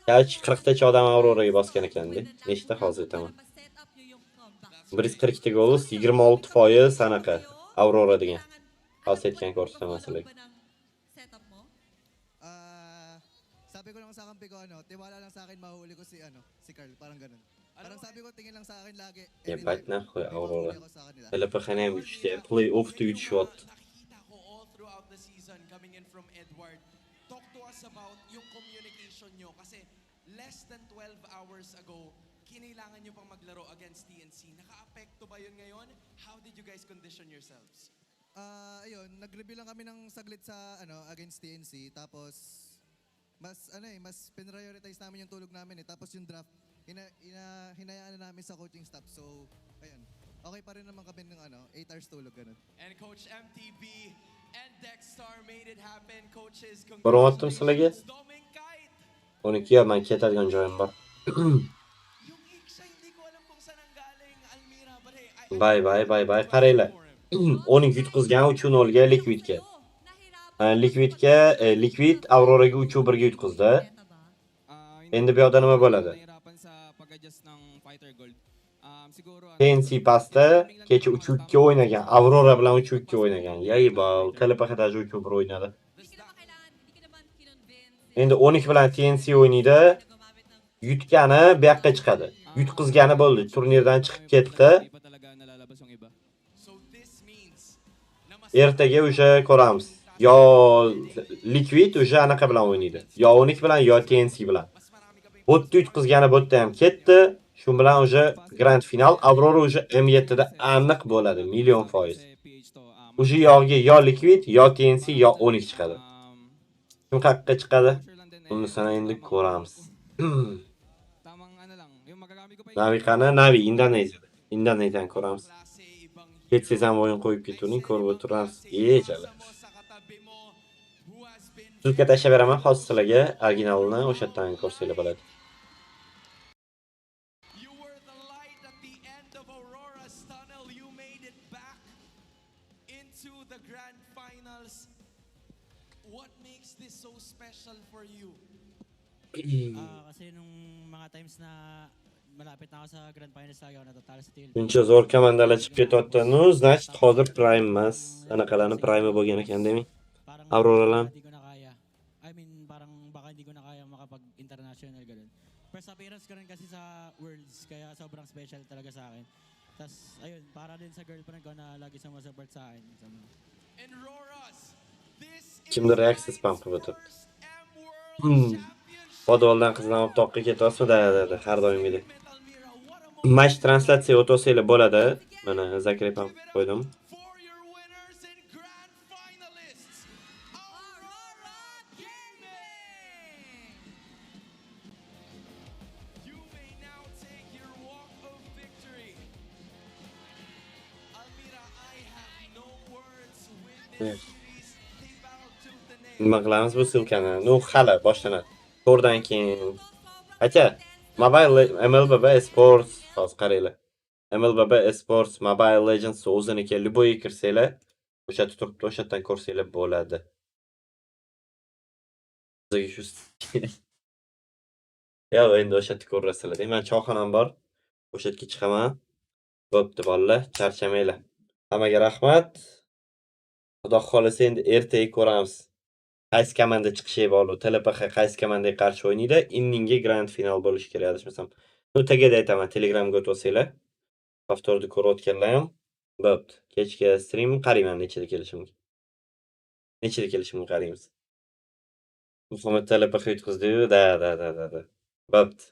C: Yachi 40 tacha odam Auroraga bosgan ekanda. Nechta hozir aytaman. 142 gol, 26% anaqa Aurora degan. Hozir aytgan ko'rsataman sizlarga.
G: Sabi ko lang sa akin Pico tiwala lang sa akin mahuli ko si Carl, parang ganun. Parang sabi ko tingin lang sa akin lagi.
C: Bak nahkoy Aurora. Telepaqa ham işte play off to shot.
L: Talk to us about yung communication nyo kasi less than 12 hours ago, kinailangan nyo pang maglaro against TNC. Naka-apekto ba yun ngayon? How did you guys condition yourselves?
G: Ayun, nag-review lang kami ng saglit sa against TNC, tapos mas prioritize namin yung tulog namin tapos yung draft hinayaan namin sa coaching staff. So, ayun. Okay pa rin naman kami ng 8 hours tulog ganun.
L: And Coach MTB and Dexstar made it happen. Coaches,
C: Baron attım sizlarga. 12 man ketadigan joyim bor. Bye. Qaranglar. 12 yutqizgan 3-0 ga Liquidga. Liquid Auroraga 3-1 ga yutqizdi. Endi bu yoqda nima bo'ladi? TNC pastda kecha 3-2 o'ynagan, Aurora bilan 3-2 o'ynagan. Yaybal, Telepaqada 3-1 o'ynadi. Endi 12 bilan TNC o'ynaydi. Yutgani bu yoqqa chiqadi. Yutqizgani bo'ldi, turnirdan chiqib ketdi. Ertaga o'sha ko'ramiz. Yo Liquid o'sha anaqa bilan o'ynaydi. Yo 12 bilan yo TNC bilan. Botni yutqizgani botda ham ketdi. Shu bilan o'sha grand final Aurora o'sha M7 da aniq bo'ladi, %1,000,000. O'sha yo'g'iga yo Liquid, yo TNC, yo 12 chiqadi. Kim haqqa chiqadi? Buni sana endi ko'ramiz. Navi Indoneziyani ko'ramiz. Ketsiz ham o'yin qo'yib keturing, ko'rib o'tiramiz. Ejala. Sizga tashlab beraman, hozir sizlarga originalini o'sha yerdan ko'rsanglar bo'ladi.
F: Kasi nung mga times na malapit na ako sa Grand Finals lagi ako natatalo sa TL.
C: Buncha zo'r komandalar chiqib ketyapti. No, значит, hozir prime emas. Anaqalarni prime bo'lgan ekan deming. Auroralar.
F: I mean, parang baka hindi ko na kaya makapag-international ganun. First appearance ko rin kasi sa Worlds, kaya sobrang special talaga sa akin. Tapos, ayun, para din sa girlfriend ko na lagi sumasupport sa akin.
C: Kimdir reaksiya spam qilib o'tiribdi. Podoldan qizdan olib toqqa ketyapsizmi? Da, har doimgidek. Match translyatsiya o'tosanglar bo'ladi. Mana zakrep ham qo'ydim. Nima qilamiz bu silkani? Nu hali boshlanadi. To'rdan keyin aka, Mobile MLBB Esports hozir qaranglar. MLBB Esports Mobile Legends o'ziniki Luboyga kirsanglar, o'sha yerda turibdi, o'sha yerdan ko'rsanglar bo'ladi. Bizga shu yo'q, endi o'sha yerda ko'rasizlar. Men choyxonam bor. O'sha yerga chiqaman. Bo'pti bolalar, charchamanglar. Hammaga rahmat. Xudo xolasa endi ertaga ko'ramiz. Qaysi komanda chiqishi bog'liq. TLPX qaysi komandaga qarshi o'ynaydi? Inninga grand final bo'lishi kerak, adashmasam. Nu tagida aytaman, Telegramga o'tib olsanglar. Повторni ko'rayotganlar ham. Bo'pti. Kechga stream qarayman nechida kelishimga. Nechida kelishimga qaraymiz. Muhammad TLPX yutqizdi-yu, da. Bo'pti.